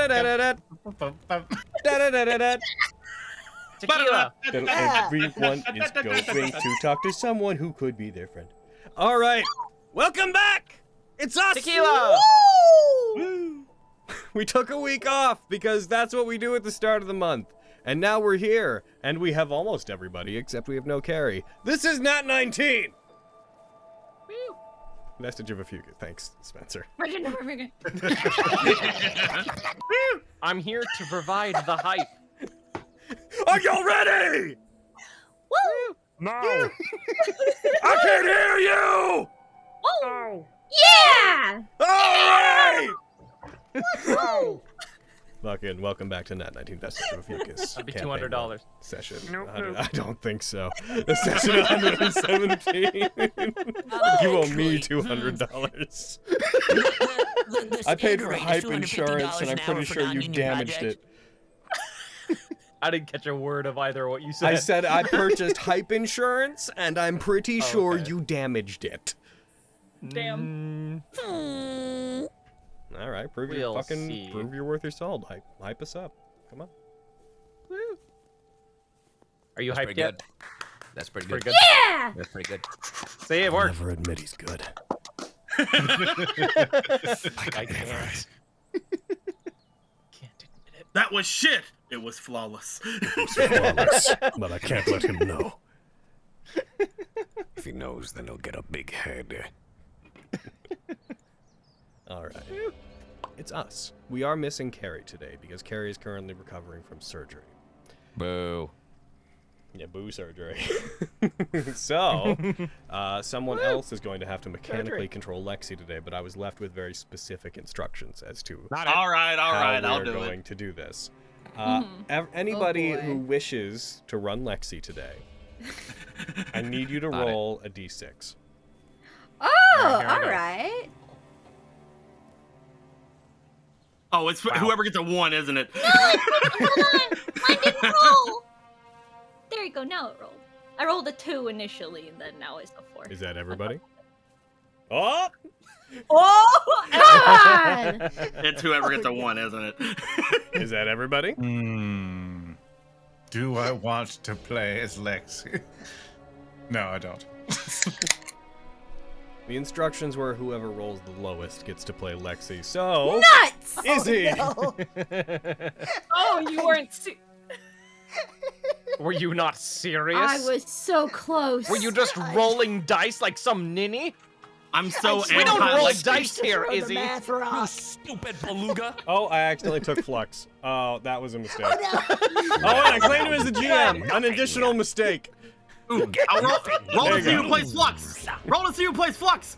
Tequila. Everyone is going to talk to someone who could be their friend. All right, welcome back. It's us. Tequila. Woo! We took a week off because that's what we do at the start of the month. And now we're here, and we have almost everybody, except we have no Carrie. This is Nat19! Woo. Vestige of Ophiuchus. Thanks, Spencer. I'm here to provide the hype. Are y'all ready? Woo! No. I can't hear you! Oh. Yeah! Alright! Woo! Fucking welcome back to Nat19 Vestige of Ophiuchus. That'd be $200. Session. Nope. I don't think so. The session 117. You owe me $200. I paid for hype insurance, and I'm pretty sure you damaged it. I didn't catch a word of either what you said. I said I purchased hype insurance, and I'm pretty sure you damaged it. Damn. All right, prove your worth your salt. Hype us up. Come on. Woo. Are you hyped yet? That's pretty good. Yeah! That's pretty good. See, it worked. Never admit he's good. I can't. Can't admit it. That was shit. It was flawless. Flawless, but I can't let him know. If he knows, then he'll get a big head. All right. It's us. We are missing Carrie today because Carrie is currently recovering from surgery. Boo. Yeah, boo surgery. So, someone else is going to have to mechanically control Lexi today, but I was left with very specific instructions as to All right, how I'll do going it. to do this. Anybody who wishes to run Lexi today, I need you to roll a d6. Oh, all right. Oh, it's whoever gets a 1, isn't it? No, hold on. Mine didn't roll. There you go. Now it rolled. I rolled a 2 initially, and then now it's a 4. Is that everybody? Oh! Oh, come on! It's whoever gets a 1, isn't it? Is that everybody? Do I want to play as Lexi? No, I don't. The instructions were whoever rolls the lowest gets to play Lexi. So, Nuts! Izzy! Oh, Oh, you weren't. Were you not serious? I was so close. Were you just rolling dice like some ninny? I'm so We don't roll anti-Lexi. dice here, Izzy. You stupid beluga. Oh, I accidentally took Flux. Oh, that was a mistake. Oh, no. Oh, and I claimed him as the GM. An additional mistake. Ooh, I'll roll to see who plays Flux. Roll to see who plays Flux.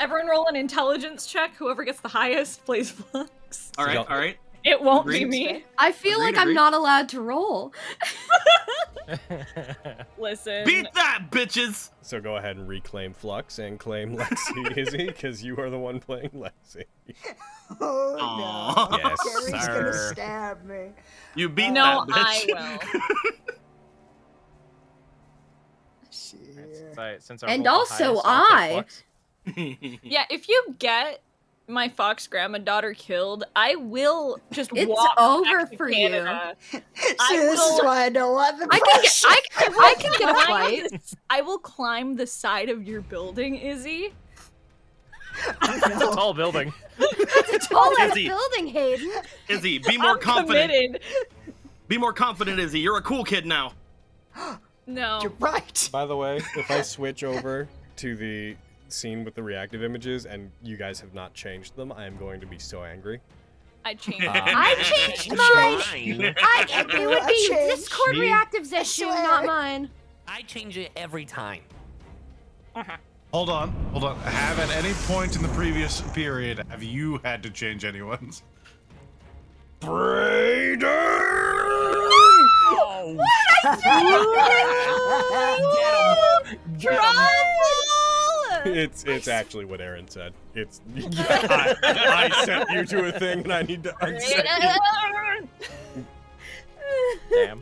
Everyone roll an intelligence check. Whoever gets the highest plays Flux. All right. It won't Agreed. be me. I feel like I'm not allowed to roll. Listen. Beat that, bitches. So go ahead and reclaim Flux and claim Lexi, Izzy, because you are the one playing Lexi. Oh Aw. no. Yes, Carrie's sir. gonna stab me. You beat No, that, I bitch. will. Shit. Since I And rolled the also highest, I'll take Flux. Yeah, if you get my fox grandma daughter killed, I will just It's walk over back to for Canada. See, this is why I don't want the I can get a flight. I will climb the side of your building, Izzy. It's a tall building. It's a tall ass Izzy. building, Hayden. Izzy, be more I'm confident. committed. Be more confident, Izzy. You're a cool kid now. No. You're right. By the way, if I switch over to the scene with the reactive images and you guys have not changed them, I am going to be so angry. I changed. I changed mine. It would be changed. Discord Me? reactives issue, swear. not mine. I change it every time. Hold on. Have at any point in the previous period, have you had to change anyone's? Brayden! Oh, It's actually what Aaron said. It's I sent you to a thing and I need to unset you. Damn.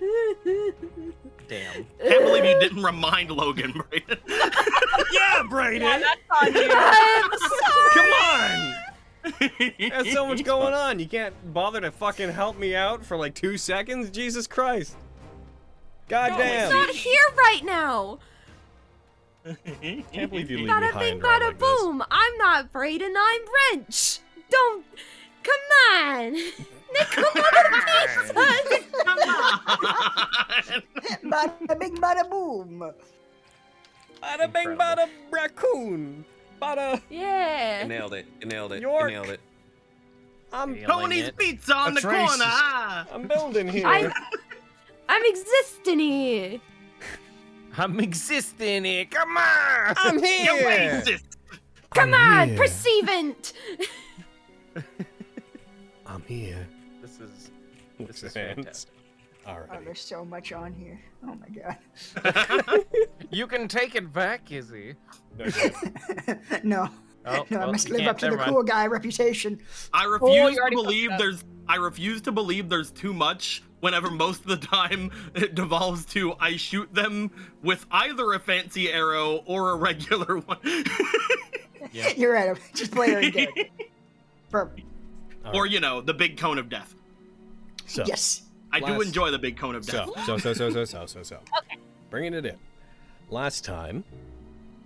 Damn. Can't believe you didn't remind Logan, Brayden. Yeah, Brayden! Yeah, that's on you. I'm sorry. Come on! There's so much going on. You can't bother to fucking help me out for like 2 seconds? Jesus Christ. Goddamn. It's not here right now. Can't believe you leave me Bada high bing, and dry bada like this. boom. I'm not Brayden, I'm Wrench. Don't. Come on. Nickel mother Come on. Bada bing, bada boom. Bada bing, bada raccoon. Bada. Yeah. You nailed it. You nailed it. York. You nailed it. I'm Tony's Pizza on the Trace. corner. Ah. I'm building here. I'm existing here. I'm existing here. Come on. I'm You here. exist. Come on, perceivant. I'm here. This is Hands. fantastic. Oh, Alright. there's so much on here. Oh my god. You can take it back, Izzy. No. Oh, No, I well, must you live can't, up to the never mind. cool guy reputation. I you refuse to already believe fucked up. there's too much whenever most of the time it devolves to I shoot them with either a fancy arrow or a regular one. You're right. Just play her again. Perfect. Or, you know, the big cone of death. So, Yes. I do Last- enjoy the big cone of death. So. Okay. Bringing it in. Last time,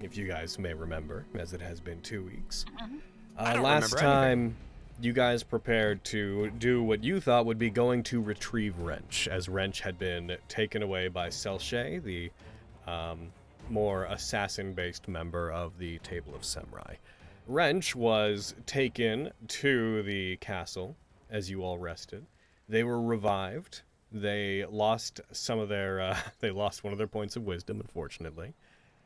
if you guys may remember, as it has been 2 weeks, don't last remember time you guys prepared to do what you thought would be going to retrieve Wrench, as Wrench had been taken away by Selche, the more assassin-based member of the Table of Samurai. Wrench was taken to the castle as you all rested. They were revived. They lost some of their, they lost one of their points of wisdom, unfortunately.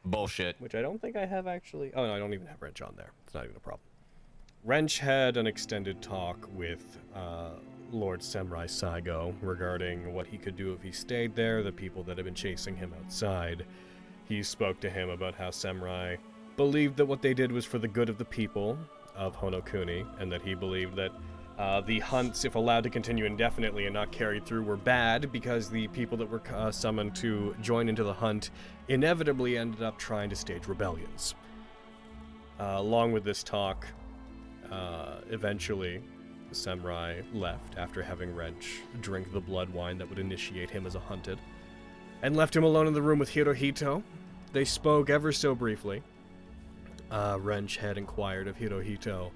Bullshit. Which I don't think I have actually. Oh, no, I don't even have Wrench on there. It's not even a problem. Wrench had an extended talk with Lord Samurai Saigo regarding what he could do if he stayed there, the people that had been chasing him outside. He spoke to him about how Samurai believed that what they did was for the good of the people of Honokuni, and that he believed that the hunts, if allowed to continue indefinitely and not carried through, were bad because the people that were summoned to join into the hunt inevitably ended up trying to stage rebellions. Along with this talk, eventually, the samurai left after having Wrench drink the blood wine that would initiate him as a hunted, and left him alone in the room with Hirohito. They spoke ever so briefly. Wrench had inquired of Hirohito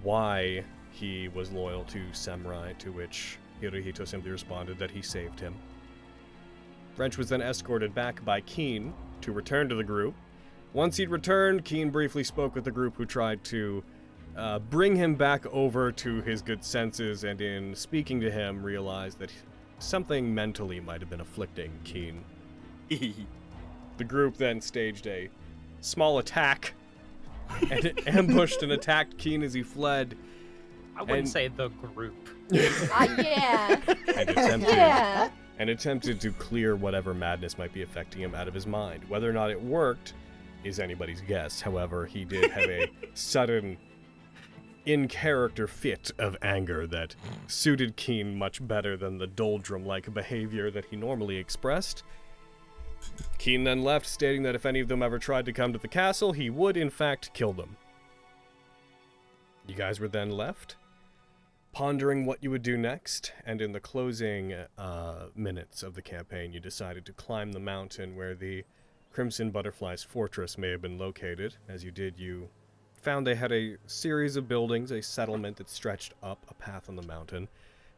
why he was loyal to Samurai, to which Hirohito simply responded that he saved him. Wrench was then escorted back by Keen to return to the group. Once he'd returned, Keen briefly spoke with the group, who tried to bring him back over to his good senses, and in speaking to him, realized that something mentally might have been afflicting Keen. The group then staged a small attack and ambushed and attacked Keen as he fled. I wouldn't say the group. Yeah. And attempted to clear whatever madness might be affecting him out of his mind. Whether or not it worked is anybody's guess. However, he did have a sudden, in-character fit of anger that suited Keen much better than the doldrum-like behavior that he normally expressed. Keen then left, stating that if any of them ever tried to come to the castle, he would, in fact, kill them. You guys were then left, pondering what you would do next, and in the closing minutes of the campaign, you decided to climb the mountain where the Crimson Butterfly's fortress may have been located. As you did, you found they had a series of buildings, a settlement that stretched up a path on the mountain,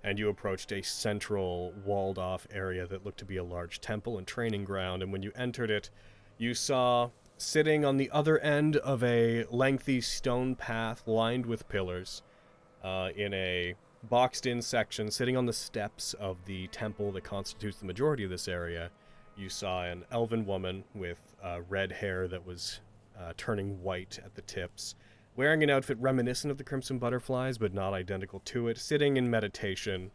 and you approached a central walled-off area that looked to be a large temple and training ground, and when you entered it, you saw, sitting on the other end of a lengthy stone path lined with pillars, in a boxed-in section, sitting on the steps of the temple that constitutes the majority of this area, you saw an elven woman with red hair that was turning white at the tips, wearing an outfit reminiscent of the Crimson Butterflies, but not identical to it, sitting in meditation,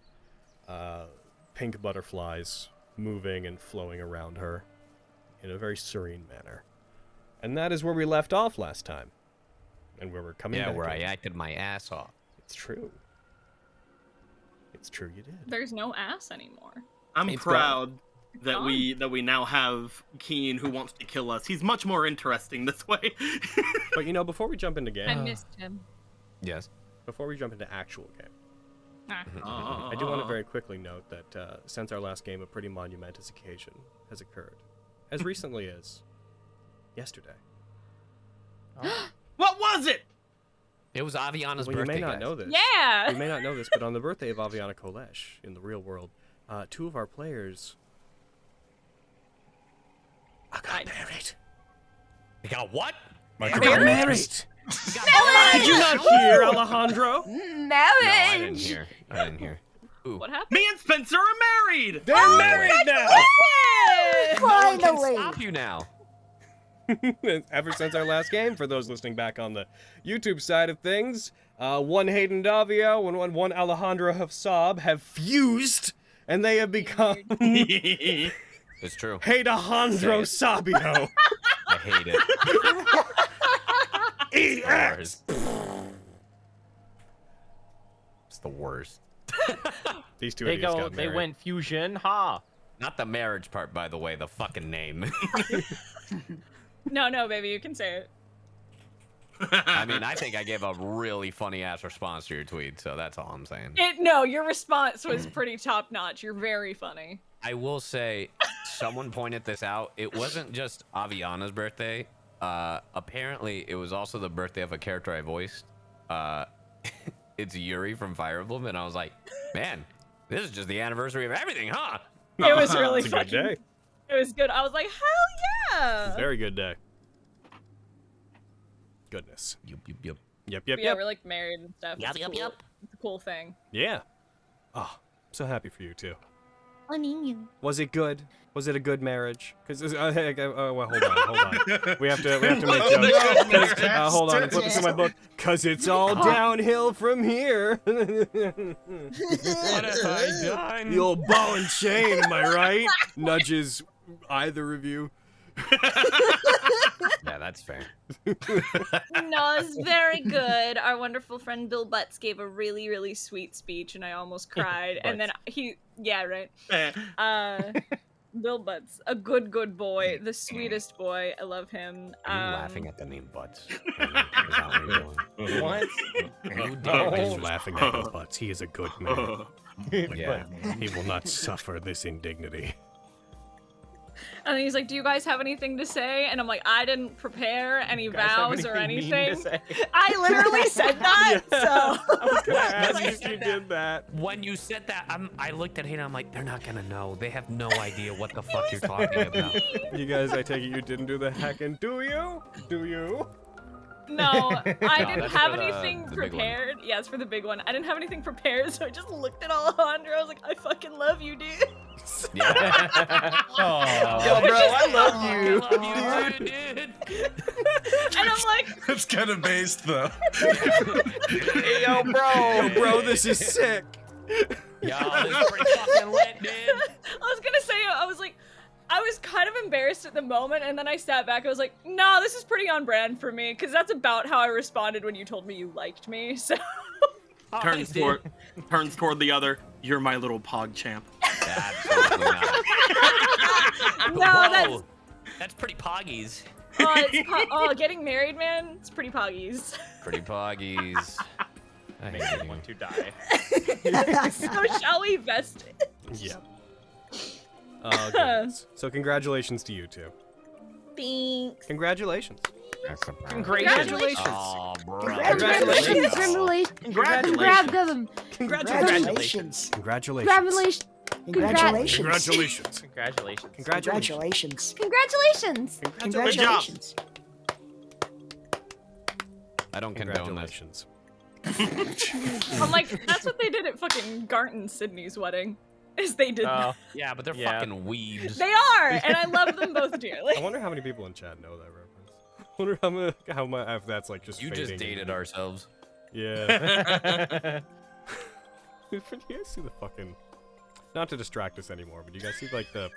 pink butterflies moving and flowing around her in a very serene manner. And that is where we left off last time, and where we're coming back. Yeah, where I acted my ass off. It's true. It's true, you did. There's no ass anymore. I'm It's proud that gone. we now have Keen who wants to kill us. He's much more interesting this way. But you know, before we jump into game, I missed him. Yes. before we jump into actual game, Oh. I do want to very quickly note that since our last game, a pretty monumentous occasion has occurred, as recently as yesterday. What was it? It was Aviana's Well, birthday. you may not guys. know this. Yeah. You may not know this, but on the birthday of Aviana Kolesh in the real world, 2 of our players got married. You got what? Got married. Did you not hear, Alejandro? No, I didn't Marriage! hear. I didn't hear. Ooh. What happened? Me and Spencer are married. They're married now. No one can Finally. stop you now. Ever since our last game, for those listening back on the YouTube side of things, one Hayden Davio and one Alejandro Hafsab have fused, and they have become It's true. Alejandro Sabio. I hate it. EX. It's the worst. These 2 They idiots go. got They married. went fusion. Ha. Not the marriage part, by the way. The fucking name. No, baby, you can say it. I mean, I think I gave a really funny ass response to your tweet, so that's all I'm saying. No, your response was pretty top notch. You're very funny. I will say, someone pointed this out. It wasn't just Aviana's birthday. Apparently, it was also the birthday of a character I voiced. It's Yuri from Fire Emblem, and I was like, man, this is just the anniversary of everything, huh? It was really It's a good fucking. day. It was good. I was like, hell yeah. Very good day. Goodness. Yup. Yep. Yeah, we're like married and stuff. Yup, It's yup, cool. yup. It's a cool thing. Yeah. Oh, I'm so happy for you too. Onion. Was it good? Was it a good marriage? Because well, hold on. We have to make jokes. 'Cause, hold on, I'm flipping through my book. Cause it's all downhill from here. What have I done? The old ball and chain, am I right? Nudges either of you. Yeah, that's fair. No, it's very good. Our wonderful friend Bill Butts gave a really, really sweet speech, and I almost cried. And then yeah, right. Bill Butts, a good boy, the sweetest boy. I love him. Are you laughing at the name Butts? Is that what you're doing? What? He's laughing at Bill Butts. He is a good man. Yeah. He will not suffer this indignity. And he's like, "Do you guys have anything to say?" And I'm like, "I didn't prepare any vows or anything." I literally said that. So You did that. When you said that, I looked at Hayden. I'm like, they're not gonna know. They have no idea what the fuck you're talking about. You guys, I take it you didn't do the heckin', do you? Do you? no, I didn't that's have for the anything big one. prepared. Yeah, it's for the big one. I didn't have anything prepared, so I just looked at Alejandro. I was like, "I fucking love you, dude." Yeah. Yo, bro, I love you. I love you, dude. And I'm like, It's kind of based though. Hey, yo, bro. Bro, this is sick. Yo, this is pretty fucking lit, dude. I was gonna say, I was kind of embarrassed at the moment, and then I sat back. I was like, "No, this is pretty on brand for me," because that's about how I responded when you told me you liked me. So Turns toward the other. You're my little pog champ. Absolutely not. no, That's pretty poggies. getting married, man, it's pretty poggies. Pretty poggies. I hate you. Want to die. So shall we vest it? Yeah. Oh, goodness. So congratulations to you two. Thanks. Congratulations. Congratulations. Oh, bro. Congratulations. Congratulations. Congratulations. Congratulations. Congratulations. Congratulations. Congratulations. Congratulations. Congratulations. Congratulations. Congratulations. Congratulations. Congratulations. I don't condone this. Congratulations. I'm like, that's what they did at fucking Gart and Sydney's wedding. Is they did that. Yeah, but they're Yeah. fucking weebs. They are, and I love them both dearly. I wonder how many people in chat know that reference. I wonder how much if that's like just You fading just dated into- ourselves. Yeah. Do you guys see the fucking? Not to distract us anymore, but you guys see like the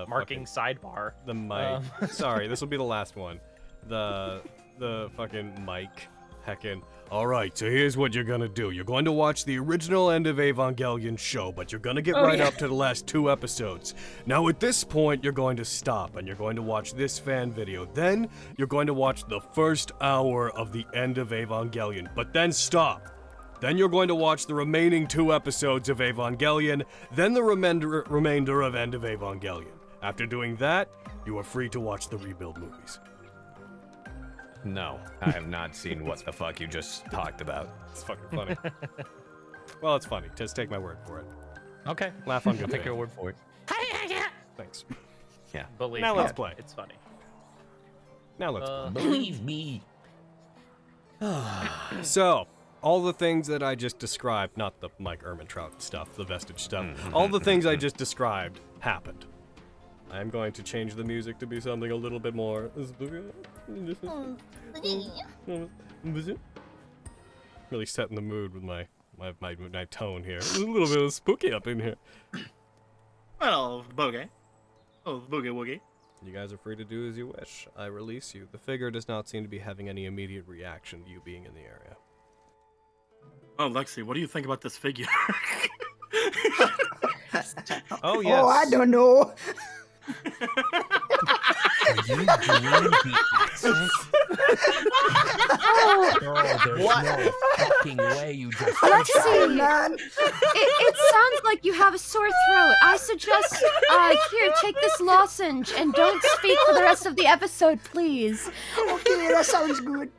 Marking fucking, sidebar. the mic. Sorry, this will be the last one. The fucking mic Heckin'. Alright, so here's what you're gonna do. You're going to watch the original End of Evangelion show, but you're gonna get right up to the last 2 episodes. Now at this point, you're going to stop, and you're going to watch this fan video. Then, you're going to watch the first hour of the End of Evangelion, but then stop. Then you're going to watch the remaining 2 episodes of Evangelion, then the remainder of End of Evangelion. After doing that, you are free to watch the Rebuild movies. No, I have not seen what the fuck you just talked about. It's fucking funny. Well, it's funny. Just take my word for it. Okay. Laugh on good I'll take faith. your word for it. Thanks. Yeah. Believe Now me, let's play. It's funny. Now let's play. Believe me. So, all the things that I just described, not the Mike Ehrmantraut stuff, the Vestige stuff, all the things I just described happened. I'm going to change the music to be something a little bit more... Really setting the mood with my tone here. There's a little bit of spooky up in here. Well, boogie. Oh, boogie woogie. You guys are free to do as you wish. I release you. The figure does not seem to be having any immediate reaction to you being in the area. Oh, Lexi, what do you think about this figure? Oh, yes. Oh, I don't know. Are you doing the accent? There's no fucking way you just... Let's see. Man. It sounds like you have a sore throat. I suggest, here, take this lozenge and don't speak for the rest of the episode, please. Okay, that sounds good.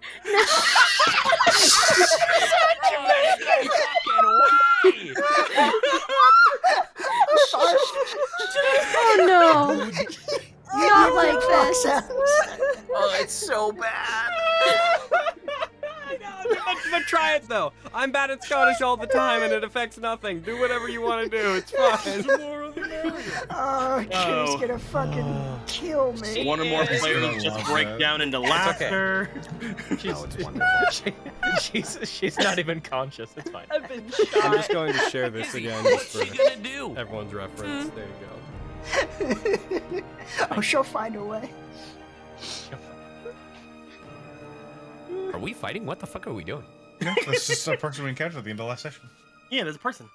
Oh no. Not like this. Oh, it's so bad. But try it though. I'm bad at Scottish all the time and it affects nothing. Do whatever you want to do. It's fine. Oh, Kid's gonna fucking kill me. One or more players just break down into laughter. It's wonderful. She's not even conscious. It's fine. I've been I'm just shot. going to share this again What's just she for gonna do? everyone's reference. There you go. Oh, she'll find a way. Are we fighting? What the fuck are we doing? Yeah, that's just a person we encountered at the end of last session. Yeah, there's a person.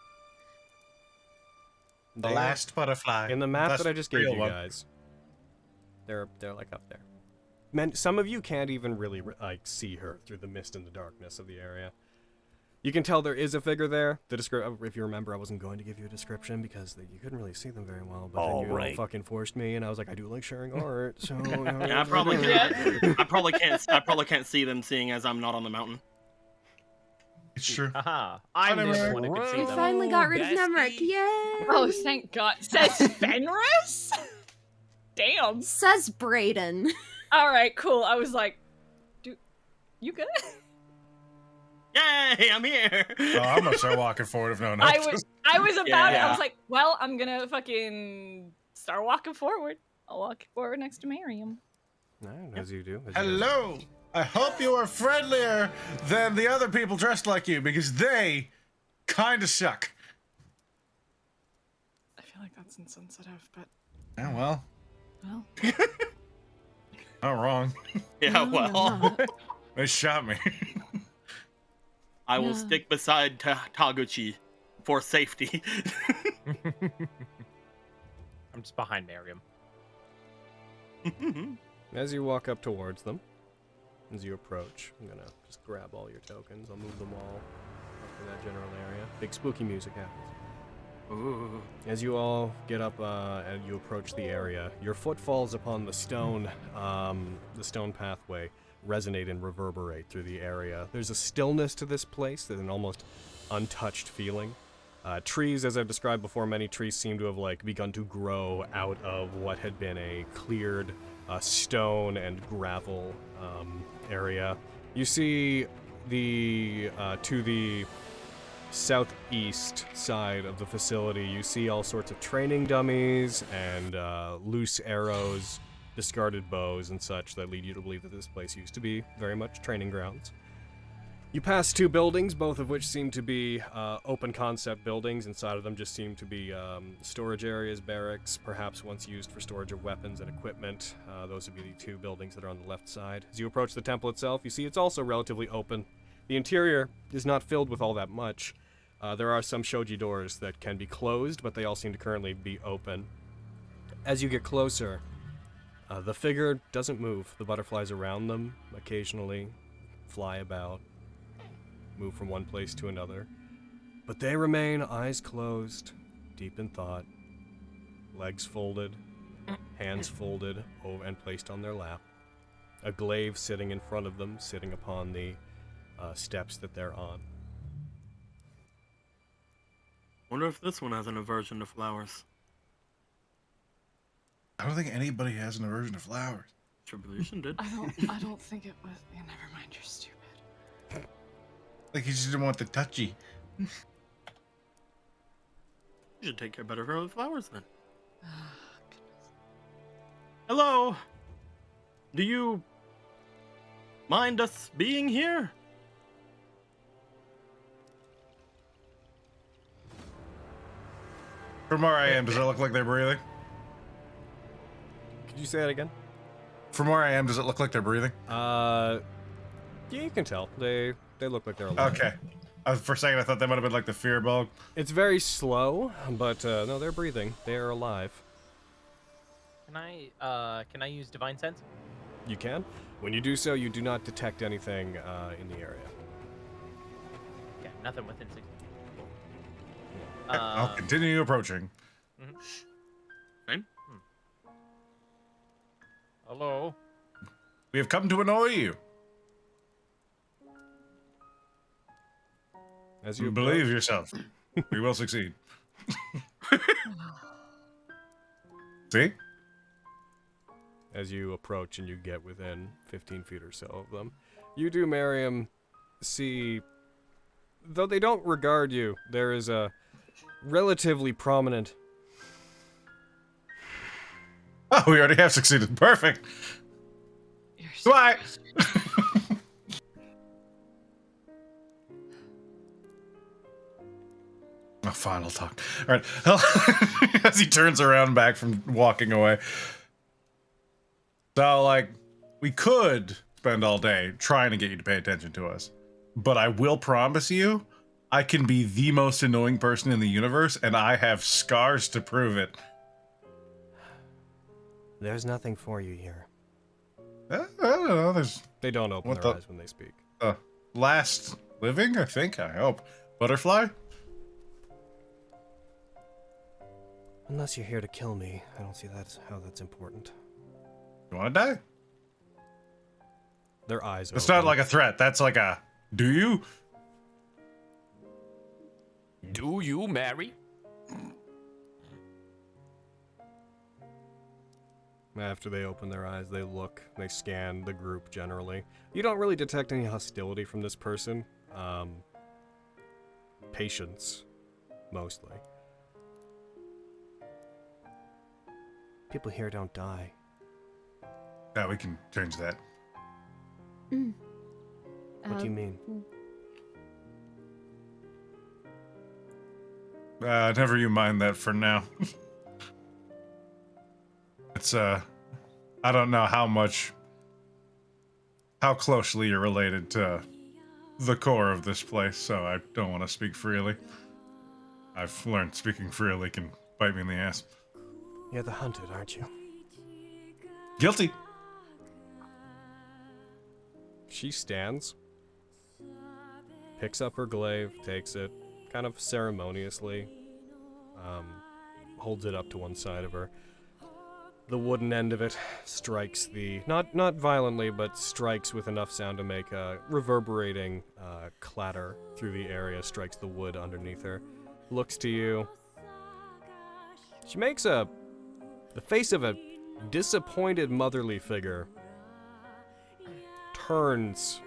The last butterfly. In the map That's that I just gave real you one. guys, they're like up there. Some of you can't even really like see her through the mist and the darkness of the area. You can tell there is a figure there. If you remember, I wasn't going to give you a description because you couldn't really see them very well. But then you all fucking forced me, and I was like, I do like sharing art, so. Yeah, I probably can't see them, seeing as I'm not on the mountain. It's true. Haha. I'm the only one who can see We them. finally got rid of Nemric. Yay! Oh, thank God. Says Fenris? Damn. Says Brayden. All right, cool. I was like, dude, you good? Yay, I'm here. Oh, I'm gonna start walking forward if no one I else. was about it. I Yeah. was like, well, I'm gonna fucking start walking forward. I'll walk forward next to Miriam. As you do. Hello. I hope you are friendlier than the other people dressed like you because they kind of suck. I feel like that's insensitive, but Yeah, well, well. not wrong. Yeah, No, you're well, not. They shot me. I will Yeah. stick beside Taguchi for safety. I'm just behind Miriam. As you walk up towards them, as you approach, I'm gonna just grab all your tokens. I'll move them all up to that general area. Big spooky music happens. Ooh. As you all get up and you approach the area, your foot falls upon the stone pathway, resonate and reverberate through the area. There's a stillness to this place, there's an almost untouched feeling. Trees, as I've described before, many trees seem to have begun to grow out of what had been a cleared stone and gravel area. You see to the southeast side of the facility, you see all sorts of training dummies and loose arrows, discarded bows and such that lead you to believe that this place used to be very much training grounds. You pass 2 buildings, both of which seem to be open concept buildings. Inside of them just seem to be storage areas, barracks, perhaps once used for storage of weapons and equipment. Those would be the 2 buildings that are on the left side. As you approach the temple itself, you see it's also relatively open. The interior is not filled with all that much. There are some shoji doors that can be closed, but they all seem to currently be open. As you get closer, the figure doesn't move. The butterflies around them occasionally fly about, move from one place to another. But they remain eyes closed, deep in thought, legs folded, hands folded and placed on their lap. A glaive sitting in front of them, sitting upon the steps that they're on. Wonder if this one has an aversion to flowers. I don't think anybody has an aversion to flowers. Tribulation did. I don't think it was. Yeah, never mind. You're stupid. Like he just didn't want the touchy. You should take care better of the flowers then. Hello. Do you mind us being here? From where I am, does it look like they're breathing? Could you say that again? From where I am, does it look like they're breathing? Yeah, you can tell. They look like they're alive. Okay. For a second, I thought that might have been like the fear bug. It's very slow, but no, they're breathing. They are alive. Can I use Divine Sense? You can. When you do so, you do not detect anything in the area. Okay, nothing within 60 feet. I'll continue approaching. Fine. Hello. We have come to annoy you. As you believe yourself. We will succeed. See? As you approach and you get within 15 feet or so of them, you do, Miriam, see, though they don't regard you, there is a relatively prominent... Oh, we already have succeeded. Perfect. Goodbye. Oh, fine, I'll talk. All right. As he turns around back from walking away. So, like, we could spend all day trying to get you to pay attention to us. But I will promise you, I can be the most annoying person in the universe, and I have scars to prove it. There's nothing for you here. I don't know, They don't open their eyes when they speak. Last living, I think, I hope. Butterfly? Unless you're here to kill me, I don't see how that's important. You wanna die? Their eyes It's open. not like a threat, that's like a, do you? Do you marry? After they open their eyes, they look, they scan the group generally. You don't really detect any hostility from this person. Patience, mostly. People here don't die. Yeah, we can change that. What do you mean? Never you mind that for now. It's, I don't know how closely you're related to the core of this place, so I don't want to speak freely. I've learned speaking freely can bite me in the ass. You're the hunted, aren't you? Guilty. She stands, picks up her glaive, takes it, kind of ceremoniously, holds it up to one side of her. The wooden end of it strikes the, not violently, but strikes with enough sound to make a reverberating clatter through the area, strikes the wood underneath her, looks to you. She makes the face of a disappointed motherly figure, turns,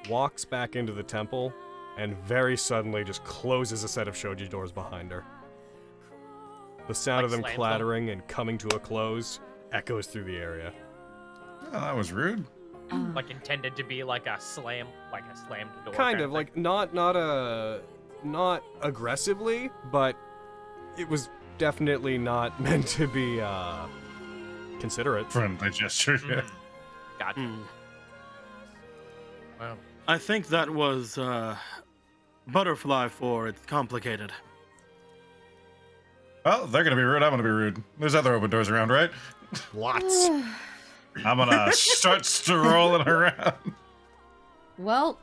walks back into the temple, and very suddenly just closes a set of shoji doors behind her. The sound of them clattering and coming to a close echoes through the area. Oh, that was rude. Like intended to be like a slammed door. Kind of, like not aggressively, but it was definitely not meant to be considerate. Friendly gesture, yeah. Gotcha. I think that was butterfly for it's complicated. Well, they're gonna be rude. I'm gonna be rude. There's other open doors around, right? Lots. I'm gonna start strolling around. Well,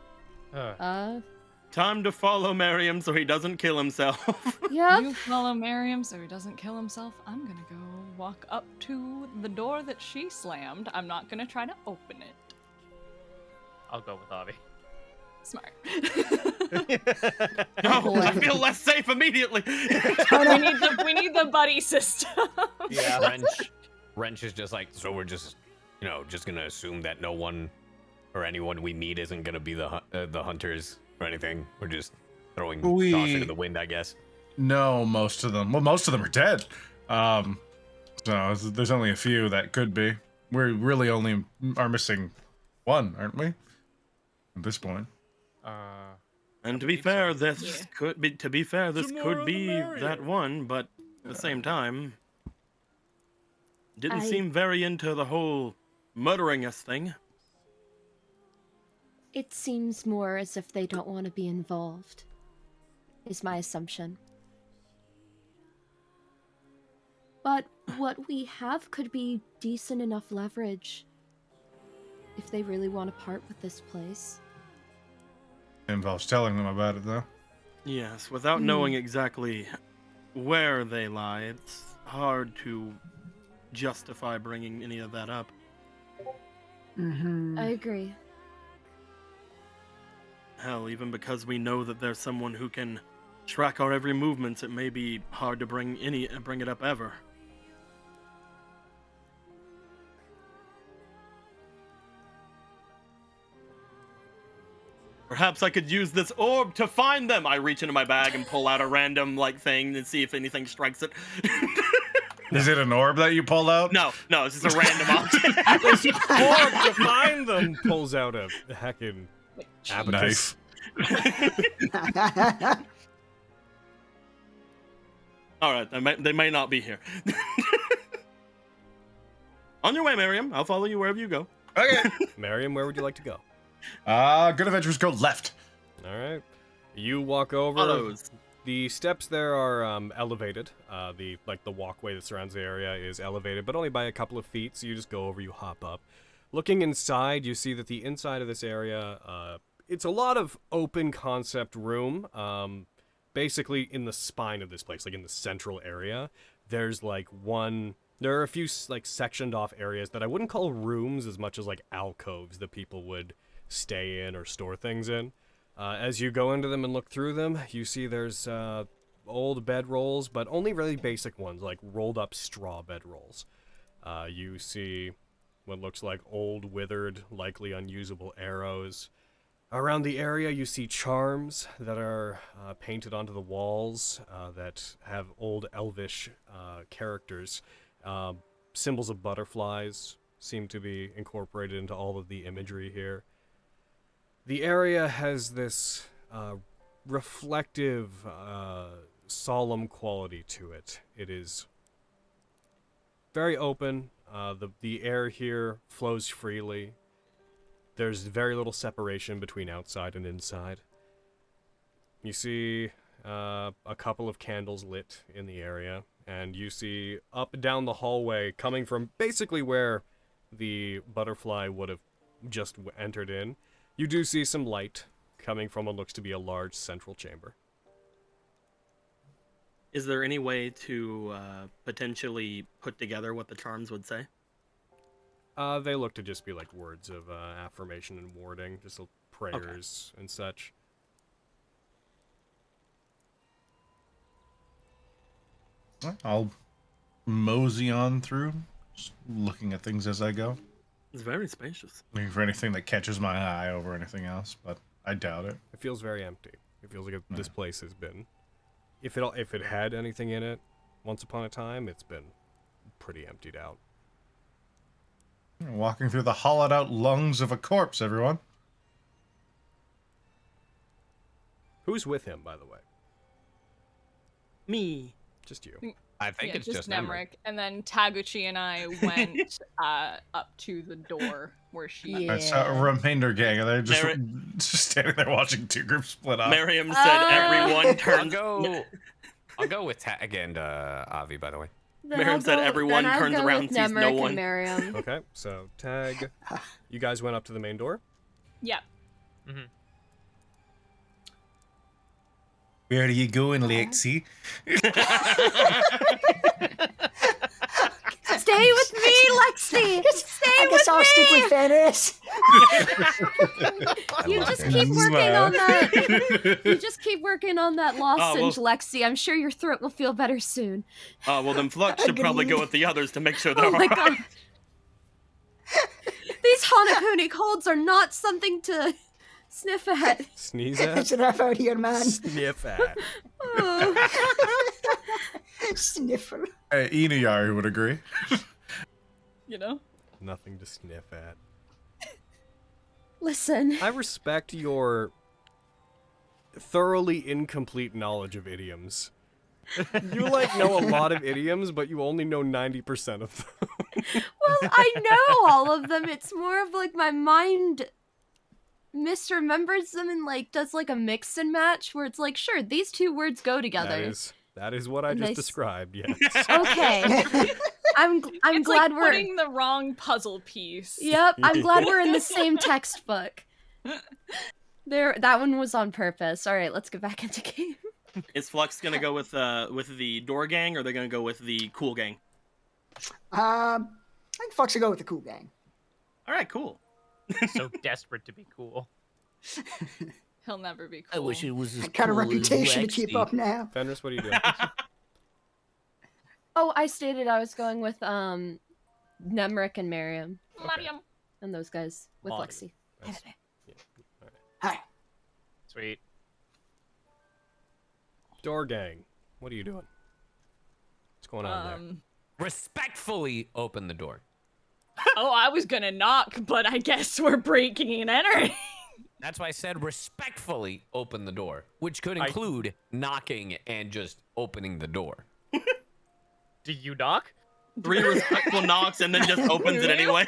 Time to follow Merriam so he doesn't kill himself. yep. You follow Merriam so he doesn't kill himself. I'm gonna go walk up to the door that she slammed. I'm not gonna try to open it. I'll go with Avi. Smart. No, I feel less safe immediately. we need the buddy system. Yeah. Wrench is just like, so we're just, just gonna assume that no one or anyone we meet isn't gonna be the hunters or anything. We're just throwing caution to the wind, I guess. No, most of them. Well, most of them are dead. So there's only a few that could be. We really only are missing one, aren't we? At this point. And to be fair, this could be. To be fair, this could be that one, but at the same time, didn't seem very into the whole murdering us thing. It seems more as if they don't want to be involved, is my assumption. But what we have could be decent enough leverage if they really want to part with this place. Involves telling them about it, though. Yes, without knowing exactly where they lie, it's hard to justify bringing any of that up. I agree. Hell, even because we know that there's someone who can track our every movements, it may be hard to bring it up ever. Perhaps I could use this orb to find them. I reach into my bag and pull out a random thing and see if anything strikes it. Is it an orb that you pulled out? No, it's just a random object. This orb to find them pulls out a heckin' abacus. Knife. All right, they may not be here. On your way, Miriam. I'll follow you wherever you go. Okay. Miriam, where would you like to go? Good adventurers go left. All right. You walk over. Follows. The steps there are elevated. The walkway that surrounds the area is elevated, but only by a couple of feet. So you just go over, you hop up. Looking inside, you see that the inside of this area, it's a lot of open concept room. Basically in the spine of this place, like in the central area, there's there are a few sectioned off areas that I wouldn't call rooms as much as alcoves that people would stay in or store things in. As you go into them and look through them, you see there's old bedrolls, but only really basic ones, like rolled up straw bedrolls. You see what looks like old, withered, likely unusable arrows. Around the area, you see charms that are painted onto the walls that have old elvish characters. Symbols of butterflies seem to be incorporated into all of the imagery here. The area has this reflective, solemn quality to it. It is very open. The air here flows freely. There's very little separation between outside and inside. You see a couple of candles lit in the area, and you see up and down the hallway, coming from basically where the butterfly would have just entered in, you do see some light coming from what looks to be a large central chamber. Is there any way to potentially put together what the charms would say? They look to just be words of affirmation and warding, just prayers and such. I'll mosey on through, just looking at things as I go. It's very spacious. Looking for anything that catches my eye over anything else, but I doubt it. It feels very empty. It feels like this place has been... If it had anything in it, once upon a time, it's been pretty emptied out. Walking through the hollowed out lungs of a corpse, everyone. Who's with him, by the way? Me. Just you. I think Yeah, it's just Nemric. And then Taguchi and I went up to the door where she. Yeah. That's a remainder gang, and they're just standing there watching two groups split up. Miriam said everyone turns. I'll go with Tag and Avi, by the way. Miriam said everyone turns around and sees no one. Okay, so Tag, you guys went up to the main door? Yep. Mm-hmm. Where are you going, Lexi? Stay with me, Lexi! Stay I guess I'll stick with Fenris. You just keep working on that. You just keep working on that lozenge, Lexi. I'm sure your throat will feel better soon. Well then Flux should probably go with the others to make sure they're my alright. God. These Hanakuni colds are not something to sniff at. Sneeze at? It's enough out here, man. Sniff at. Oh. Sniffer. Inuyari would agree. You know? Nothing to sniff at. Listen. I respect your thoroughly incomplete knowledge of idioms. You, know a lot of idioms, but you only know 90% of them. Well, I know all of them. It's more of, my mind misremembers them and, does, a mix and match, where it's sure, these two words go together. That is what I just described, yes. Okay. I'm It's glad like we're putting the wrong puzzle piece. Yep, I'm glad we're in the same textbook. That one was on purpose. All right, let's get back into game. Is Flux gonna go with the door gang, or are they gonna go with the cool gang? I think Fox should go with the cool gang. All right, cool. So desperate to be cool. He'll never be cool. I wish it was as I got a cool as reputation to keep Lexi. up now. Fenris, what are you doing? Oh, I stated I was going with Nemric and Miriam. Mariam. And those guys with Lexi. Nice. Hi. Sweet. Door gang, what are you doing? What's going on there? Respectfully open the door. Oh, I was gonna knock, but I guess we're breaking and entering. That's why I said respectfully open the door, which could include knocking and just opening the door. Do you knock? 3 respectful knocks and then just opens it anyway.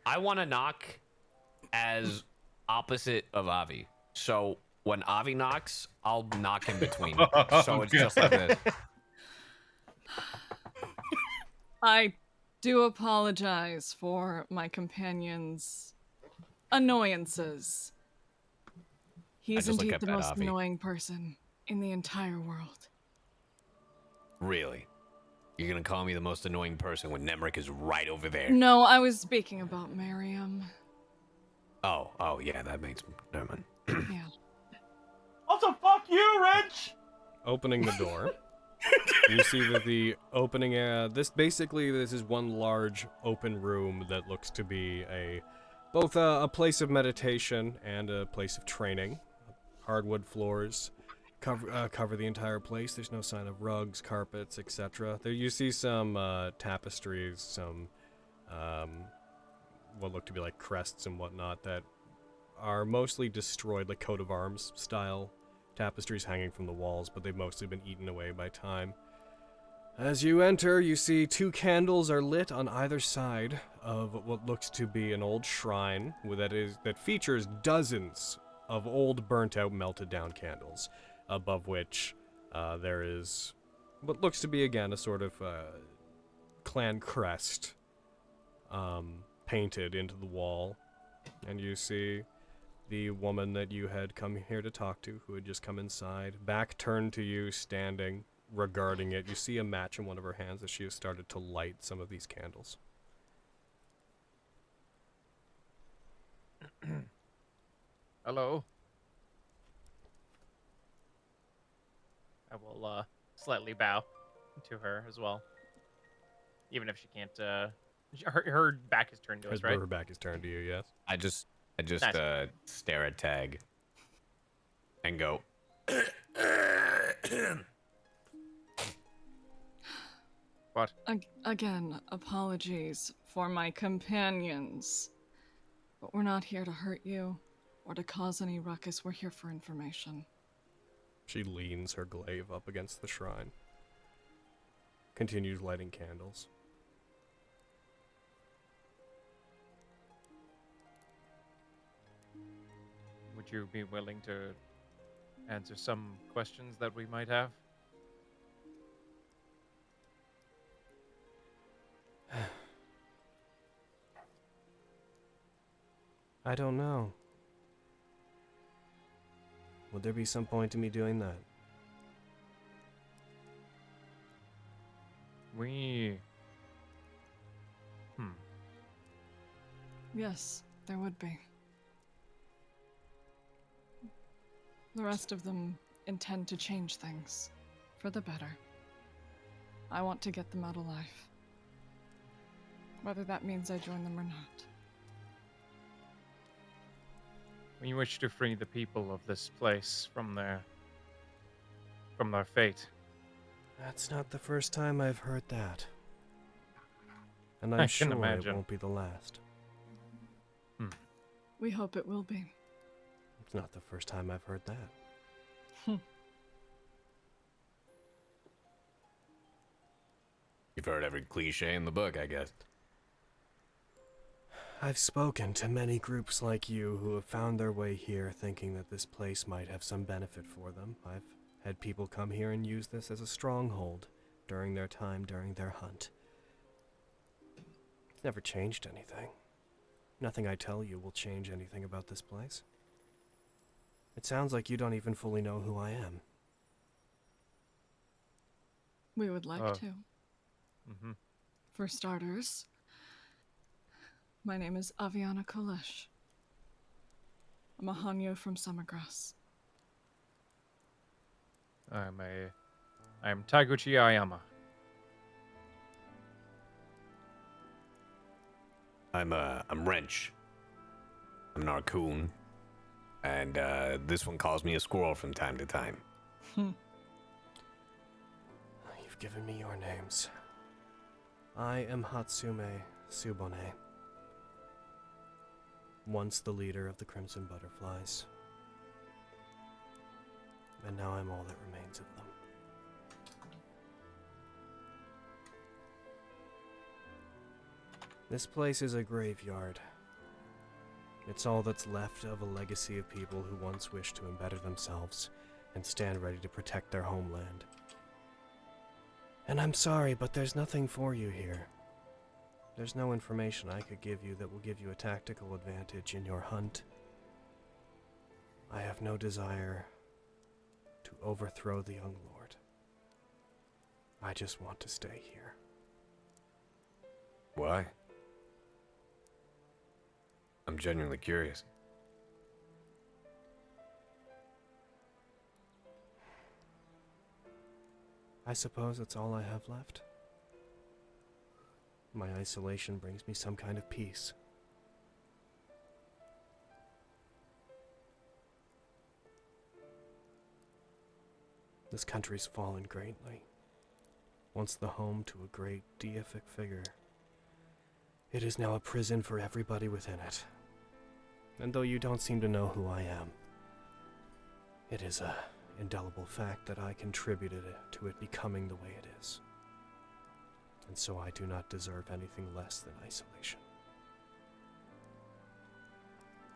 I want to knock as opposite of Avi. So when Avi knocks, I'll knock in between. So it's just like this. I do apologize for my companion's annoyances. He's just look indeed up the at most Avi. annoying person in the entire world. Really? You're gonna call me the most annoying person when Nemric is right over there? No, I was speaking about Miriam. Oh, yeah, that makes... Never mind. Yeah. Also, fuck you, Rich! Opening the door. You see that the opening, this is one large open room that looks to be both a place of meditation and a place of training. Hardwood floors cover the entire place. There's no sign of rugs, carpets, etc. There you see some tapestries, some what look to be like crests and whatnot that are mostly destroyed, like coat of arms style tapestries hanging from the walls, but they've mostly been eaten away by time. As you enter, you see 2 candles are lit on either side of what looks to be an old shrine that features dozens of old, burnt-out, melted-down candles, above which there is what looks to be, again, a sort of clan crest painted into the wall. And you see the woman that you had come here to talk to, who had just come inside, back turned to you, standing, regarding it. You see a match in one of her hands as she has started to light some of these candles. Hello. I will slightly bow to her as well, even if she can't. Her back is turned to us, right? Her back is turned to you. Yes. I just Nice. Stare at Tag and go. What? Again, apologies for my companions. But we're not here to hurt you or to cause any ruckus. We're here for information. She leans her glaive up against the shrine. continues lighting candles. Would you be willing to answer some questions that we might have? I don't know. Would there be some point to me doing that? Yes, there would be. The rest of them intend to change things for the better. I want to get them out alive. Whether that means I join them or not. We wish to free the people of this place from their fate. That's not the first time I've heard that. And I'm sure it won't be the last. We hope it will be. It's not the first time I've heard that. You've heard every cliche in the book, I guess. I've spoken to many groups like you who have found their way here thinking that this place might have some benefit for them. I've had people come here and use this as a stronghold during their time during their hunt. It's never changed anything. Nothing I tell you will change anything about this place. It sounds like you don't even fully know who I am. We would like to. Mm-hmm. For starters, my name is Aviana Kolesh. I'm a Hanyo from Summergrass. I'm Taguchi Ayama. I'm Wrench. I'm an Arcoon. And this one calls me a squirrel from time to time. You've given me your names. I am Hatsume Tsubone. Once the leader of the Crimson Butterflies. And now I'm all that remains of them. This place is a graveyard. It's all that's left of a legacy of people who once wished to embetter themselves and stand ready to protect their homeland. And I'm sorry, but there's nothing for you here. There's no information I could give you that will give you a tactical advantage in your hunt. I have no desire to overthrow the young lord. I just want to stay here. Why? I'm genuinely curious. I suppose it's all I have left. My isolation brings me some kind of peace. This country's fallen greatly. Once the home to a great deific figure, it is now a prison for everybody within it. And though you don't seem to know who I am, it is a indelible fact that I contributed to it becoming the way it is. And so I do not deserve anything less than isolation.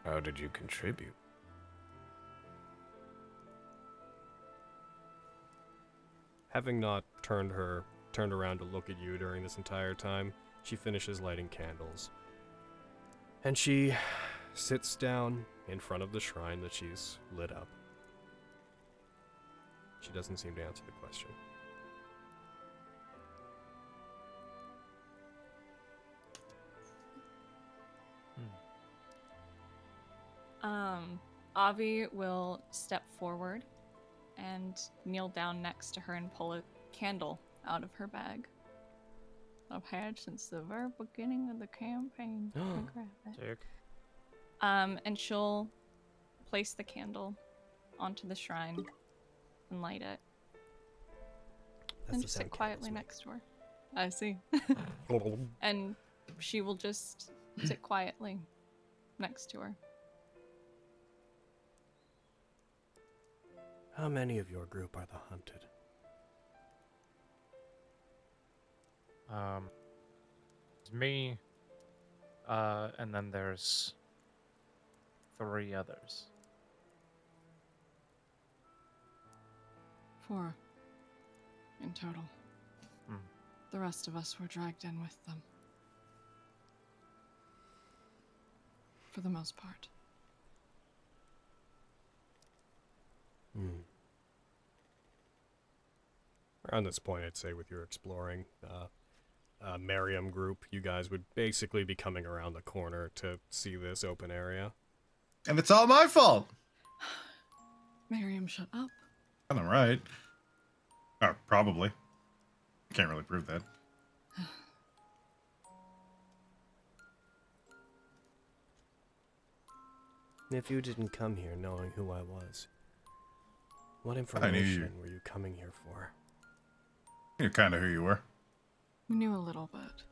How did you contribute? Having not turned around to look at you during this entire time, she finishes lighting candles. And she sits down in front of the shrine that she's lit up. She doesn't seem to answer the question. Avi will step forward and kneel down next to her and pull a candle out of her bag. I've had since the very beginning of the campaign. Grab it. And she'll place the candle onto the shrine and light it. And just sit quietly next to her. I see. And she will just sit quietly next to her. How many of your group are the hunted? It's me, and then there's 3 others. 4 in total. Hmm. The rest of us were dragged in with them. For the most part. Around this point, I'd say with your exploring Merriam group, you guys would basically be coming around the corner to see this open area. And it's all my fault. Miriam, shut up. I'm right. Oh, probably. Can't really prove that. If you didn't come here knowing who I was, what information were you coming here for? You're kind of who you were. We knew a little bit.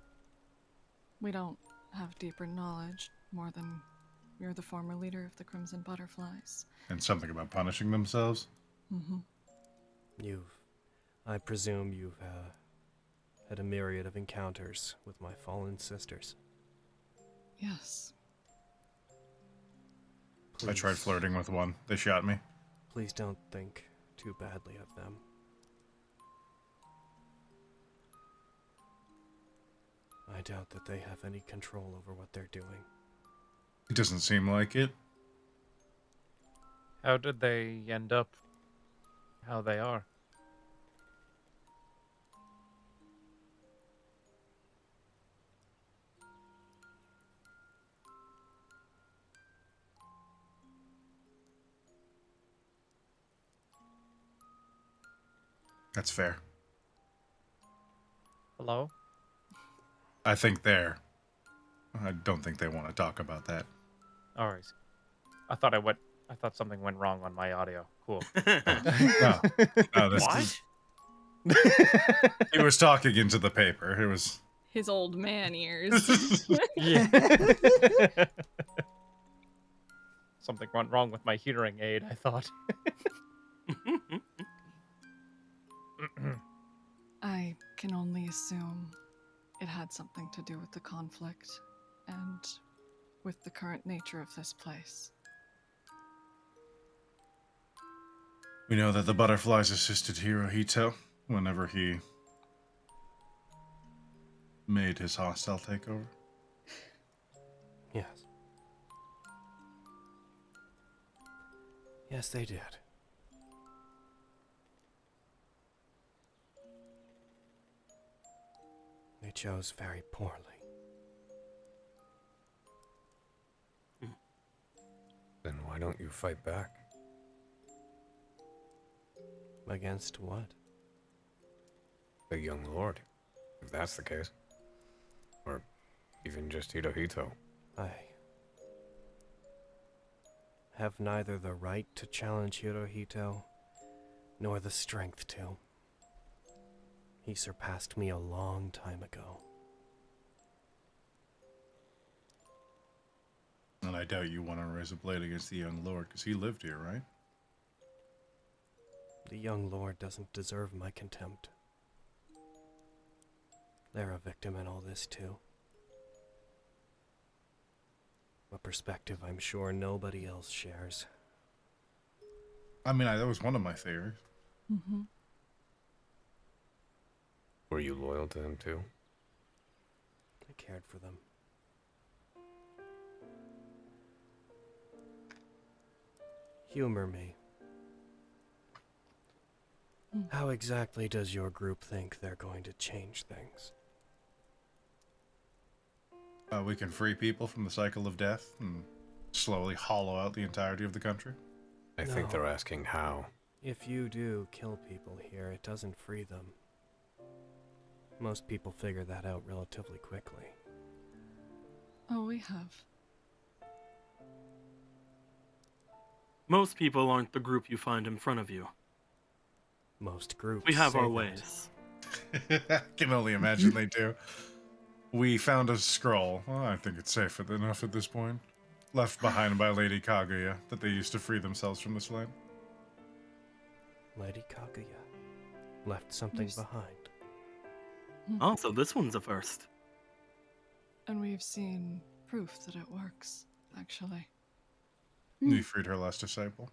We don't have deeper knowledge, more than you're the former leader of the Crimson Butterflies. And something about punishing themselves. Mm-hmm. I presume you've had a myriad of encounters with my fallen sisters. Yes. I tried flirting with one. They shot me. Please don't think too badly of them. I doubt that they have any control over what they're doing. It doesn't seem like it. How did they end up how they are? That's fair. Hello? I don't think they want to talk about that. All right. I thought something went wrong on my audio. Cool. What? He was talking into the paper. It was His old man ears. Yeah. Something went wrong with my hearing aid, I thought. I can only assume it had something to do with the conflict and with the current nature of this place. We know that the butterflies assisted Hirohito whenever he made his hostile takeover. Yes. Yes, they did. They chose very poorly. Then why don't you fight back? Against what? The young lord, if that's the case. Or even just Hirohito. I have neither the right to challenge Hirohito, nor the strength to. He surpassed me a long time ago. And I doubt you want to raise a blade against the young lord, because he lived here, right? The young lord doesn't deserve my contempt. They're a victim in all this, too. A perspective I'm sure nobody else shares. I mean, that was one of my theories. Mm-hmm. Were you loyal to them, too? I cared for them. Humor me. How exactly does your group think they're going to change things? We can free people from the cycle of death and slowly hollow out the entirety of the country. I think they're asking how. If you do kill people here, it doesn't free them. Most people figure that out relatively quickly. Oh, we have. Most people aren't the group you find in front of you. Most groups. We have say our that. ways. I can only imagine they do. We found a scroll. Well, I think it's safe enough at this point. Left behind by Lady Kaguya that they used to free themselves from this land. Lady Kaguya left something behind. Oh, so this one's a first. And we've seen proof that it works, actually. You freed her last disciple.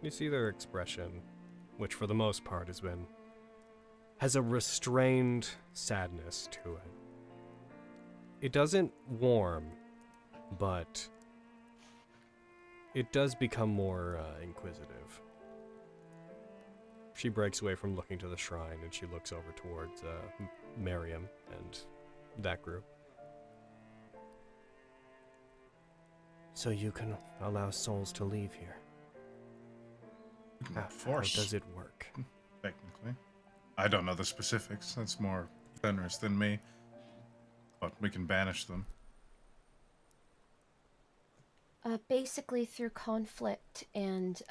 You see their expression, which for the most part has a restrained sadness to it. It doesn't warm, but it does become more inquisitive. She breaks away from looking to the shrine and she looks over towards Miriam and that group. So you can allow souls to leave here. How does it work? Technically. I don't know the specifics. That's more generous than me. But we can banish them. Basically, through conflict and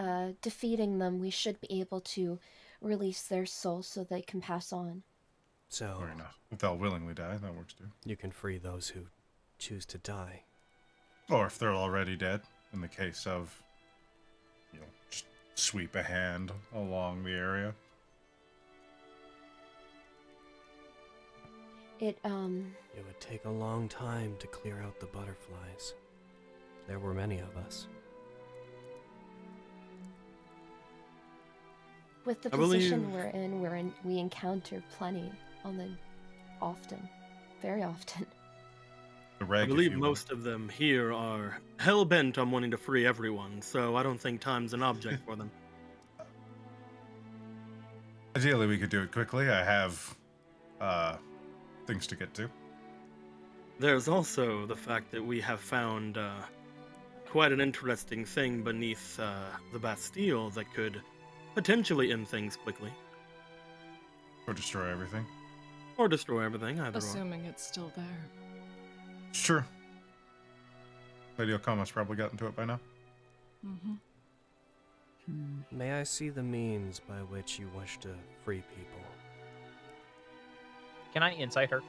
defeating them, we should be able to release their souls so they can pass on. So, Fair enough. If they'll willingly die, that works too. You can free those who choose to die. Or if they're already dead, in the case of, just sweep a hand along the area. It would take a long time to clear out the butterflies. There were many of us. With the position we're in, we encounter plenty often. Very often. I believe most of them here are hell-bent on wanting to free everyone, so I don't think time's an object for them. Ideally, we could do it quickly. I have things to get to. There's also the fact that we have found quite an interesting thing beneath the Bastille that could potentially end things quickly. Or destroy everything. Or destroy everything, either Assuming it's still there. It's true. Lady Okama's probably gotten to it by now. May I see the means by which you wish to free people? Can I insight her?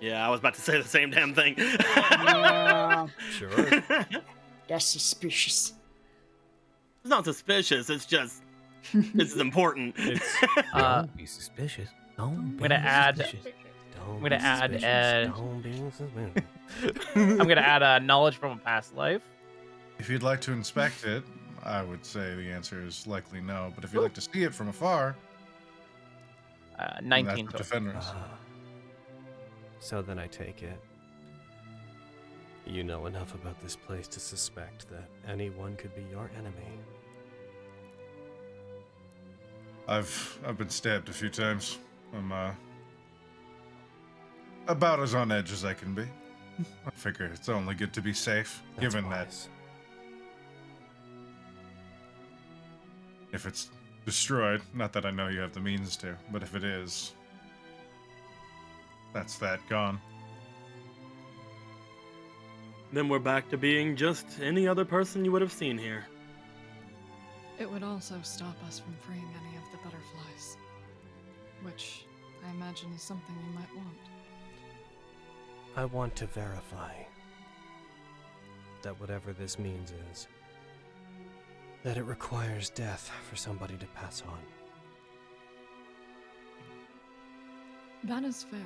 Yeah, I was about to say the same damn thing. Sure. That's suspicious. It's not suspicious, it's just, it's important. Don't be suspicious. I'm gonna add knowledge from a past life. If you'd like to inspect it, I would say the answer is likely no. But if you'd like to see it from afar, 19 that's defenders. So then I take it you know enough about this place to suspect that anyone could be your enemy. I've been stabbed a few times. I'm about as on edge as I can be. I figure it's only good to be safe, given that if it's destroyed, not that I know you have the means to, but if it is, that's that gone. Then we're back to being just any other person you would have seen here. It would also stop us from freeing any of the butterflies, which I imagine is something you might want. I want to verify that whatever this means is, that it requires death for somebody to pass on. That is fair.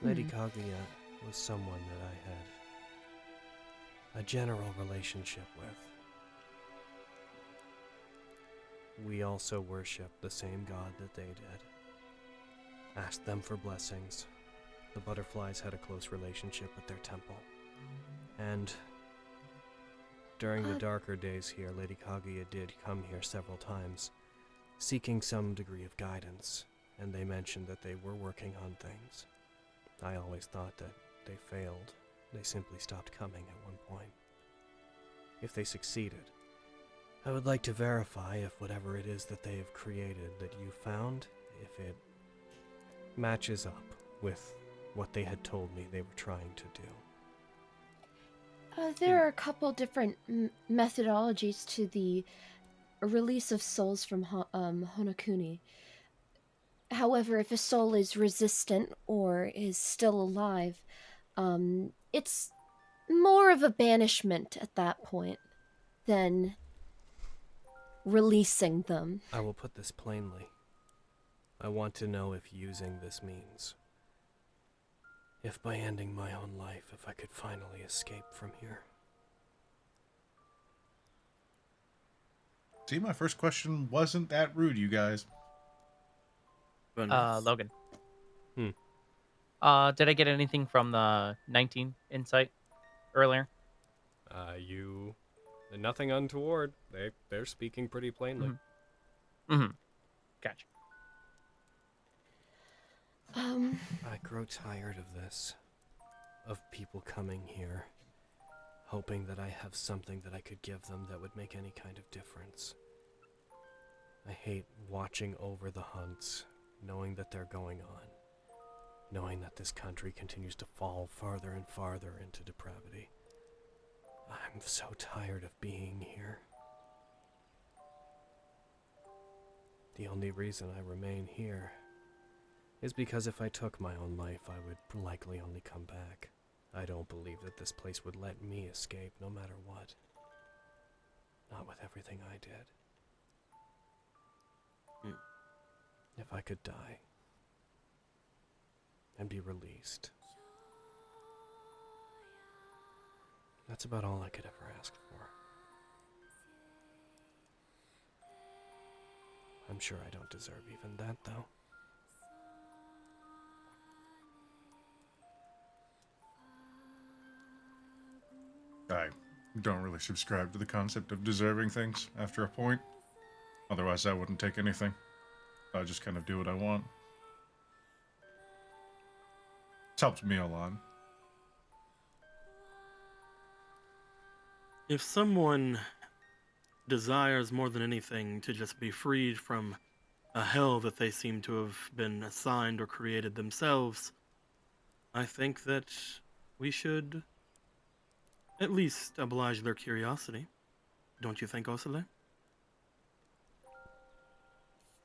Lady Kaguya was someone that I had a general relationship with. We also worshiped the same god that they did. Asked them for blessings. The butterflies had a close relationship with their temple. And during the darker days here, Lady Kaguya did come here several times, seeking some degree of guidance, and they mentioned that they were working on things. I always thought that they failed. They simply stopped coming at one point. If they succeeded, I would like to verify if whatever it is that they have created that you found, if it matches up with what they had told me they were trying to do. There are a couple different methodologies to the release of souls from Honokuni. However, if a soul is resistant or is still alive, it's more of a banishment at that point. then releasing them. I will put this plainly. I want to know if using this means, if by ending my own life, if I could finally escape from here. See, my first question wasn't that rude, you guys. Logan. Hmm. Did I get anything from the 19 insight earlier? Nothing untoward. They're speaking pretty plainly. Mm-hmm. Gotcha. I grow tired of this. Of people coming here, hoping that I have something that I could give them that would make any kind of difference. I hate watching over the hunts, knowing that they're going on, knowing that this country continues to fall farther and farther into depravity. I'm so tired of being here. The only reason I remain here is because if I took my own life, I would likely only come back. I don't believe that this place would let me escape no matter what. Not with everything I did. If I could die and be released, that's about all I could ever ask for. I'm sure I don't deserve even that, though. I don't really subscribe to the concept of deserving things after a point. Otherwise, I wouldn't take anything. I just kind of do what I want. It's helped me a lot. If someone desires more than anything to just be freed from a hell that they seem to have been assigned or created themselves, I think that we should at least oblige their curiosity. Don't you think, Osile?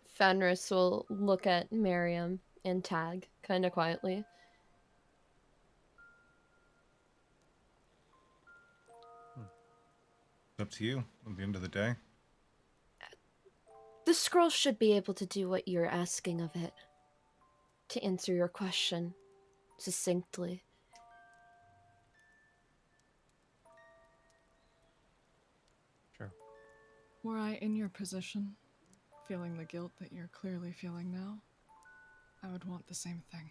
Fenris will look at Miriam and Tag kind of quietly. It's up to you at the end of the day. The scroll should be able to do what you're asking of it. To answer your question succinctly. Were I in your position, feeling the guilt that you're clearly feeling now, I would want the same thing.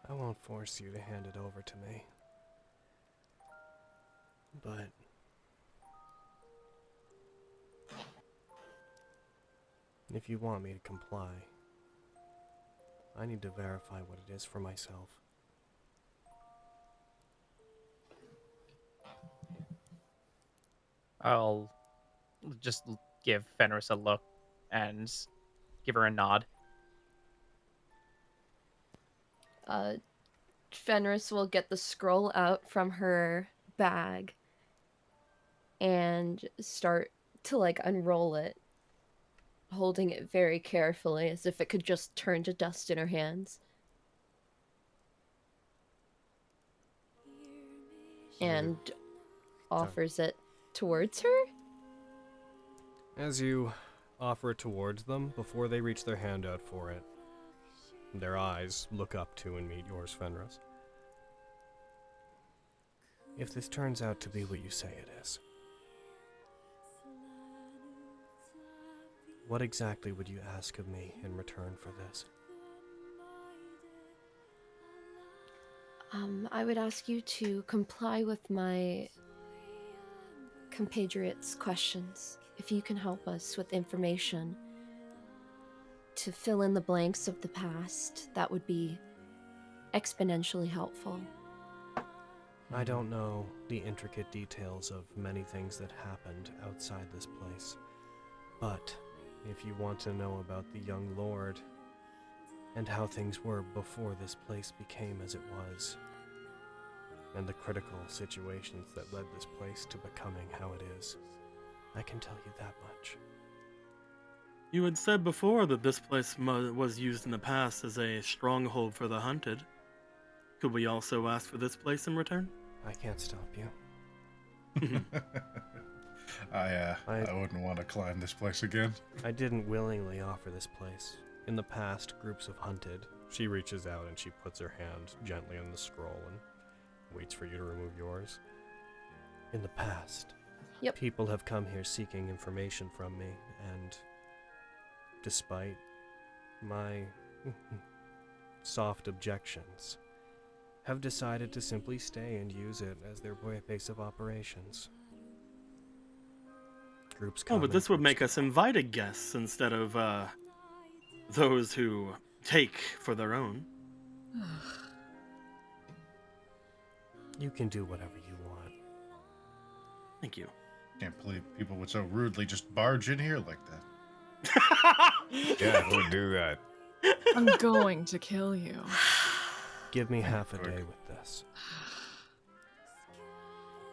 I won't force you to hand it over to me. But if you want me to comply, I need to verify what it is for myself. I'll just give Fenris a look and give her a nod. Fenris will get the scroll out from her bag and start to unroll it, holding it very carefully as if it could just turn to dust in her hands. And offers it towards her? As you offer it towards them, before they reach their hand out for it, their eyes look up to and meet yours, Fenris. If this turns out to be what you say it is, what exactly would you ask of me in return for this? I would ask you to comply with my compatriots' questions. If you can help us with information to fill in the blanks of the past, that would be exponentially helpful. I don't know the intricate details of many things that happened outside this place, but if you want to know about the young lord and how things were before this place became as it was, and the critical situations that led this place to becoming how it is, I can tell you that much. You had said before that this place was used in the past as a stronghold for the hunted. Could we also ask for this place in return? I can't stop you. I wouldn't want to climb this place again. I didn't willingly offer this place. In the past, groups have hunted. She reaches out and she puts her hand gently on the scroll and waits for you to remove yours. In the past, people have come here seeking information from me, and despite my soft objections, have decided to simply stay and use it as their base of operations. Groups come. Oh, but this would make us invited guests instead of those who take for their own. You can do whatever you want. Thank you. Can't believe people would so rudely just barge in here like that. Yeah, who would do that? I'm going to kill you. Give me half a day with this.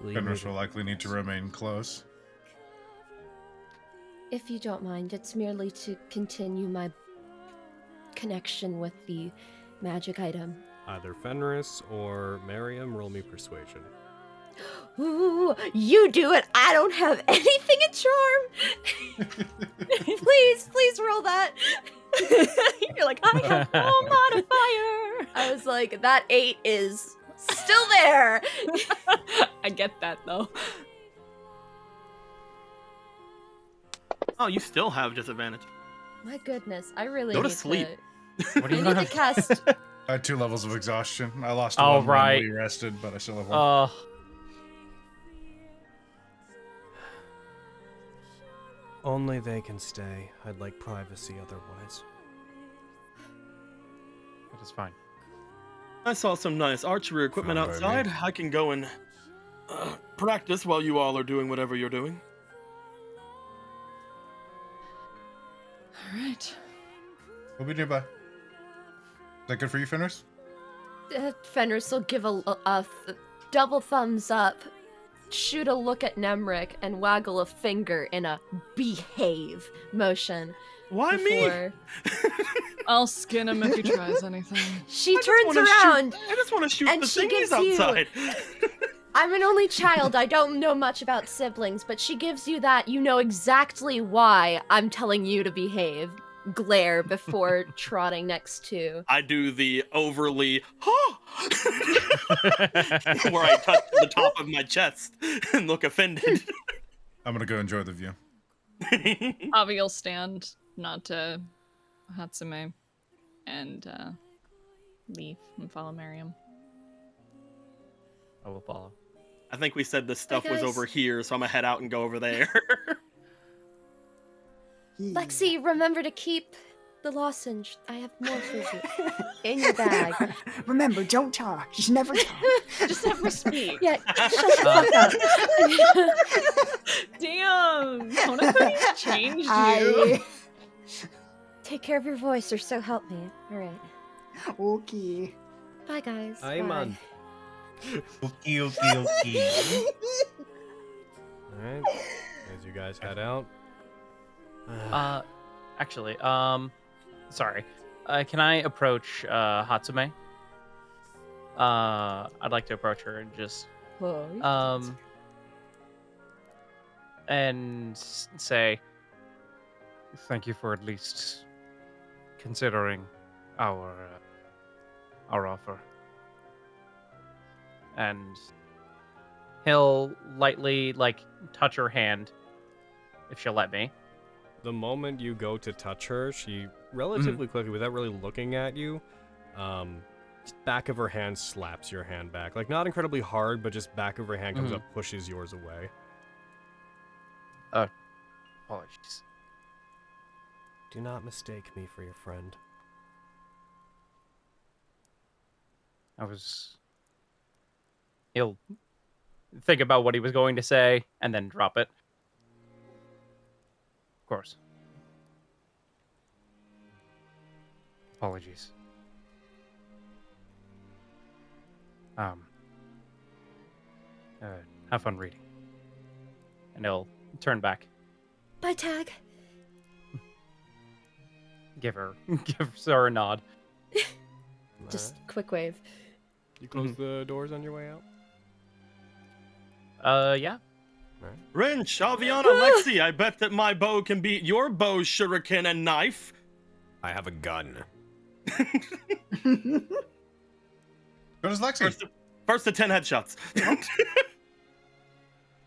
Fenris will likely need to remain close. If you don't mind, it's merely to continue my connection with the magic item. Either Fenris or Miriam, roll me persuasion. Ooh, you do it! I don't have anything in charm! please roll that! You're like, I have no modifier! I was like, that 8 is still there! I get that, though. Oh, you still have disadvantage. My goodness, I really Go to need sleep. What do I you need to have? cast... I had 2 levels of exhaustion. I lost Oh, one right. when we rested, but I still have 1. Only they can stay. I'd like privacy otherwise. That is fine. I saw some nice archery equipment Fine by outside. me. I can go and practice while you all are doing whatever you're doing. All right. We'll be nearby. Is that good for you, Fenris? Fenris will give a double thumbs up, shoot a look at Nemric, and waggle a finger in a behave motion. Why before... I'll skin him if he tries anything. She turns around. I just want to shoot and the she thingies gives outside. I'm an only child. I don't know much about siblings, but she gives you that. You know exactly why I'm telling you to behave. Glare before trotting next to. I do the overly where I touch the top of my chest and look offended. I'm gonna go enjoy the view. Avi will stand, nod to Hatsume, and leave and follow Miriam. I will follow. I think we said this stuff was guys. over here, so I'm gonna head out and go over there. Lexi, remember to keep the lozenge. I have more for you. In your bag. Remember, don't talk. Just never talk. Just never speak. Yeah, shut the fuck up. Damn! Honokuni changed you. Take care of your voice, or so help me. Alright. Okay. Bye, guys. I'm Bye. on. Okay. Alright. As you guys head out. Actually, sorry. Can I approach Hatsume? I'd like to approach her and just and say thank you for at least considering our offer. And he'll lightly touch her hand if she'll let me. The moment you go to touch her, she relatively quickly, without really looking at you, just back of her hand slaps your hand back. Like, not incredibly hard, but just back of her hand comes up, pushes yours away. Apologies. Do not mistake me for your friend. He'll think about what he was going to say and then drop it. Of course. Apologies. Have fun reading. And he'll turn back. Bye, Tag. Give her a nod. Just quick wave. You close the doors on your way out? Yeah. Wrench, Aviana, Lexi, I bet that my bow can beat your bow, shuriken, and knife. I have a gun. Go to Lexi. First to 10 headshots.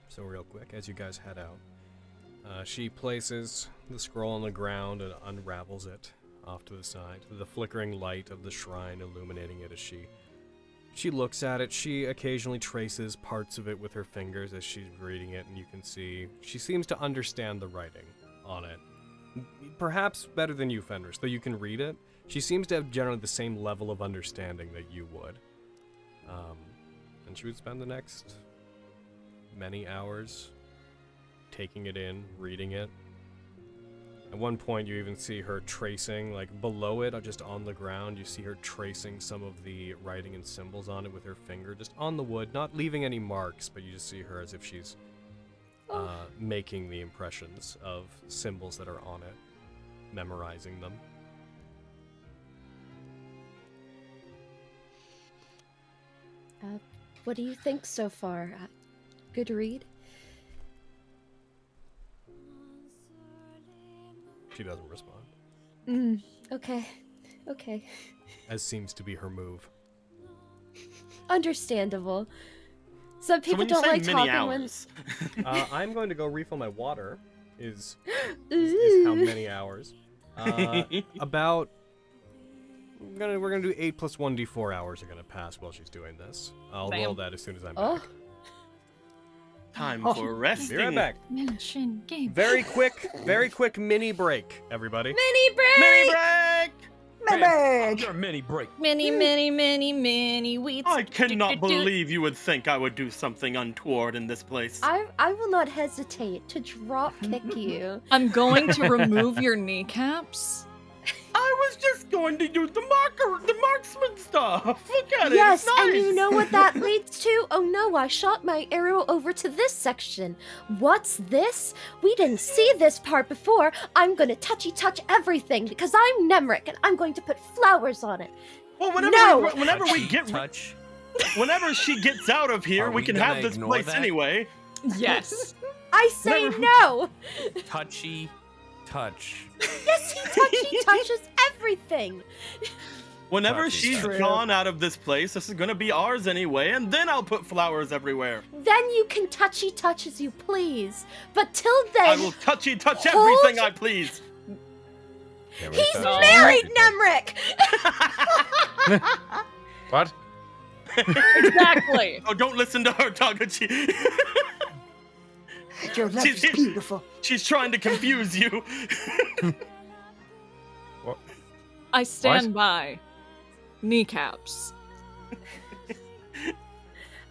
So real quick, as you guys head out, she places the scroll on the ground and unravels it off to the side, the flickering light of the shrine illuminating it as she looks at it. She occasionally traces parts of it with her fingers as she's reading it, and you can see she seems to understand the writing on it. Perhaps better than you, Fenris, though you can read it. She seems to have generally the same level of understanding that you would. And she would spend the next many hours taking it in, reading it. At one point, you even see her tracing, like below it, just on the ground, you see her tracing some of the writing and symbols on it with her finger, just on the wood, not leaving any marks, but you just see her as if she's making the impressions of symbols that are on it, memorizing them. What do you think so far? Good read? She doesn't respond. Okay. As seems to be her move. Understandable. Some people when you don't say like many talking hours, I'm going to go refill my water. Is how when... many hours? About. We're gonna do 8 plus 1d4 hours are gonna pass while she's doing this. I'll roll that as soon as I'm back. Time for resting. Be right back. Mention game. Very quick mini break, everybody. Mini break! Mini break! Your mini break. Many. I cannot believe you would think I would do something untoward in this place. I will not hesitate to drop kick you. I'm going to remove your kneecaps. I was just going to do the marksman stuff. Look at Yes, it. It's nice. and you know what that leads to? Oh no, I shot my arrow over to this section. What's this? We didn't see this part before. I'm gonna touch everything because I'm Nemric and I'm going to put flowers on it. Well, whenever she gets out of here, we can have this place anyway. Yes. I say no. Touchy touch. Yes, he touches everything. Whenever she's gone out of this place, this is gonna be ours anyway, and then I'll put flowers everywhere. Then you can touch as you please. But till then, I will touch everything I please. He's married, Nemric. What? Exactly. Oh, don't listen to her, Tagachi. Your love is beautiful. She's trying to confuse you. What? I stand by. Kneecaps.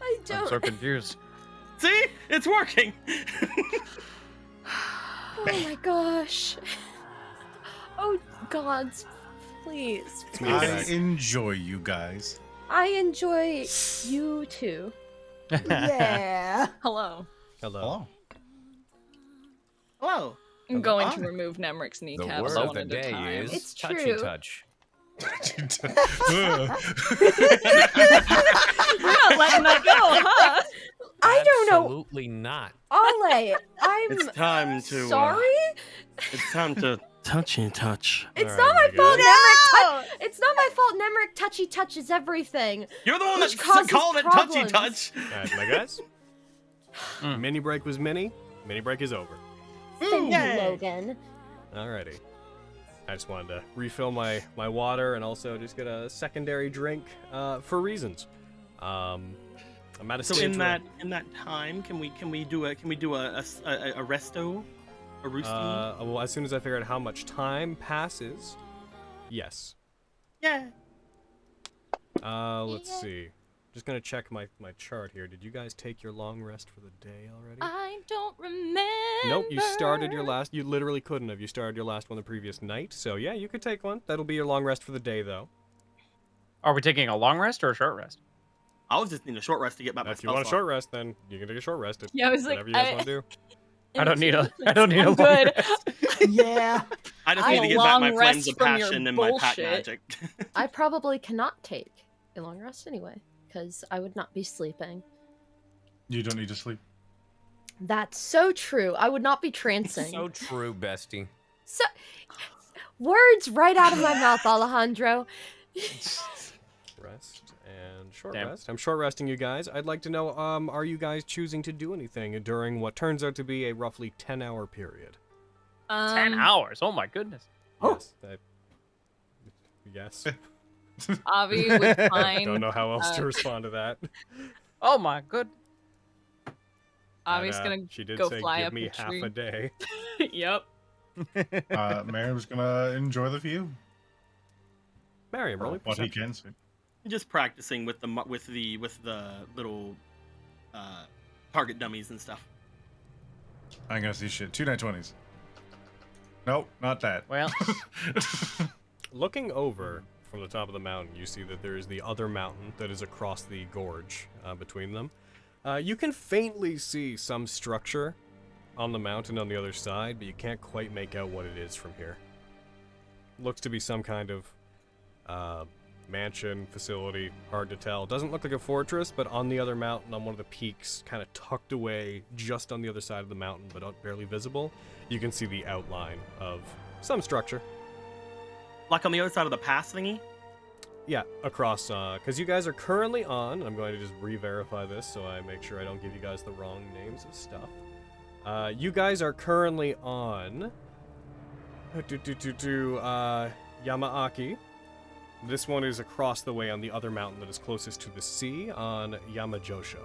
I don't. I'm so confused. See? It's working. Oh my gosh. Oh gods, please. I enjoy you guys. I enjoy you too. Yeah. Hello. Hello. Hello. I'm going to remove Nemric's The kneecaps word of one the at a day time. is It's touchy true. touch. You're not letting that go, huh? I don't know. Absolutely not. Ale, I'm It's time to. sorry. It's time to touch. It's All not right, my fault. Megan. Nemric it's not my fault. Nemric touches everything. You're the one Which that causes called it problems. touch. Alright, my guys. Mini break was mini. Mini break is over. Thank Yay. you, Logan. Alrighty. I just wanted to refill my water and also just get a secondary drink for reasons. I'm at a So stage in where- that time, can we do a resto, a roosting? well, as soon as I figure out how much time passes, yes. Yeah. Let's see. Just gonna check my chart here. Did you guys take your long rest for the day already? I don't remember. Nope, you started your last. You literally couldn't have. You started your last one the previous night. So yeah, you could take one. That'll be your long rest for the day, though. Are we taking a long rest or a short rest? I was just need a short rest to get back my If you want a spell short rest, then you can take a short rest. If, Yeah, I was like, whatever you guys want to do. I don't need a I'm long good. rest. Yeah. I just I need to need a get back my long flames rest of from your passion and my pack bullshit. magic. I probably cannot take a long rest anyway, because I would not be sleeping. You don't need to sleep. That's so true. I would not be trancing. So true, bestie. So, words right out of my mouth, Alejandro. Rest and short rest. I'm short resting you guys. I'd like to know, are you guys choosing to do anything during what turns out to be a roughly 10-hour period? 10 hours? Oh my goodness. Yes. Avi would find. Don't know how else to respond to that. Oh my good. Avi's gonna she did go say, fly give up me a half tree. a day. Yep. Miriam's gonna enjoy the view. Mariam, roll what he can see. Just practicing with the little target dummies and stuff. I ain't gonna see shit. 2 nat 20s. Nope, not that. Well, Looking over from the top of the mountain, you see that there is the other mountain that is across the gorge between them. You can faintly see some structure on the mountain on the other side, but you can't quite make out what it is from here. Looks to be some kind of mansion, facility, hard to tell. Doesn't look like a fortress, but on the other mountain, on one of the peaks, kind of tucked away just on the other side of the mountain, but barely visible, you can see the outline of some structure. Like on the other side of the pass thingy? Yeah, across, because you guys are currently on, I'm going to just re-verify this so I make sure I don't give you guys the wrong names of stuff. You guys are currently on Yamaaki. This one is across the way on the other mountain that is closest to the sea on Yamajosho.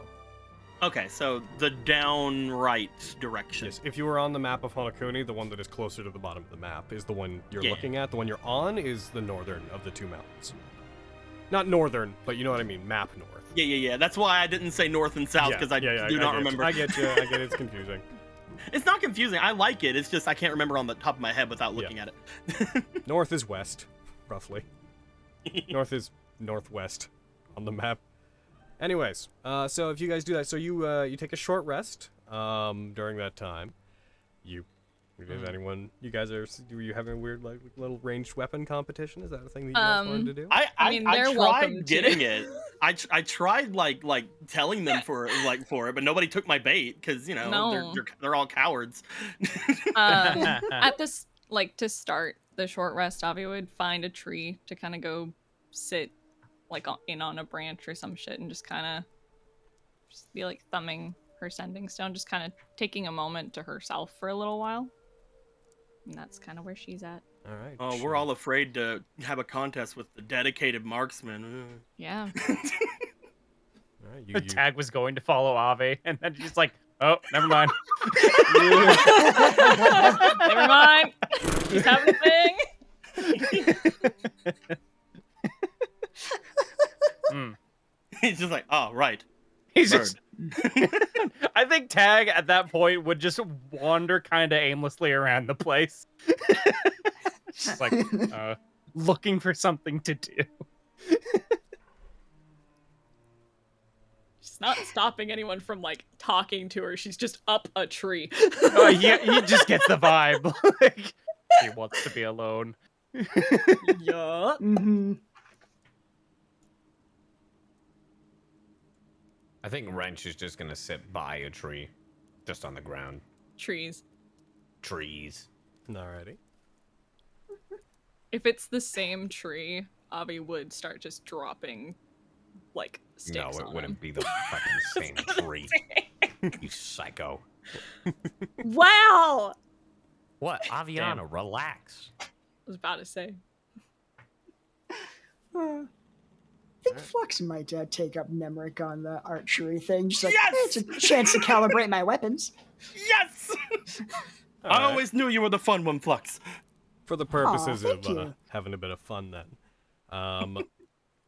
Okay, so the down right direction. Yes, if you were on the map of Honokuni, the one that is closer to the bottom of the map is the one you're Yeah. looking at. The one you're on is the northern of the two mountains. Not northern, but you know what I mean, map north. Yeah. That's why I didn't say north and south, because I do not remember. I get you. I get it. It's confusing. It's not confusing. I like it. It's just I can't remember on the top of my head without looking at it. North is west, roughly. North is northwest on the map. Anyways, so if you guys do that, so you take a short rest during that time. Is anyone? You guys are you having a weird like little ranged weapon competition? Is that a thing that you guys wanted to do? I mean, I they're welcome tried to. getting it. I tried like telling them for it, but nobody took my bait because No. they're all cowards. At this, like, to start the short rest, Avi would find a tree to kind of go sit, like, in on a branch or some shit and just kind of just be, like, thumbing her sending stone, just kind of taking a moment to herself for a little while. And that's kind of where she's at. All right. Oh, we're all afraid to have a contest with the dedicated marksman. Yeah. All right, the tag was going to follow Ave, and then she's like, "Oh, never mind." Never mind. She's having a thing. He's just like, oh, right. He's Bird. just. I think Tag at that point would just wander kind of aimlessly around the place, just like looking for something to do. She's not stopping anyone from, like, talking to her. She's just up a tree. Oh, he just gets the vibe. Like, he wants to be alone. Yeah. Mm-hmm. I think Wrench is just gonna sit by a tree, just on the ground. Trees. Trees. Alrighty. If it's the same tree, Avi would start just dropping, like, sticks No, on it him. wouldn't be the fucking same tree. You psycho. Wow! What? Aviana, relax. I was about to say. I think Flux might take up Nemric on the archery thing. Just like, Yes! it's a chance to calibrate my weapons. Yes! I always knew you were the fun one, Flux. For the purposes thank of you. having a bit of fun, then.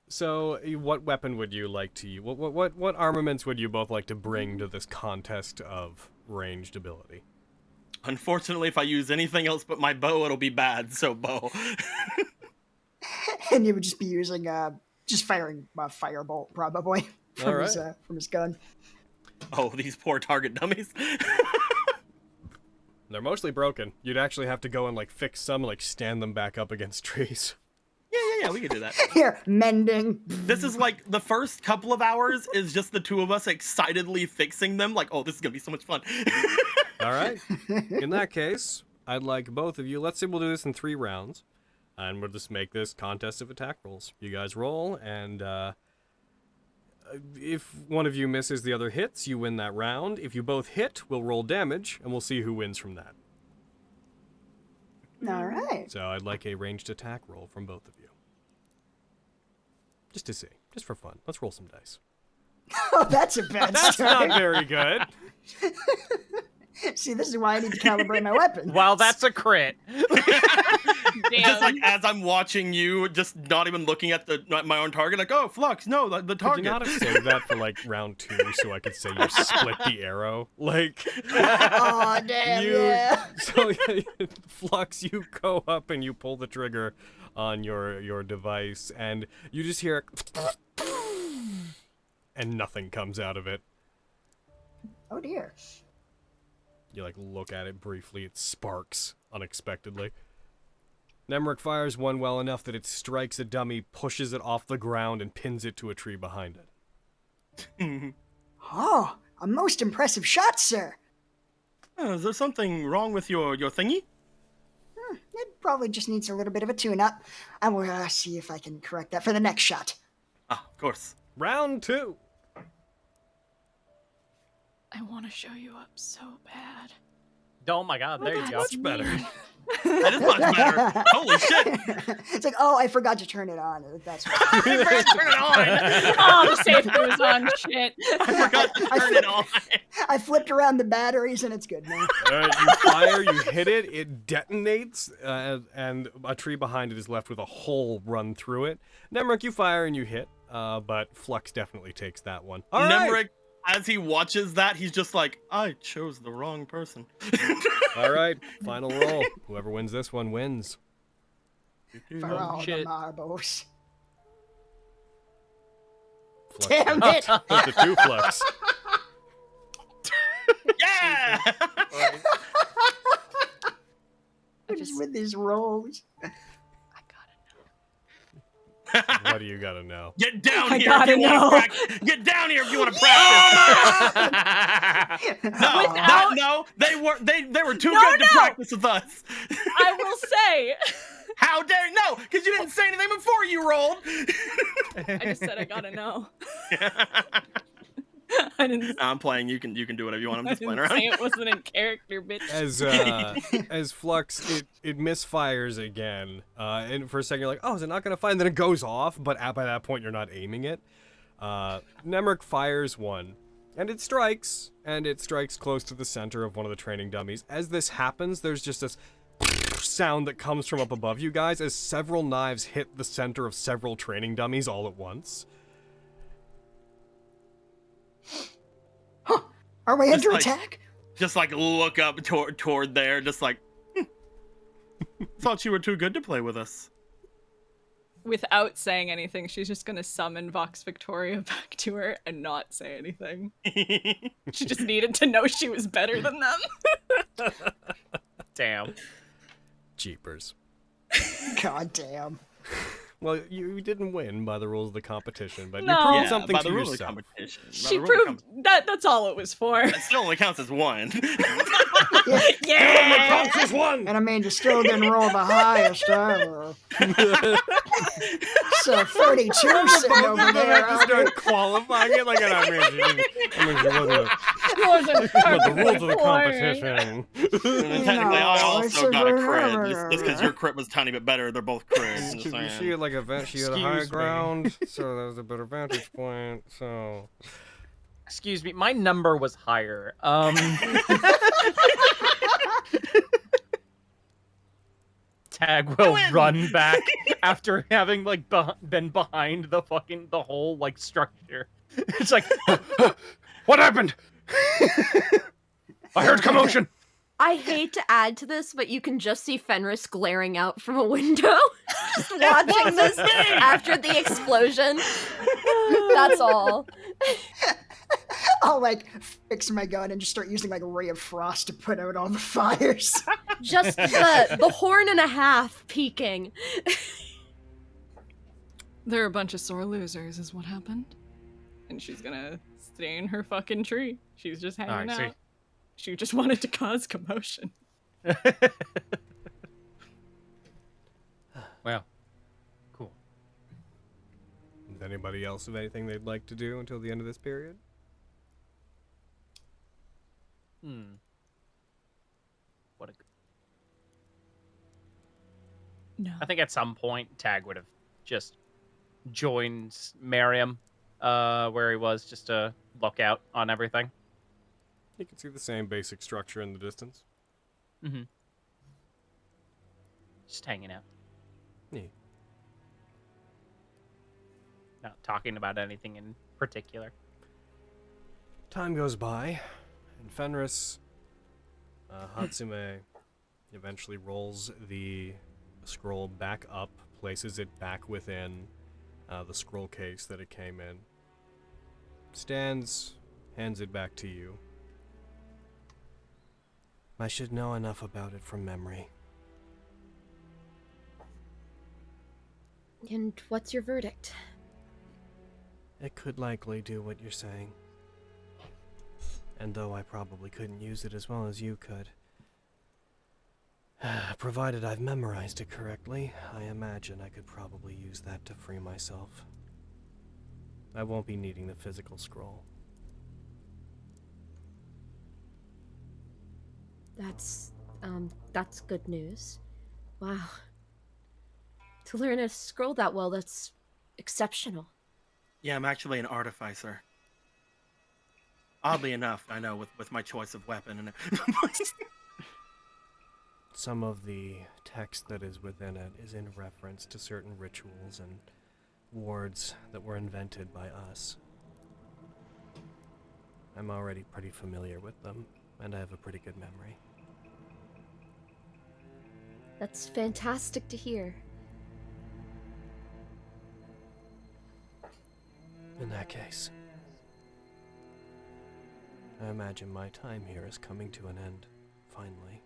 So, what weapon would you like to use? What armaments would you both like to bring to this contest of ranged ability? Unfortunately, if I use anything else but my bow, it'll be bad, so bow. And he would just be using, just firing a firebolt, probably, from, from his gun. Oh, these poor target dummies. They're mostly broken. You'd actually have to go and, like, fix some, like, stand them back up against trees. Yeah. Yeah, we can do that. Here, mending. This is like the first couple of hours is just the two of us excitedly fixing them. Like, oh, this is gonna be so much fun. All right. In that case, I'd like both of you. Let's say we'll do this in 3 rounds, and we'll just make this contest of attack rolls. You guys roll, and if one of you misses, the other hits, you win that round. If you both hit, we'll roll damage, and we'll see who wins from that. All right. So I'd like a ranged attack roll from both of you. Just to see. Just for fun. Let's roll some dice. Oh, that's a bad That's start. not very good. See, this is why I need to calibrate my weapon. Well, that's a crit. Just like as I'm watching you, just not even looking at my own target, like, oh, Flux, no, the Could target. you not have saved that for like round 2 so I could say you split the arrow? Like, Oh, damn, yeah. So Flux, you go up and you pull the trigger on your device, and you just hear and nothing comes out of it. Oh, dear. You like look at it briefly, it sparks unexpectedly. Nemric fires one well enough that it strikes a dummy, pushes it off the ground, and pins it to a tree behind it. Oh, a most impressive shot, sir. Is there something wrong with your thingy? It probably just needs a little bit of a tune-up. I will see if I can correct that for the next shot. Ah, of course. Round 2. I want to show you up so bad. Oh my god, there you go. Much better. That is much better. Holy shit. It's like, oh, I forgot to turn it on. That's right. I forgot to turn it on. Oh, the safe goes on. Shit. I forgot to turn it on. I flipped around the batteries and it's good now. You fire, you hit it, it detonates, and a tree behind it is left with a hole run through it. Nemric, you fire and you hit, but Flux definitely takes that one. All right. Nemric, as he watches that, he's just like, I chose the wrong person. All right, final roll. Whoever wins this one wins. For all the shit. marbles. Flux Damn wins. it! It's a 2 Flux. Yeah! Just with these rolls. What do you gotta know? Get down I here gotta if you want know. to practice. Get down here if you want to practice. No, they were too good to practice with us. I will say. How dare no? Because you didn't say anything before you rolled. I just said I gotta know. I didn't. I'm playing. You can do whatever you want. I'm just playing around. Say it wasn't in character, bitch. As Flux, it misfires again, and for a second you're like, oh, is it not gonna fire? And then it goes off, but by that point you're not aiming it. Nemric fires one, and it strikes close to the center of one of the training dummies. As this happens, there's just this sound that comes from up above you guys as several knives hit the center of several training dummies all at once. Huh. Are we under like- attack? Just like look up toward there. Just like, thought you were too good to play with us. Without saying anything, she's just gonna summon Vox Victoria back to her and not say anything. She just needed to know she was better than them. Damn. Jeepers. God damn. Well, you didn't win by the rules of the competition, but No. you proved Yeah, something by to the rules of yourself. competition. By She the rules of proved that's all it was for. That still only counts as one. Yeah. And I mean, you still didn't roll the highest ever. So 32 sitting over there. Just start qualifying it like I mean, It wasn't the rules of the perfect competition. And technically, I No, also it's got a a crit. rare. Just because your crit was tiny bit better, they're both crits. I'm just You saying. see it like a vent, she had a Excuse high me. ground, so that was a better vantage point, so... Excuse me, my number was higher. Tag will run back after having like been behind the whole like structure. It's like, what happened? I heard commotion. I hate to add to this, but you can just see Fenris glaring out from a window, just watching this after the explosion. That's all. I'll like fix my gun and just start using like a ray of frost to put out all the fires. Just the horn and a half peeking. They're a bunch of sore losers, is what happened. And she's gonna stay in her fucking tree. She's just hanging I see. out. She just wanted to cause commotion. Well, cool. Does anybody else have anything they'd like to do until the end of this period? What a. No. I think at some point Tag would have just joined Miriam, where he was, just to look out on everything. You can see the same basic structure in the distance. Mm-hmm. Just hanging out. Neat. Not talking about anything in particular. Time goes by, and Fenris, Hatsume eventually rolls the scroll back up, places it back within the scroll case that it came in, stands, hands it back to you. I should know enough about it from memory. And what's your verdict? It could likely do what you're saying. And though I probably couldn't use it as well as you could, provided I've memorized it correctly, I imagine I could probably use that to free myself. I won't be needing the physical scroll. That's good news. Wow. To learn a scroll that well, that's exceptional. Yeah, I'm actually an artificer. Oddly enough, I know, with my choice of weapon and Some of the text that is within it is in reference to certain rituals and wards that were invented by us. I'm already pretty familiar with them, and I have a pretty good memory. That's fantastic to hear. In that case, I imagine my time here is coming to an end, finally.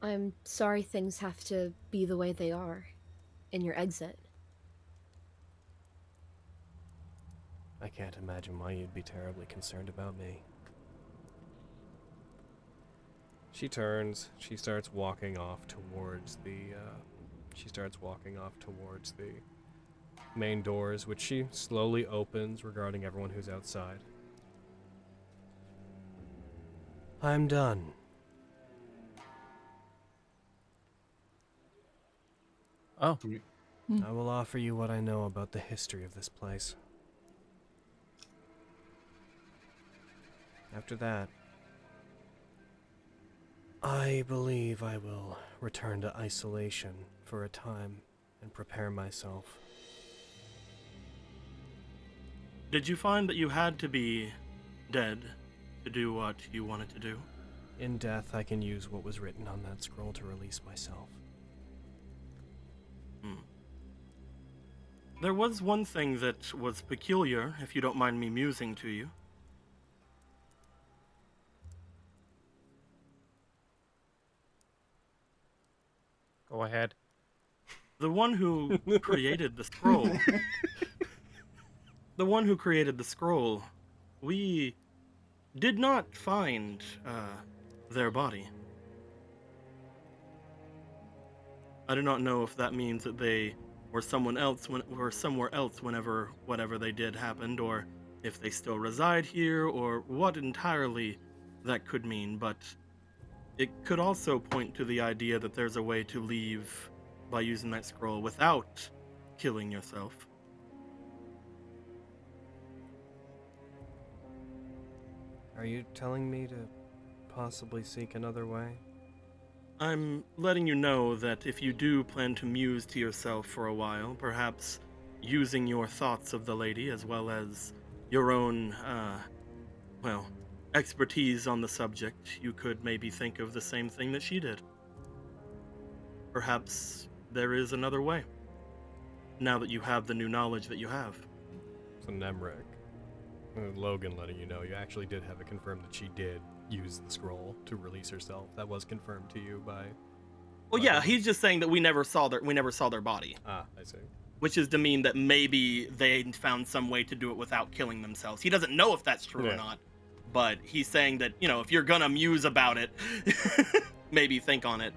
I'm sorry things have to be the way they are in your exit. I can't imagine why you'd be terribly concerned about me. She turns, she starts walking off towards the main doors, which she slowly opens, regarding everyone who's outside. I'm done. Oh. I will offer you what I know about the history of this place. After that, I believe I will return to isolation for a time and prepare myself. Did you find that you had to be dead to do what you wanted to do? In death, I can use what was written on that scroll to release myself. There was one thing that was peculiar, if you don't mind me musing to you. Go ahead. The one who created the scroll. The one who created the scroll, we did not find their body. I do not know if that means that they were somewhere else whenever whatever they did happened, or if they still reside here, or what entirely that could mean, but it could also point to the idea that there's a way to leave by using that scroll without killing yourself. Are you telling me to possibly seek another way? I'm letting you know that if you do plan to muse to yourself for a while, perhaps using your thoughts of the lady as well as your own, expertise on the subject, you could maybe think of the same thing that she did. Perhaps there is another way, now that you have the new knowledge that you have. So Nemric, Logan letting you know, you actually did have it confirmed that she did use the scroll to release herself. That was confirmed to you by. Well, yeah, he's just saying that we never saw their body. Ah, I see. Which is to mean that maybe they found some way to do it without killing themselves. He doesn't know if that's true or not, but he's saying that, you know, if you're gonna muse about it, maybe think on it.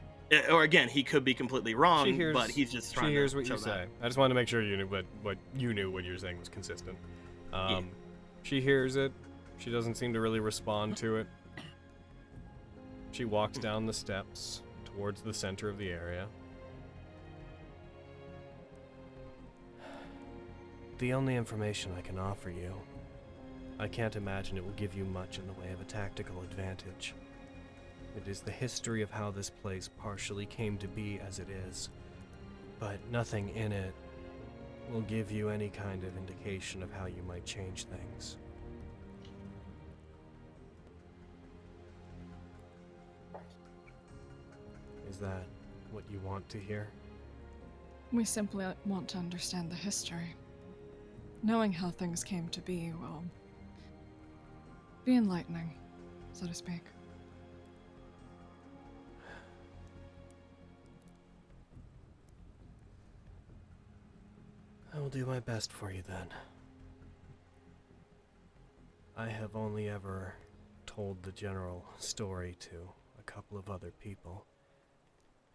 Or again, he could be completely wrong, but he's just trying to. She hears what show you that. say. I just wanted to make sure you knew what you knew. What you're saying was consistent. She hears it. She doesn't seem to really respond to it. She walks down the steps towards the center of the area. The only information I can offer you, I can't imagine it will give you much in the way of a tactical advantage. It is the history of how this place partially came to be as it is, but nothing in it will give you any kind of indication of how you might change things. Is that what you want to hear? We simply want to understand the history. Knowing how things came to be will be enlightening, so to speak. I will do my best for you then. I have only ever told the general story to a couple of other people,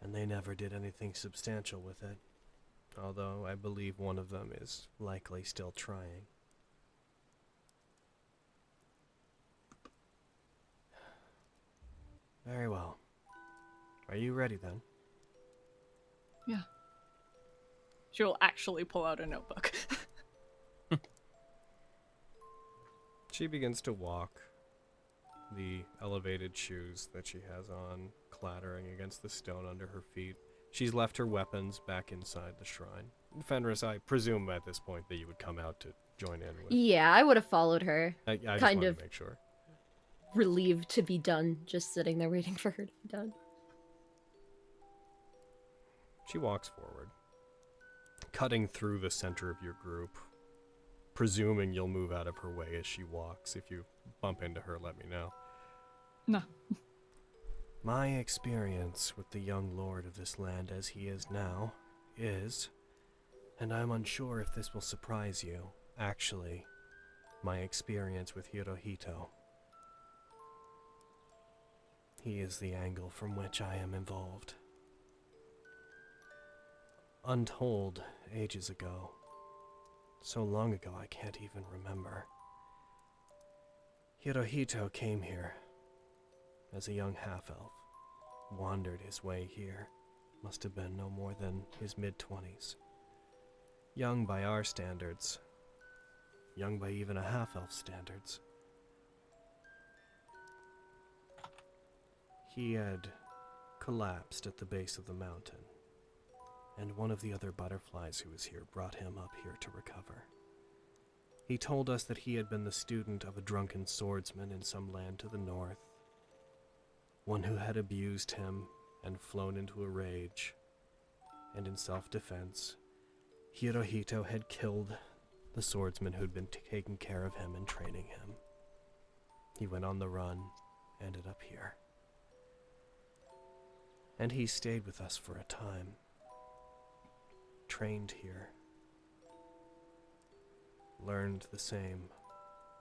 and they never did anything substantial with it, although I believe one of them is likely still trying. Very well. Are you ready then? Yeah. She'll actually pull out a notebook. She begins to walk, the elevated shoes that she has on clattering against the stone under her feet. She's left her weapons back inside the shrine. Fenris, I presume at this point that you would come out to join in with. Yeah, I would have followed her. I just kind wanted of to make sure. Relieved to be done, just sitting there waiting for her to be done. She walks forward, cutting through the center of your group, presuming you'll move out of her way as she walks. If you bump into her, let me know. No. My experience with the young lord of this land as he is now is, and I'm unsure if this will surprise you, actually, my experience with Hirohito. He is the angle from which I am involved. Untold ages ago. So long ago I can't even remember. Hirohito came here as a young half-elf, wandered his way here, must have been no more than his mid-20s. Young by our standards, young by even a half-elf standards. He had collapsed at the base of the mountain, and one of the other butterflies who was here brought him up here to recover. He told us that he had been the student of a drunken swordsman in some land to the north, one who had abused him and flown into a rage, and in self-defense, Hirohito had killed the swordsman who'd been taking care of him and training him. He went on the run, ended up here. And he stayed with us for a time. Trained here. Learned the same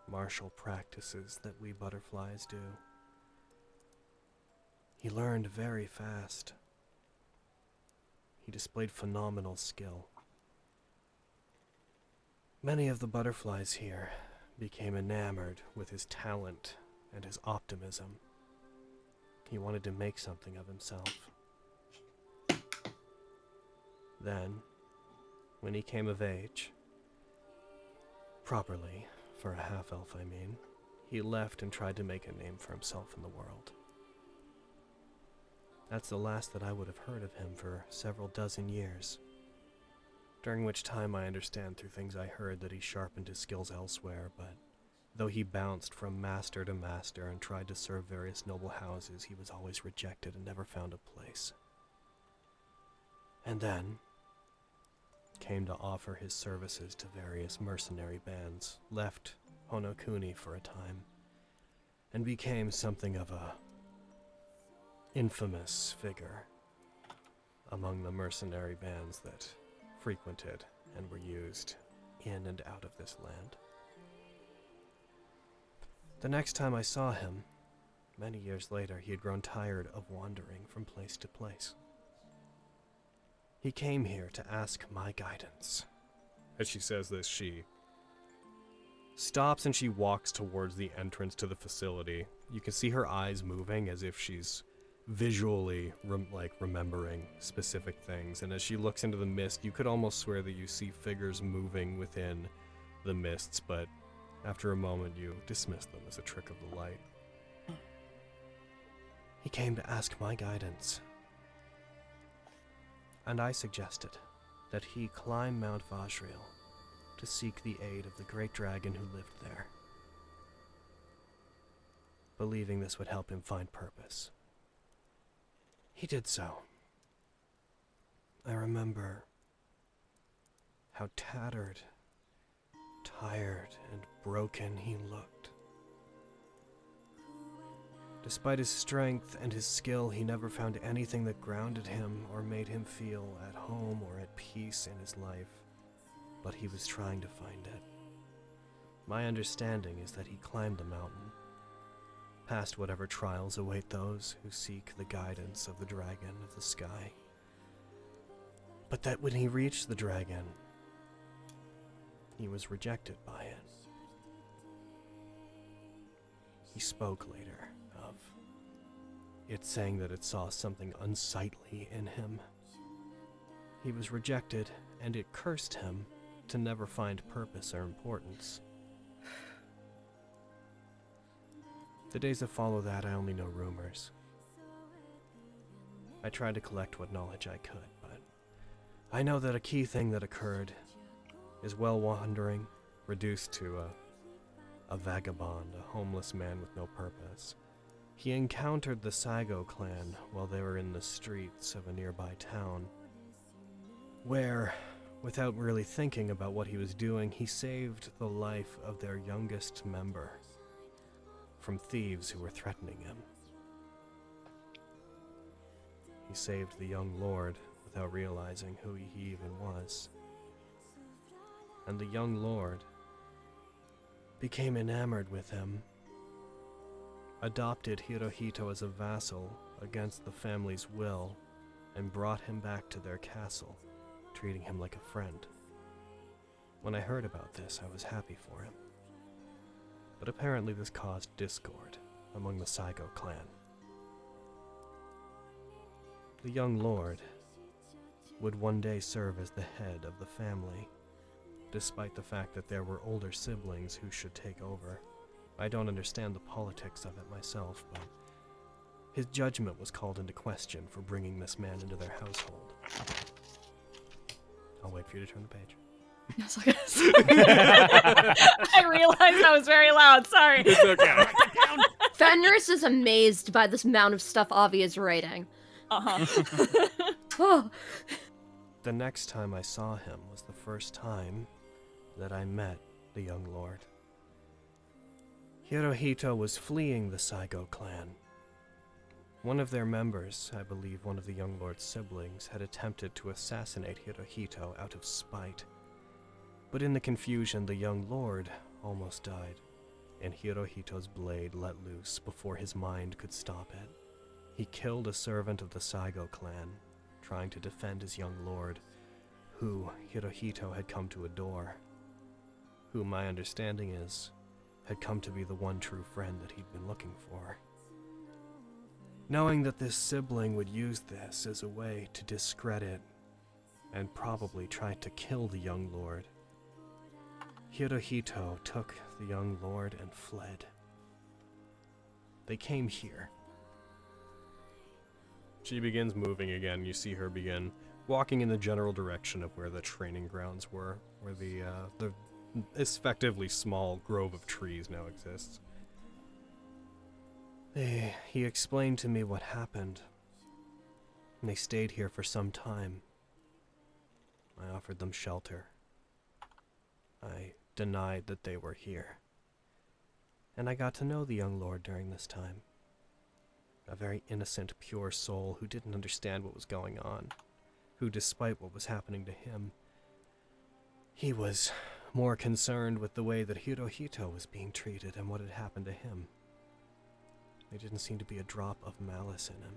martial practices that we butterflies do. He learned very fast. He displayed phenomenal skill. Many of the butterflies here became enamored with his talent and his optimism. He wanted to make something of himself. Then, when he came of age, properly, for a half-elf I mean, he left and tried to make a name for himself in the world. That's the last that I would have heard of him for several dozen years, during which time I understand through things I heard that he sharpened his skills elsewhere, but though he bounced from master to master and tried to serve various noble houses, he was always rejected and never found a place. And then came to offer his services to various mercenary bands, left Honokuni for a time, and became something of a infamous figure among the mercenary bands that frequented and were used in and out of this land. The next time I saw him, many years later, he had grown tired of wandering from place to place. He came here to ask my guidance. As she says this, she stops and she walks towards the entrance to the facility. You can see her eyes moving as if she's visually remembering specific things, and as she looks into the mist, you could almost swear that you see figures moving within the mists, but after a moment you dismiss them as a trick of the light. He came to ask my guidance, and I suggested that he climb Mount Vajriel to seek the aid of the great dragon who lived there, believing this would help him find purpose. He did so. I remember how tattered, tired, and broken he looked. Despite his strength and his skill, he never found anything that grounded him or made him feel at home or at peace in his life, but he was trying to find it. My understanding is that he climbed the mountain, past whatever trials await those who seek the guidance of the dragon of the sky. But that when he reached the dragon, he was rejected by it. He spoke later of it saying that it saw something unsightly in him. He was rejected, and it cursed him to never find purpose or importance. The days that follow that, I only know rumors. I tried to collect what knowledge I could, but I know that a key thing that occurred is well wandering, reduced to a vagabond, a homeless man with no purpose. He encountered the Sago clan while they were in the streets of a nearby town, where, without really thinking about what he was doing, he saved the life of their youngest member from thieves who were threatening him. He saved the young lord without realizing who he even was. And the young lord became enamored with him, adopted Hirohito as a vassal against the family's will, and brought him back to their castle, treating him like a friend. When I heard about this, I was happy for him. But apparently this caused discord among the Sago clan. The young lord would one day serve as the head of the family, despite the fact that there were older siblings who should take over. I don't understand the politics of it myself, but his judgment was called into question for bringing this man into their household. I'll wait for you to turn the page. Yes, I guess. I realized that was very loud. Sorry. It's okay. Fenris is amazed by this amount of stuff Avi is writing. Oh. The next time I saw him was the first time that I met the young lord. Hirohito was fleeing the Sago clan. One of their members, I believe one of the young lord's siblings, had attempted to assassinate Hirohito out of spite. But in the confusion, the young lord almost died, and Hirohito's blade let loose before his mind could stop it. He killed a servant of the Sago clan, trying to defend his young lord, who Hirohito had come to adore, who my understanding is, had come to be the one true friend that he'd been looking for. Knowing that this sibling would use this as a way to discredit and probably try to kill the young lord, Hirohito took the young lord and fled. They came here. She begins moving again. You see her begin walking in the general direction of where the training grounds were, where the effectively small grove of trees now exists. He explained to me what happened. And they stayed here for some time. I offered them shelter. I denied that they were here. And I got to know the young lord during this time. A very innocent, pure soul who didn't understand what was going on, who, despite what was happening to him, he was more concerned with the way that Hirohito was being treated and what had happened to him. There didn't seem to be a drop of malice in him.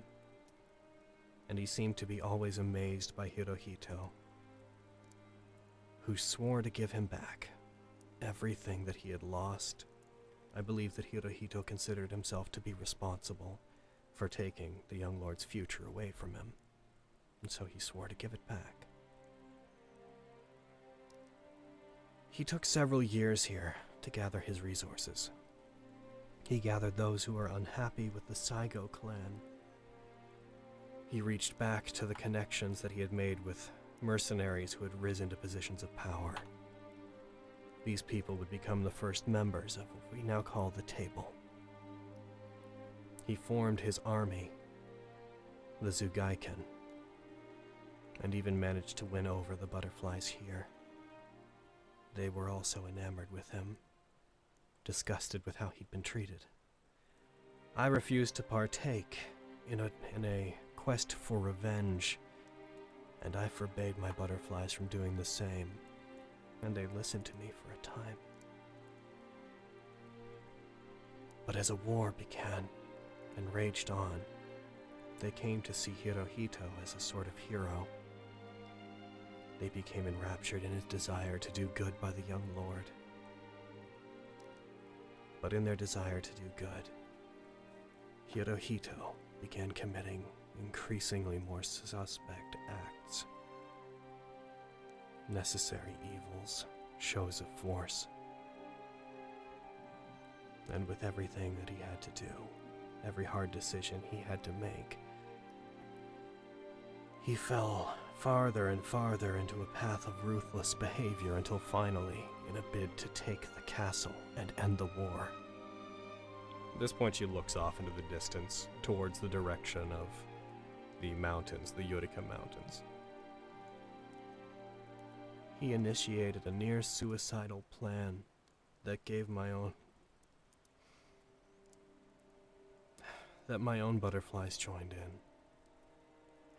And he seemed to be always amazed by Hirohito, who swore to give him back everything that he had lost. I believe that Hirohito considered himself to be responsible for taking the young lord's future away from him, and so he swore to give it back. He took several years here to gather his resources. He gathered those who were unhappy with the Saigo clan. He reached back to the connections that he had made with mercenaries who had risen to positions of power. These people would become the first members of what we now call the Table. He formed his army, the Zugaiken, and even managed to win over the butterflies here. They were also enamored with him, disgusted with how he'd been treated. I refused to partake in a quest for revenge, and I forbade my butterflies from doing the same, and they listened to me for a time. But as a war began and raged on, they came to see Hirohito as a sort of hero. They became enraptured in his desire to do good by the young lord. But in their desire to do good, Hirohito began committing increasingly more suspect acts. Necessary evils, shows of force. And with everything that he had to do, every hard decision he had to make, he fell farther and farther into a path of ruthless behavior until finally, in a bid to take the castle and end the war. At this point, she looks off into the distance, towards the direction of the mountains, the Utica Mountains. He initiated a near-suicidal plan that gave my own butterflies joined in,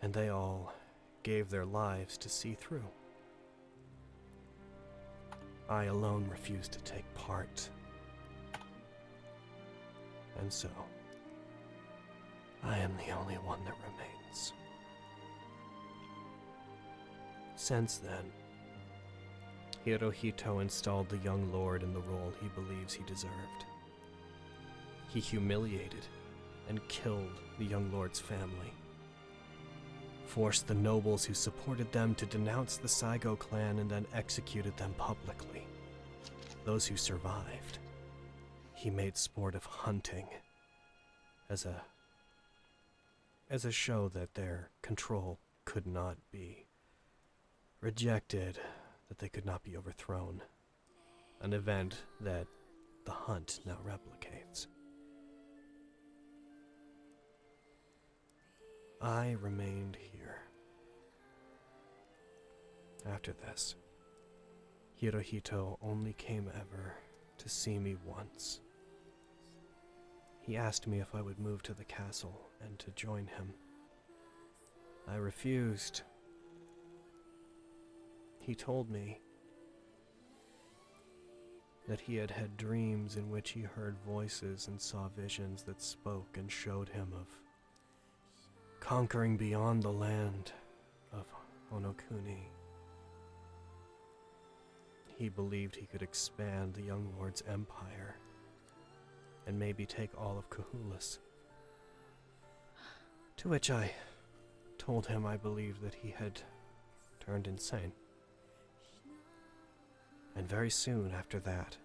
and they all gave their lives to see through. I alone refused to take part, and so I am the only one that remains. Since then, Hirohito installed the young lord in the role he believes he deserved. He humiliated and killed the young lord's family, forced the nobles who supported them to denounce the Saigo clan, and then executed them publicly. Those who survived, he made sport of hunting as a show that their control could not be rejected, that they could not be overthrown, an event that the hunt now replicates. I remained here. After this, Hirohito only came ever to see me once. He asked me if I would move to the castle and to join him. I refused. He told me that he had had dreams in which he heard voices and saw visions that spoke and showed him of conquering beyond the land of Honokuni. He believed he could expand the young lord's empire and maybe take all of Kahulas. To which I told him I believed that he had turned insane. And very soon after that,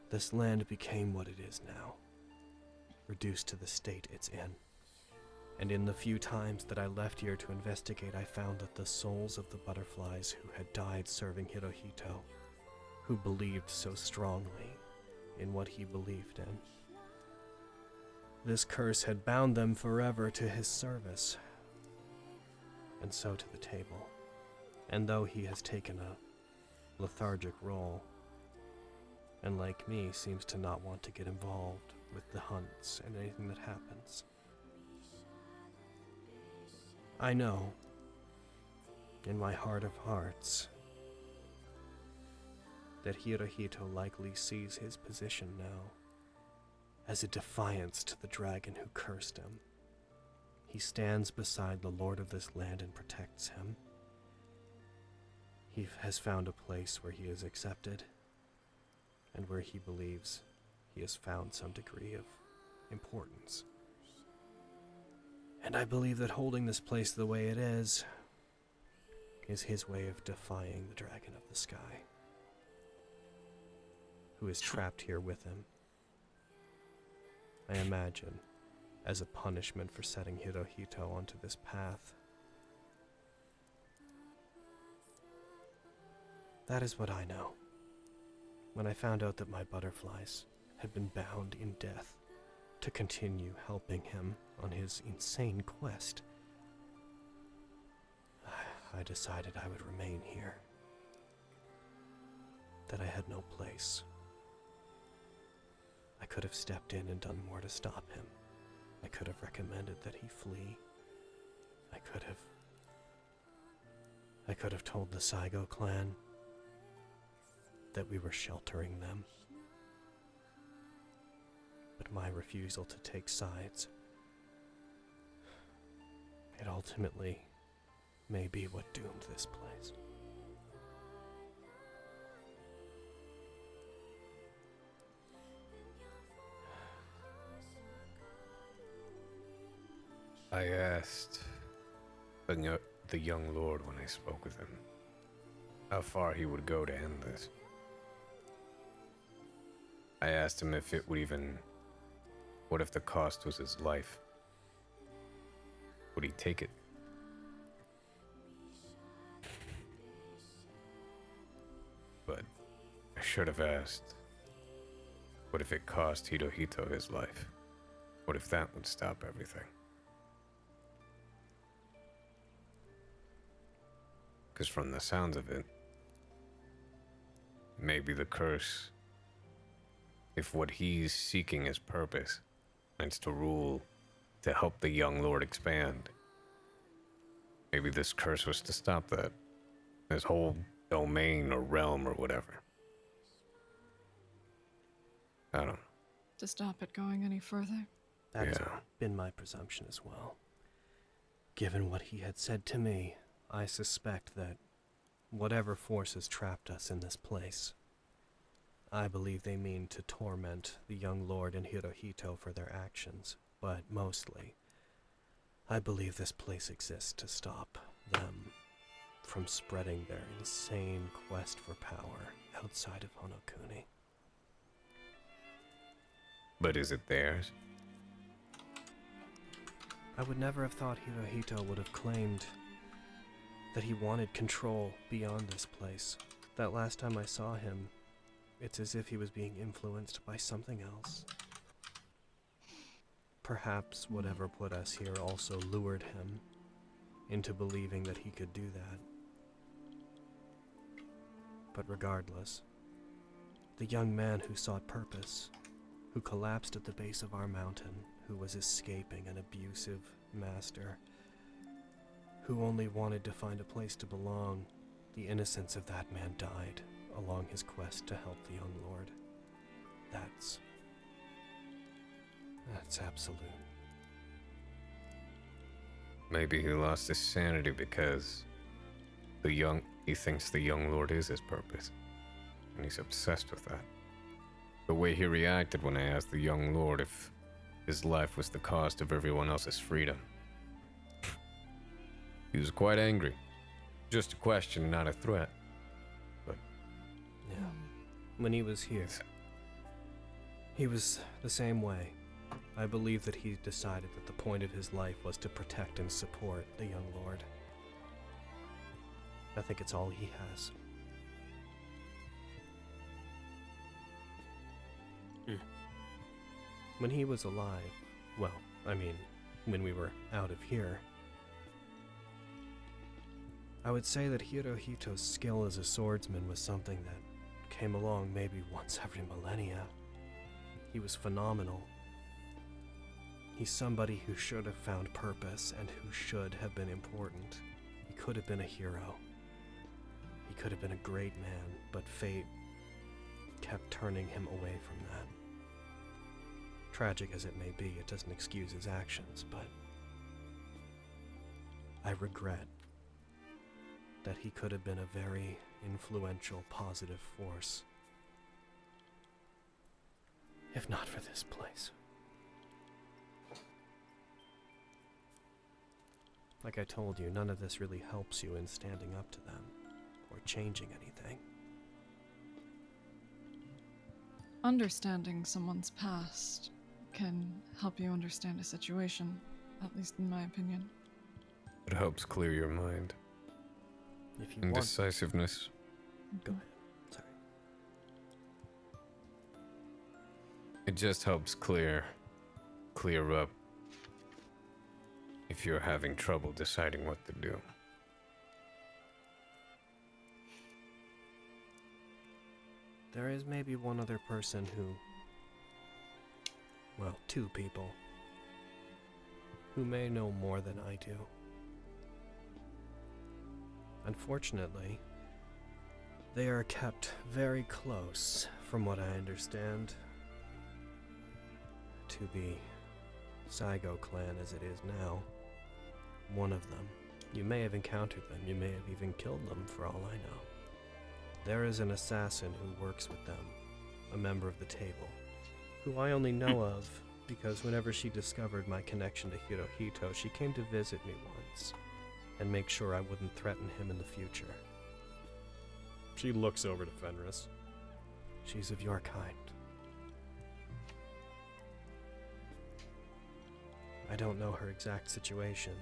this land became what it is now, reduced to the state it's in. And in the few times that I left here to investigate, I found that the souls of the butterflies who had died serving Hirohito, who believed so strongly in what he believed in, this curse had bound them forever to his service, and so to the table. And though he has taken a lethargic role, and like me, seems to not want to get involved with the hunts and anything that happens. I know, in my heart of hearts, that Hirohito likely sees his position now as a defiance to the dragon who cursed him. He stands beside the lord of this land and protects him. He has found a place where he is accepted, and where he believes he has found some degree of importance. And I believe that holding this place the way it is his way of defying the dragon of the sky, who is trapped here with him. I imagine, as a punishment for setting Hirohito onto this path. That is what I know. When I found out that my butterflies had been bound in death to continue helping him on his insane quest, I decided I would remain here. That I had no place. I could have stepped in and done more to stop him. I could have recommended that he flee. I could have told the Saigo clan that we were sheltering them. But my refusal to take sides, it ultimately may be what doomed this place. I asked the young lord when I spoke with him how far he would go to end this. I asked him if it would even... what if the cost was his life? Would he take it? But I should have asked, what if it cost Hirohito his life? What if that would stop everything? Because from the sounds of it, maybe the curse, if what he's seeking is purpose, and it's to rule, to help the young lord expand, maybe this curse was to stop that. This whole domain or realm or whatever. I don't know. To stop it going any further? That has been my presumption as well. Given what he had said to me, I suspect that whatever forces trapped us in this place, I believe they mean to torment the young lord and Hirohito for their actions, but mostly, I believe this place exists to stop them from spreading their insane quest for power outside of Honokuni. But is it theirs? I would never have thought Hirohito would have claimed that he wanted control beyond this place. That last time I saw him, it's as if he was being influenced by something else. Perhaps whatever put us here also lured him into believing that he could do that. But regardless, the young man who sought purpose, who collapsed at the base of our mountain, who was escaping an abusive master, who only wanted to find a place to belong, the innocence of that man died along his quest to help the young lord. That's absolute. Maybe he lost his sanity because he thinks the young lord is his purpose, and he's obsessed with that. The way he reacted when I asked the young lord if his life was the cost of everyone else's freedom. He was quite angry. Just a question, not a threat. But yeah, when he was here, he was the same way. I believe that he decided that the point of his life was to protect and support the young lord. I think it's all he has. When he was alive, well, I mean, when we were out of here, I would say that Hirohito's skill as a swordsman was something that came along maybe once every millennia. He was phenomenal. He's somebody who should have found purpose and who should have been important. He could have been a hero. He could have been a great man, but fate kept turning him away from that. Tragic as it may be, it doesn't excuse his actions, but I regret that he could have been a very influential, positive force. If not for this place. Like I told you, none of this really helps you in standing up to them, or changing anything. Understanding someone's past can help you understand a situation, at least in my opinion. It helps clear your mind. If you Indecisiveness. Go ahead. Sorry. It just helps clear up if you're having trouble deciding what to do. There is maybe one other person who, well, two people, who may know more than I do. Unfortunately, they are kept very close, from what I understand, to the Saigo clan as it is now. One of them. You may have encountered them, you may have even killed them for all I know. There is an assassin who works with them, a member of the table, who I only know of because whenever she discovered my connection to Hirohito, she came to visit me once and make sure I wouldn't threaten him in the future. She looks over to Fenris. She's of your kind. I don't know her exact situation,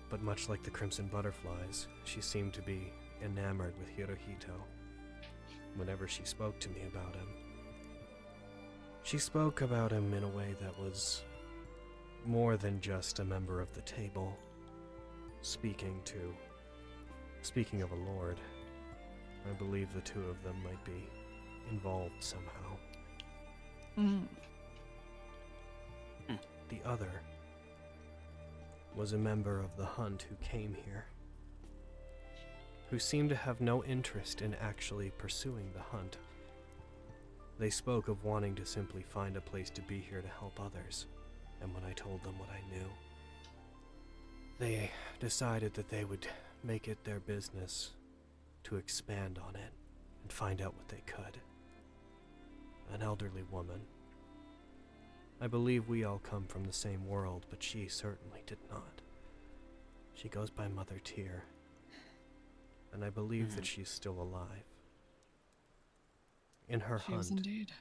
but much like the Crimson Butterflies, she seemed to be enamored with Hirohito. Whenever she spoke to me about him, she spoke about him in a way that was more than just a member of the table. Speaking of a lord, I believe the two of them might be involved somehow. The other was a member of the hunt who came here, who seemed to have no interest in actually pursuing the hunt. They spoke of wanting to simply find a place to be here to help others, and when I told them what I knew, they decided that they would make it their business to expand on it and find out what they could. An elderly woman. I believe we all come from the same world, but she certainly did not. She goes by Mother Tyr, and I believe that she's still alive. In her She is hunt, indeed.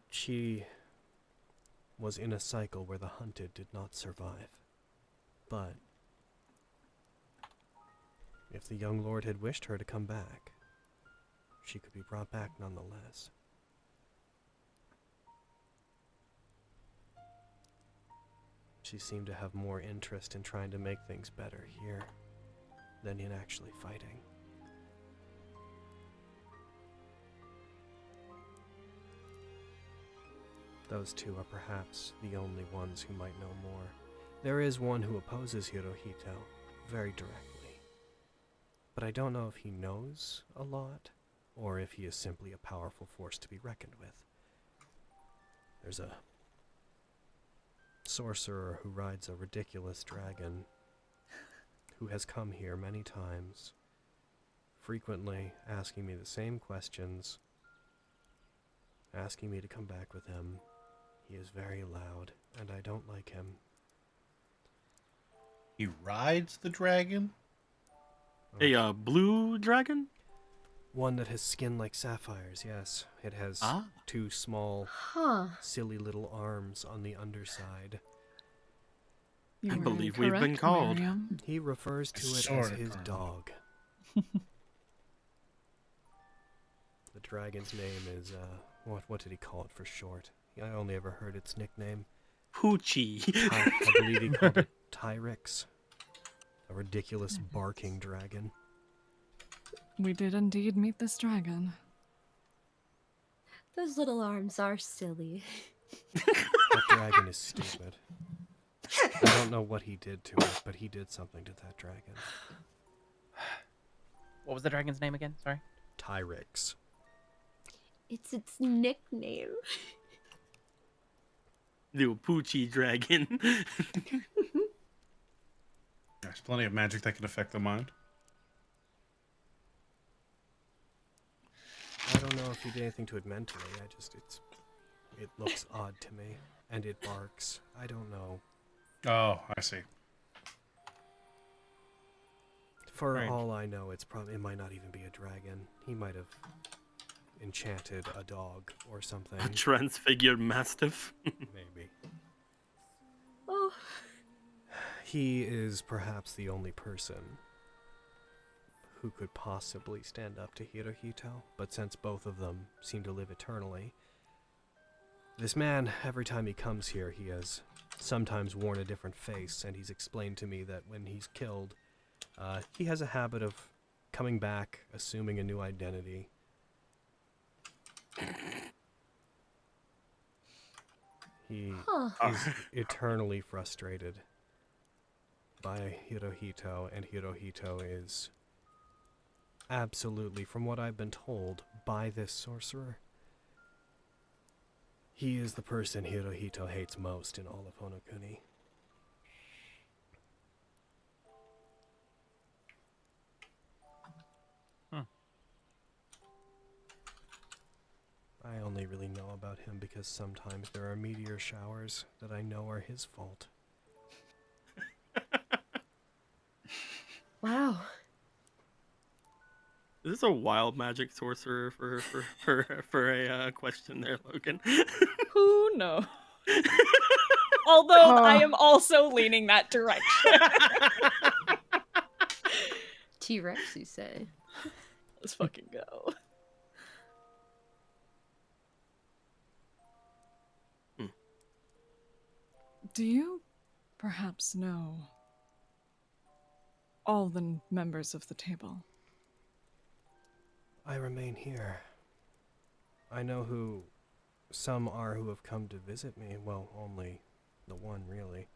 she was in a cycle where the hunted did not survive. But if the young lord had wished her to come back, she could be brought back nonetheless. She seemed to have more interest in trying to make things better here than in actually fighting. Those two are perhaps the only ones who might know more. There is one who opposes Hirohito very directly, but I don't know if he knows a lot or if he is simply a powerful force to be reckoned with. There's a sorcerer who rides a ridiculous dragon who has come here many times, frequently asking me the same questions, asking me to come back with him. He is very loud, and I don't like him. He rides the dragon? A blue dragon? One that has skin like sapphires, yes. It has two small, silly little arms on the underside. I believe we've been called. Miriam. He refers to it as his dog. The dragon's name is, what did he call it for short? I only ever heard its nickname. Poochie. I believe he called it Tyrix. A ridiculous barking dragon. We did indeed meet this dragon. Those little arms are silly. That dragon is stupid. I don't know what he did to it, but he did something to that dragon. What was the dragon's name again? Sorry. Tyrix. It's its nickname. The Poochie dragon. There's plenty of magic that can affect the mind. I don't know if he did anything to it mentally. It looks odd to me, and it barks. I don't know. Oh, I see. For Right. all I know, it might not even be a dragon. He might have enchanted a dog or something. A transfigured mastiff. Maybe. Oh. He is perhaps the only person who could possibly stand up to Hirohito, but since both of them seem to live eternally, this man, every time he comes here, he has sometimes worn a different face, and he's explained to me that when he's killed, he has a habit of coming back, assuming a new identity. He is eternally frustrated by Hirohito, and Hirohito is absolutely, from what I've been told, by this sorcerer. He is the person Hirohito hates most in all of Honokuni. I only really know about him because sometimes there are meteor showers that I know are his fault. Wow. Is this a wild magic sorcerer for a question there, Logan? Who knows? Although I am also leaning that direction. T-Rex, you say? Let's fucking go. Do you perhaps know all the members of the table? I remain here. I know who some are who have come to visit me. Well, only the one, really.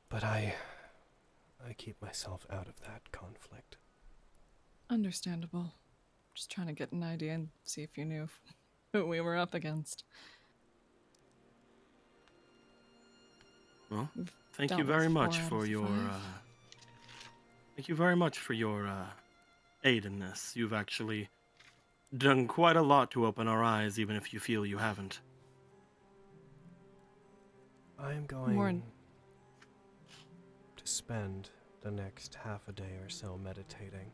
But I keep myself out of that conflict. Understandable. Just trying to get an idea and see if you knew who we were up against. Well, thank dealt you very with much 4 out for of your 5. thank you very much for your aid in this. You've actually done quite a lot to open our eyes, even if you feel you haven't. I am going Warren. to spend the next half a day or so meditating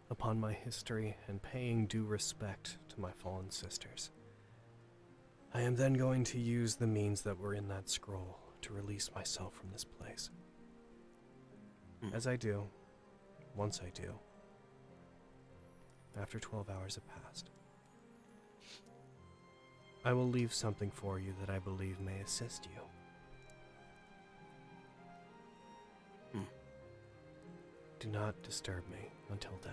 upon my history and paying due respect to my fallen sisters. I am then going to use the means that were in that scroll to release myself from this place. As I do, once I do, after 12 hours have passed, I will leave something for you that I believe may assist you. Do not disturb me until then.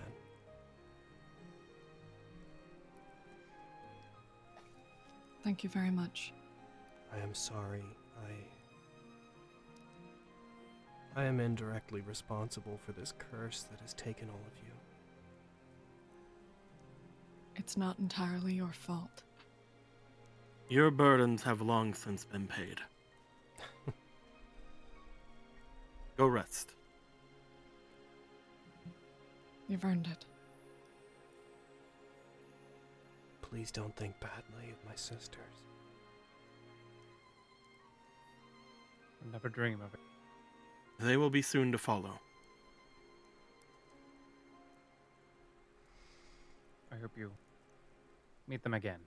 Thank you very much. I am sorry. I am indirectly responsible for this curse that has taken all of you. It's not entirely your fault. Your burdens have long since been paid. Go rest. You've earned it. Please don't think badly of my sisters. Never dream of it. They will be soon to follow. I hope you meet them again.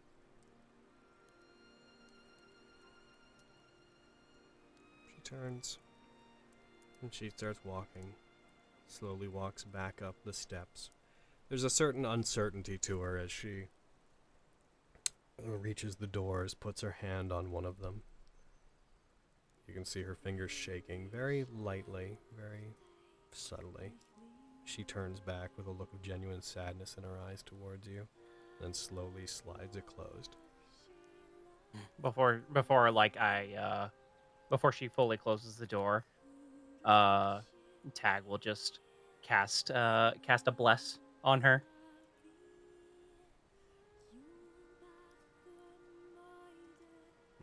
She turns and she starts walking. Slowly walks back up the steps. There's a certain uncertainty to her as she reaches the doors, puts her hand on one of them. You can see her fingers shaking very lightly, very subtly. She turns back with a look of genuine sadness in her eyes towards you, then slowly slides it closed. Before she fully closes the door, Tag will just cast a bless on her.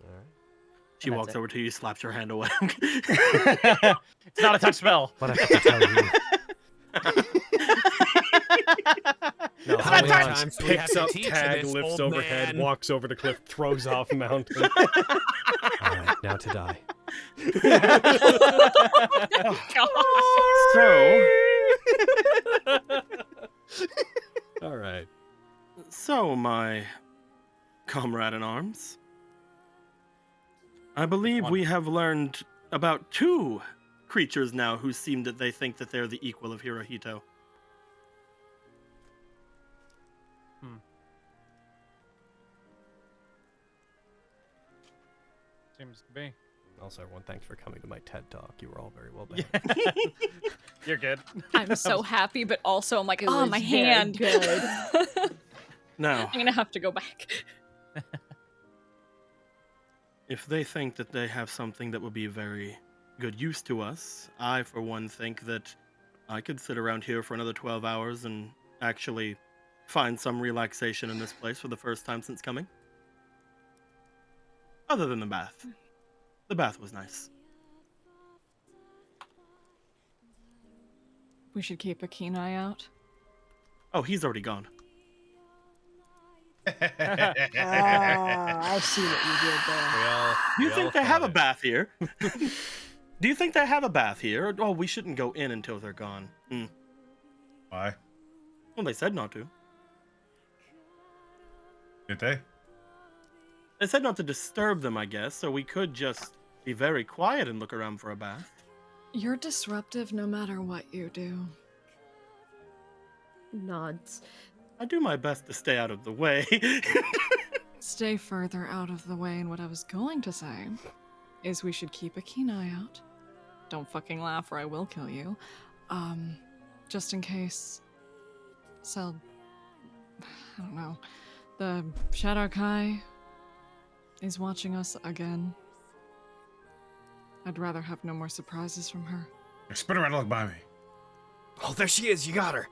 Alright. She walks over to you, slaps your hand away. It's not a touch spell. But I have to tell you. No, times we have picks to up teach Tag, this lifts old overhead, man? walks over the cliff, throws off mountain. Alright, now to die. Alright. So, my comrade in arms, I believe we have learned about 2 creatures now who seem that they think that they're the equal of Hirohito. Seems to be. Also, everyone, thanks for coming to my TED Talk. You were all very well done. You're good. I'm so happy, but also I'm like, It oh, was my very hand. good. Now, I'm gonna have to go back. if they think that they have something that would be very good use to us, I, for one, think that I could sit around here for another 12 hours and actually find some relaxation in this place for the first time since coming. Other than the bath. The bath was nice. We should keep a keen eye out. Oh, he's already gone. I see what you did there. Do you think they have a bath here? Do you think they have a bath here? Oh, we shouldn't go in until they're gone. Why? Well, they said not to. Did they? They said not to disturb them, I guess, so we could just be very quiet and look around for a bath. You're disruptive no matter what you do. Nods. I do my best to stay out of the way. Stay further out of the way, and what I was going to say is we should keep a keen eye out. Don't fucking laugh or I will kill you. Just in case... I don't know. The Shadow Kai is watching us again. I'd rather have no more surprises from her. Spin around and look by me. Oh, there she is. You got her.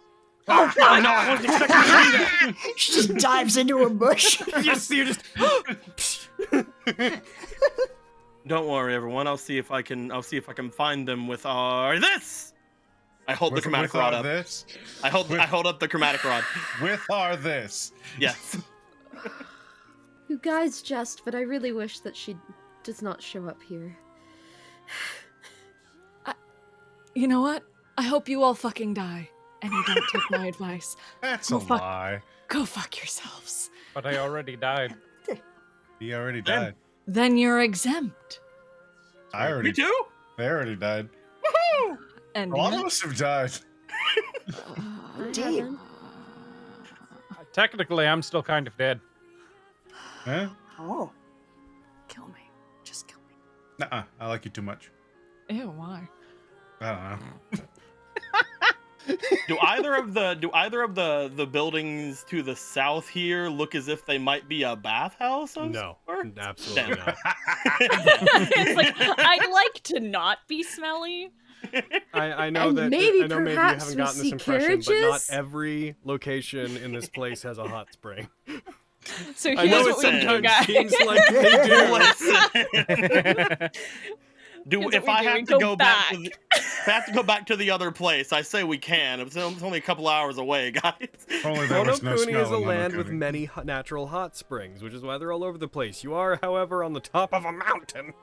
Oh, God! No, I wasn't expecting to see that. She just dives into a bush. Yes, you just... Don't worry, everyone. I'll see if I can find them with our this. I hold the chromatic rod up. This? I hold up the chromatic rod. With our this. Yes. You guys jest, but I really wish that she does not show up here. You know what? I hope you all fucking die. And you don't take my advice. That's Go a fuck- lie. Go fuck yourselves. But I already died. He already died. Then you're exempt. I already. Me too. They already died. Woohoo! And A lot of us have died. Damn. Technically, I'm still kind of dead. Huh? Oh. kill me. Just kill me. Nuh-uh. I like you too much. Ew, why? I don't know. Do either of the buildings to the south here look as if they might be a bathhouse? No, Or? absolutely not. It's like, I'd like to not be smelly. I know And that maybe I know maybe you perhaps haven't we gotten this see impression, but not carriages? every location in this place has a hot spring. So I know here's it what we do, sometimes guys. seems like they do. Here's If what I we do, have we to go go back to if I have to go back to the other place, I say we can. It's only a couple hours away, guys. Only there was no Monokuni snow is a in land with Monokuni. many natural hot springs, which is why they're all over the place. You are, however, on the top of a mountain,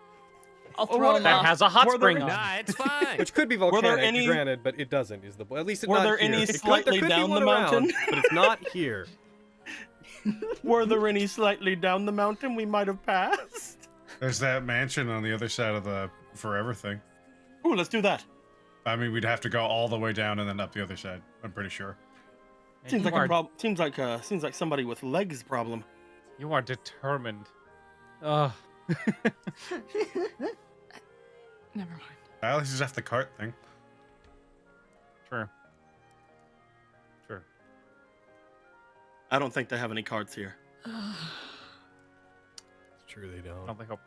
I'll throw them That off. has a hot Were there- spring on. Nah, it's fine. which could be Were there volcanic, any- granted, but it doesn't. Is the at least it's Were not there here. any It could- slightly there could be down one the around, mountain? but it's not here. Were there any slightly down the mountain we might have passed? There's that mansion on the other side of the forever thing. Ooh, let's do that. I mean, we'd have to go all the way down and then up the other side. I'm pretty sure. Seems You like a are- problem. Seems like somebody with legs problem. You are determined. Ugh. Never mind. At least he's off the cart thing. True. I don't think they have any cards here. It's true, they don't. I don't think I'll...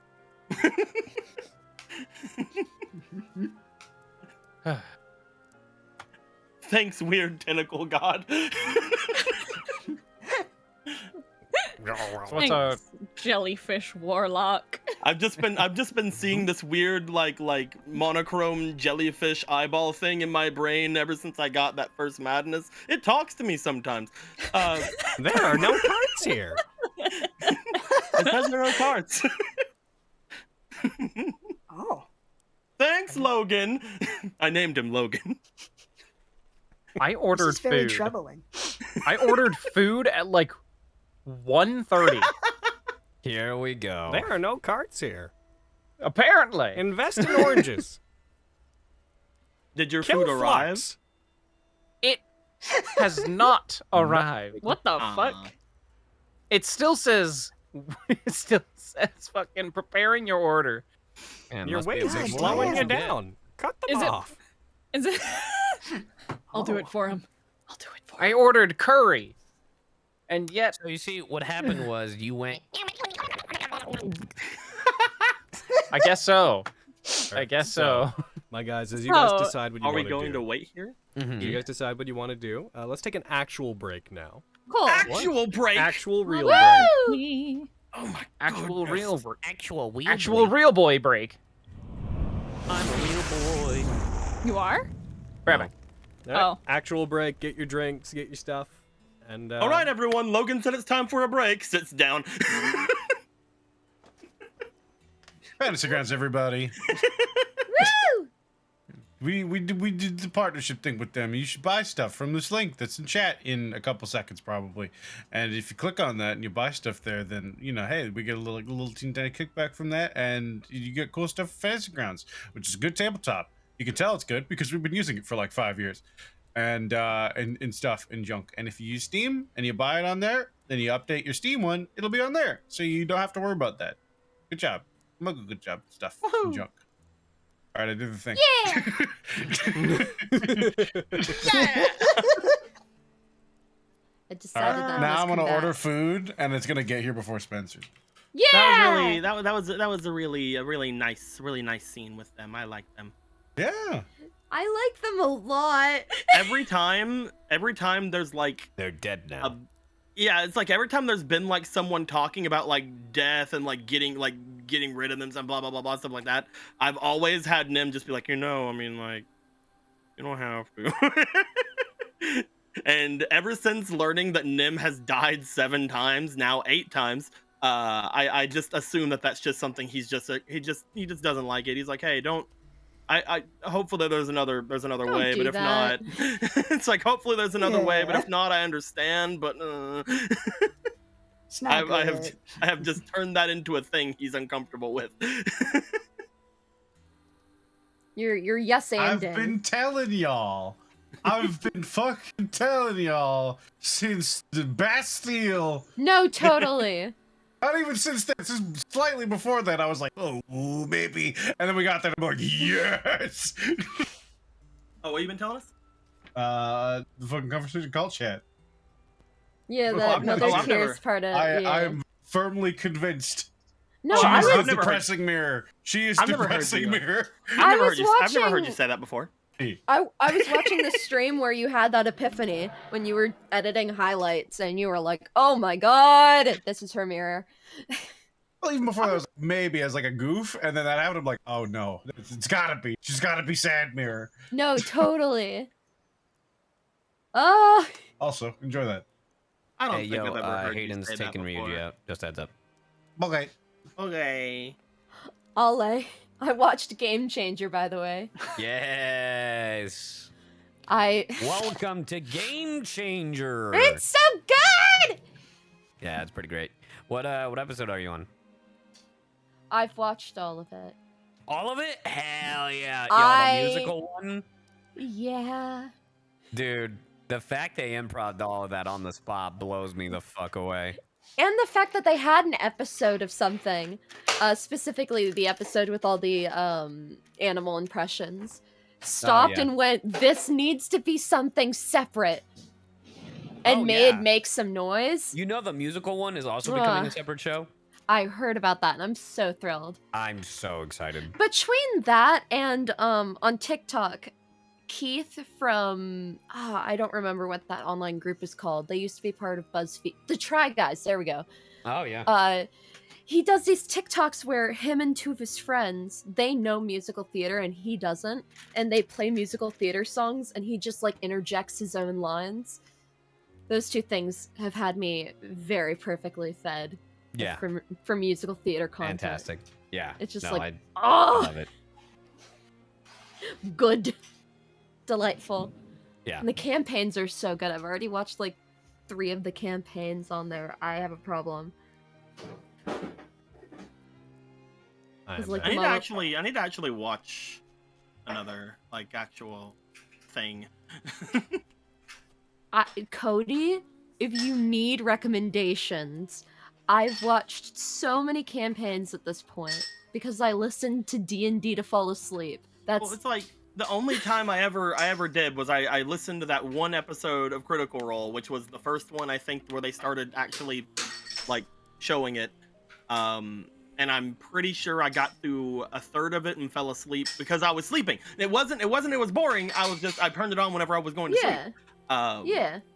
Thanks, weird tentacle god. So what's a jellyfish warlock? I've just been seeing this weird like monochrome jellyfish eyeball thing in my brain ever since I got that first madness. It talks to me sometimes. There are no cards here. It says there are no cards. Oh. Thanks, Logan. I named him Logan. I ordered This is very food. troubling. I ordered food at like 1:30. Here we go. There are no cards here. Apparently. Invest in oranges. Did your Kill food arrive? flux. It has not arrived. What the fuck? It still says fucking preparing your order. Man, Your must be a ways are big slowing you slide. down. Cut them Is it- off. Is it? I'll do it for him. I'll do it for I him. ordered curry. And yet So you see, what happened was you went. I guess so. I guess so. My guys, as you guys Oh. decide what you Are want we to going do. to wait here? You guys decide what you want to do. Let's take an actual break now. Cool. Actual break. Actual real Woo! break. Me. Oh my Actual goodness. real break. Actual weird. Actual real boy break. I'm a real boy. You are? Grabbing. All right, Oh. Actual break. Get your drinks. Get your stuff. And All right, everyone. Logan said it's time for a break. Sits down. Fantasy grounds, everybody. Woo! We did the partnership thing with them. You should buy stuff from this link that's in chat in a couple seconds probably. And if you click on that and you buy stuff there, then you know, hey, we get a little teeny tiny kickback from that, and you get cool stuff for Fantasy Grounds, which is a good tabletop. You can tell it's good because we've been using it for like 5 years, and stuff and junk. And if you use Steam and you buy it on there, then you update your Steam one, it'll be on there, so you don't have to worry about that. Good job, Muggle. Good job, stuff and junk. All right, I did the thing. Yeah! I decided All right, that now must I'm gonna come back. order food, and it's gonna get here before Spencer's. Yeah. That was a really nice scene with them. I like them. Yeah. I like them a lot. Every time there's like They're dead now. yeah, it's like every time there's been like someone talking about like death and like getting rid of them and blah blah blah blah stuff like that, I've always had Nim just be like, I mean, like, you don't have to. And ever since learning that Nim has died 7 times, now 8 times, I just assume that that's just something he just doesn't like it. He's like, hey, don't. I hopefully there's another Don't way, do but if that. not, it's like hopefully there's another way, but Yeah. if not, I understand. But It's not I good. have just turned that into a thing he's uncomfortable with. You're yes I've anding. been telling y'all. I've been fucking telling y'all since the Bastille. No, totally. Not even since that, just slightly before that, I was like, oh, maybe. And then we got there, and I'm like, yes! Oh, what you been telling us? The fucking conversation call chat. Yeah, Oh, that I've Mother never- Tears part of yeah. I'm firmly convinced. No, Oh, I She's was the I've never heard- depressing mirror. She is I've never heard depressing you. mirror. I was I've never heard you watching- say that before. I was watching the stream where you had that epiphany when you were editing highlights and you were like, "Oh my god, this is her mirror." Well, even before that, I was like, maybe as like a goof, and then that happened. I'm like, oh no, it's gotta be. She's gotta be sad mirror. No, totally. Oh, Also, enjoy that. I don't Hey, think yo, I've ever heard Hayden's you say taking that Ryuji before. out. Just heads up. Okay. Okay. Ale. I watched Game Changer, by the way. Yes. I. Welcome to Game Changer. It's so good. Yeah, it's pretty great. What episode are you on? I've watched all of it. All of it? Hell yeah. I- Yo, the musical one? Yeah. Dude, the fact they improv'd all of that on the spot blows me the fuck away. And the fact that they had an episode of something, specifically the episode with all the animal impressions, stopped yeah. and went, "This needs to be something separate." and make some noise. You know the musical one is also becoming a separate show? I heard about that and I'm so thrilled. I'm so excited. Between that and on TikTok, Keith from I don't remember what that online group is called. They used to be part of BuzzFeed. The Try Guys, there we go. Oh yeah. He does these TikToks where him and two of his friends, they know musical theater and he doesn't, and they play musical theater songs and he just like interjects his own lines. Those two things have had me very perfectly fed. Yeah. For musical theater content. Fantastic. Yeah. It's just I love it. Good. Delightful. Yeah. And the campaigns are so good. I've already watched like 3 of the campaigns on there. I have a problem. I need to actually watch another like actual thing. Cody, if you need recommendations, I've watched so many campaigns at this point because I listened to D&D to fall asleep. Well, it's like the only time I ever did was I listened to that one episode of Critical Role, which was the first one I think where they started actually like showing it. And I'm pretty sure I got through a third of it and fell asleep because I was sleeping. It was boring. I turned it on whenever I was going to sleep.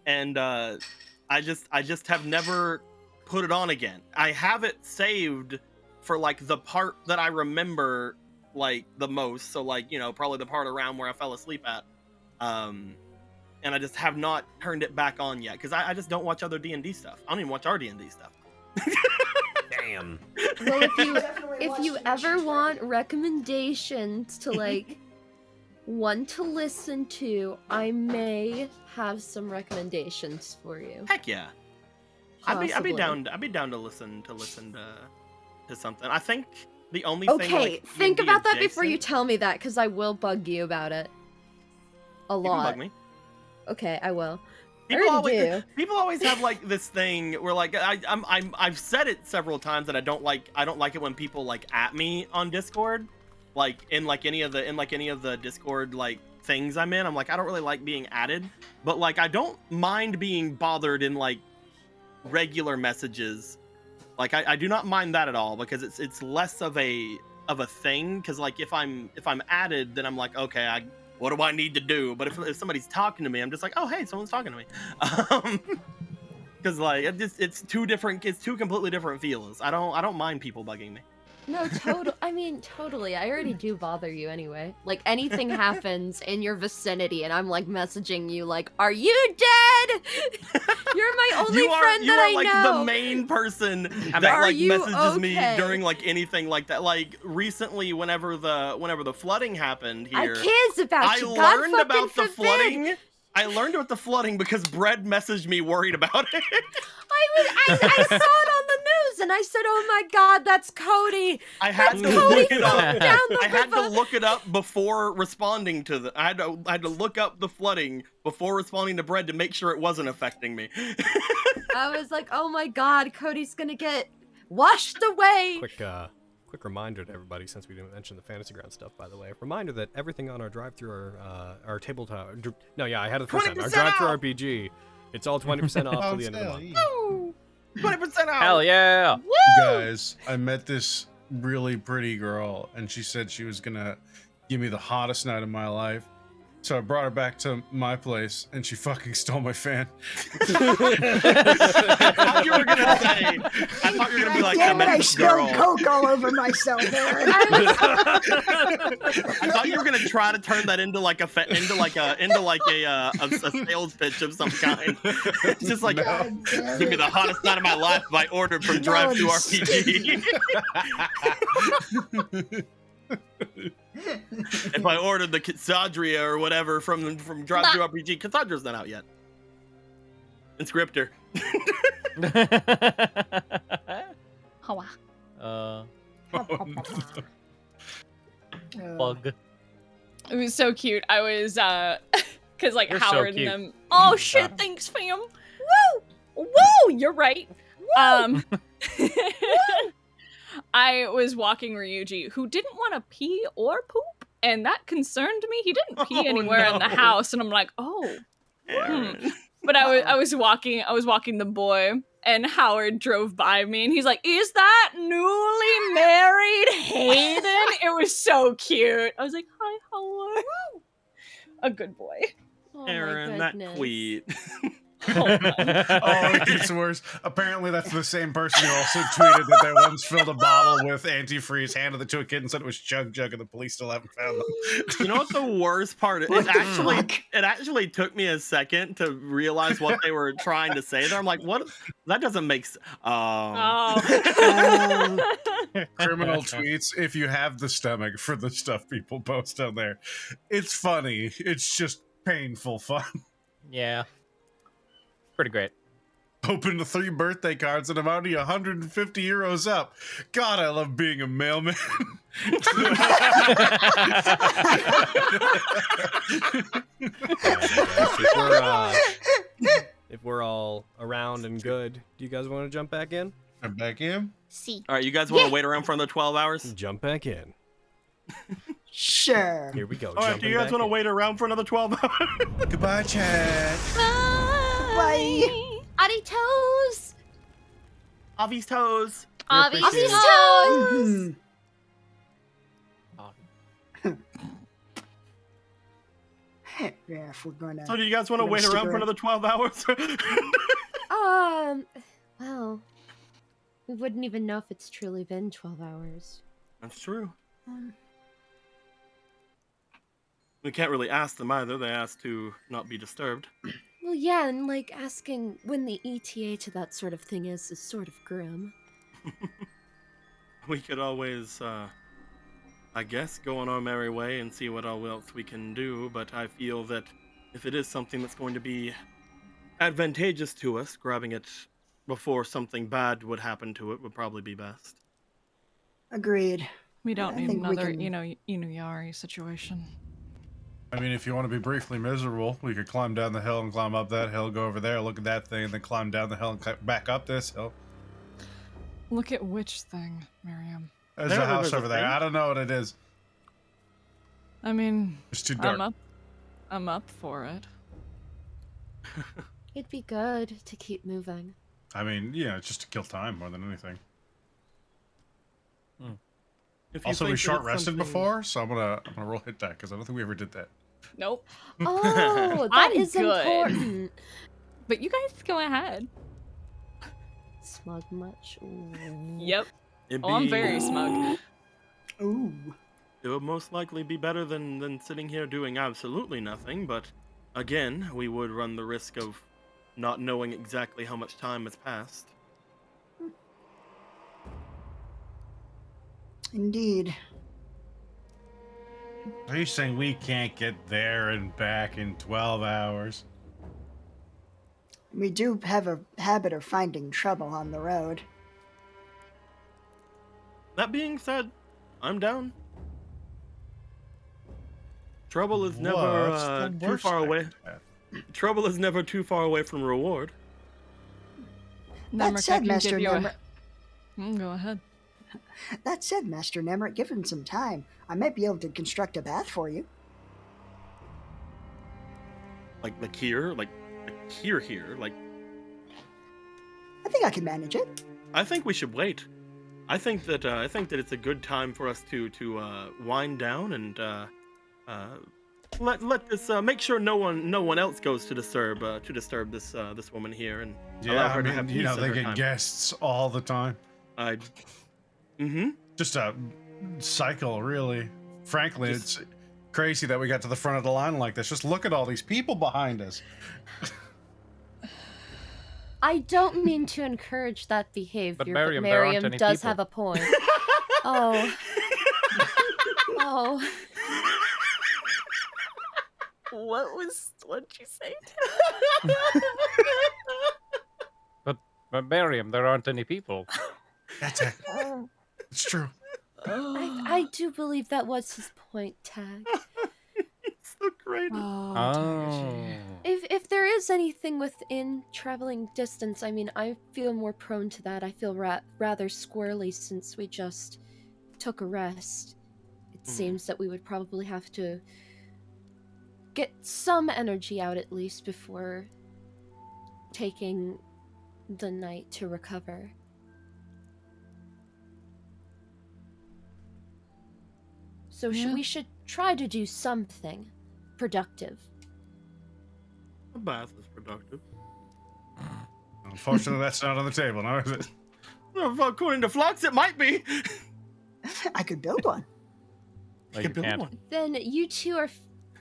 And I just have never put it on again. I have it saved for like the part that I remember like the most, so like, you know, probably the part around where I fell asleep at, and I just have not turned it back on yet because I just don't watch other D&D stuff. I don't even watch our D&D stuff. Damn. Well, if you ever want recommendations to like one to listen to, I may have some recommendations for you. Heck yeah. I'd be down to listen to something. I think the only thing. Okay, think about that before you tell me that, because I will bug you about it. A lot. You can bug me. Okay, I will. People always have like this thing where like I've said it several times that I don't like it when people like at me on Discord, like in any of the Discord like things I'm in. I'm like, I don't really like being added, but like I don't mind being bothered in like regular messages. Like I do not mind that at all because it's less of a thing, because like if I'm added, then I'm like, okay, what do I need to do? But if somebody's talking to me, I'm just like, oh hey, someone's talking to me. Because like it's two completely different feels. I don't mind people bugging me. No, totally. I already do bother you anyway. Like, anything happens in your vicinity and I'm, like, messaging you, like, are you dead? You're my only friend that I know. You are, like, the main person that, like, messages me during, like, anything like that. Like, recently, whenever the flooding happened here. I cares about you. I learned about the flooding. I learned about the flooding because Brett messaged me worried about it. I saw it on the news and I said, "Oh my God, that's Cody." I had to look it up. I had to look it up before responding to the. I had to look up the flooding before responding to Brett to make sure it wasn't affecting me. I was like, "Oh my God, Cody's gonna get washed away." Quick reminder to everybody, since we didn't mention the Fantasy Ground stuff, by the way. Reminder that everything on our drive-through, our tabletop. No, yeah, I had it the first time. Our drive-through RPG. It's all 20% off to the end of the month. 20% off. Hell yeah! Woo! Guys, I met this really pretty girl, and she said she was gonna give me the hottest night of my life. So I brought her back to my place, and she fucking stole my fan. I thought you were gonna be like, damn it, I spilled Coke all over myself there. I thought you were gonna try to turn that into like a sales pitch of some kind. It's just like, give me the hottest night of my life by order from Drive Through RPG. If I ordered the Kitsadria or whatever from Drive Through RPG, Kitsadra's not out yet. Inscriptor. Bug. It was so cute. I was because like You're Howard so and them. Oh shit! Thanks, fam. Woo! Woo! You're right. Woo! I was walking Ryuji, who didn't want to pee or poop, and that concerned me. He didn't pee anywhere in the house, and I'm like, oh. But I was walking the boy, and Howard drove by me, and he's like, "Is that newly married Hayden?" It was so cute. I was like, "Hi, Howard." A good boy. Oh Aaron, my that goodness. tweet. Oh, it gets worse. Apparently, that's the same person who also tweeted that they once filled a bottle with antifreeze, handed it to a kid, and said it was Chug Jug, and the police still haven't found them. You know what the worst part is? It actually took me a second to realize what they were trying to say there. I'm like, what? That doesn't make sense. Criminal tweets, if you have the stomach for the stuff people post on there. It's funny. It's just painful fun. Yeah. Pretty great. Open the 3 birthday cards and I'm already 150 euros up. God, I love being a mailman. If we're all around and good, do you guys want to jump back in? I'm back in. See. All right, you guys want to wait around for another 12 hours? Jump back in. Sure. Here we go. All right, do you guys want to wait around for another 12 hours? Goodbye, chat. Bye. Aditos. Avi's toes. Avi's appreciated. toes. Yeah, if we're gonna. So do you guys want to wait around for another 12 hours? Well, we wouldn't even know if it's truly been 12 hours. That's true. We can't really ask them either. They asked to not be disturbed. Well, yeah, and like asking when the ETA to that sort of thing is sort of grim. We could always, I guess, go on our merry way and see what all else we can do, but I feel that if it is something that's going to be advantageous to us, grabbing it before something bad would happen to it would probably be best. Agreed. We don't I need think we another, can- Inuyari situation. I mean, if you want to be briefly miserable, we could climb down the hill and climb up that hill, go over there, look at that thing, and then climb down the hill and back up this hill. Look at which thing, Miriam? There's a house over there. I don't know what it is. I mean, It's too dark. I'm up for it. It'd be good to keep moving. I mean, yeah, just to kill time more than anything. If you Also, we think that short it's rested something- before, so I'm gonna roll hit that because I don't think we ever did that. Nope. Oh, that I'm is good. important. But you guys go ahead. Smug much? Ooh. Yep. It'd Oh, I'm be- very smug. Ooh. It would most likely be better than sitting here doing absolutely nothing, but again, we would run the risk of not knowing exactly how much time has passed. Indeed. Are you saying we can't get there and back in 12 hours? We do have a habit of finding trouble on the road. That being said, I'm down. Trouble is never What's the too worst far I away. could have? Trouble is never too far away from reward. That Nemric, I said, can Master give you a- Nemric. Go ahead. That said, Master Nemric, given some time, I might be able to construct a bath for you. Like here, like here, like. I think I can manage it. I think we should wait. I think that it's a good time for us to wind down and let this make sure no one else goes to disturb this this woman here and allow Yeah, her I to have mean, you peace know, in they her get time. guests all the time. Just a cycle, really. Frankly, it's crazy that we got to the front of the line like this. Just look at all these people behind us. I don't mean to encourage that behavior, but Miriam, there aren't Miriam any does people. have a point. Oh. Oh. What'd you say? But Miriam, there aren't any people. That's it. It's true. I do believe that was his point, Tag. So great. If there is anything within traveling distance, I mean, I feel more prone to that. I feel rather squirrely since we just took a rest. It seems that we would probably have to get some energy out at least before taking the night to recover. So we should try to do something productive. A bath is productive. Unfortunately, that's not on the table, now is it? Well, according to Flux, it might be. I could build one. Like you can't. Then you two are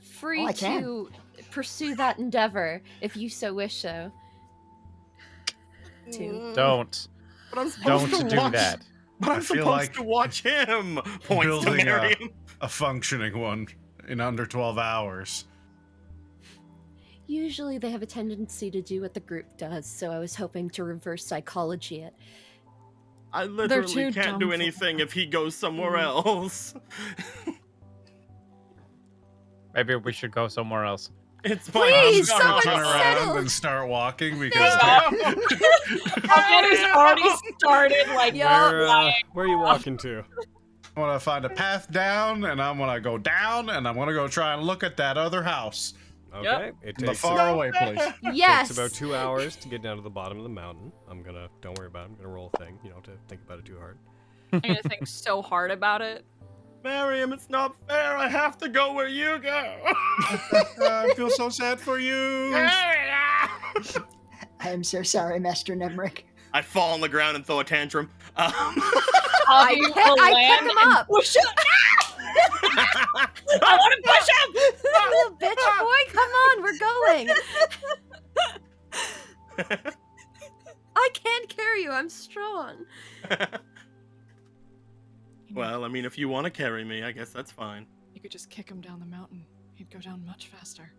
free I can. to pursue that endeavor if you so wish so. Don't. But I'm supposed Don't to do watch, that. But I'm I feel supposed like to watch him. Points to building Miriam. a functioning one in under 12 hours. Usually they have a tendency to do what the group does, so I was hoping to reverse psychology it. I literally too can't dumb do for anything if he goes somewhere else. Maybe we should go somewhere else. It's Please, I'm someone gonna turn around settle! and start walking because It's already started, like, Where are you walking to? I want to find a path down, and I'm gonna go down, and I'm gonna go try and look at that other house. Okay, it The takes far away place. Yes! takes about 2 hours to get down to the bottom of the mountain. Don't worry about it, I'm gonna roll a thing. You don't have to think about it too hard. I'm gonna think so hard about it. Miriam, it's not fair. I have to go where you go. I feel so sad for you. I am so sorry, Master Nemric. I fall on the ground and throw a tantrum. I pick him up! Push it. I want to push him. Little bitch boy, come on, we're going! I can't carry you, I'm strong. Well, I mean, if you want to carry me, I guess that's fine. You could just kick him down the mountain. He'd go down much faster.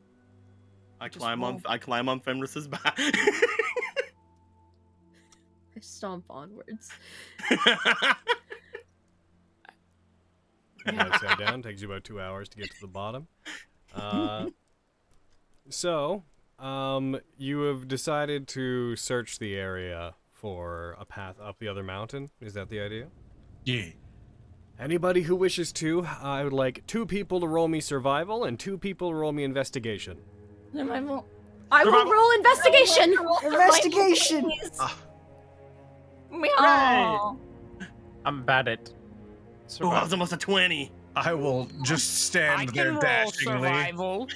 I Just climb roll. on Fenris's back. I stomp onwards. Let's head down. Takes you about 2 hours to get to the bottom. You have decided to search the area for a path up the other mountain. Is that the idea? Yeah. Anybody who wishes to, I would like 2 people to roll me survival and 2 people to roll me investigation. I will roll investigation! Investigation! Oh. I'm bad at. Oh, that was almost a 20. I will just stand there dashingly.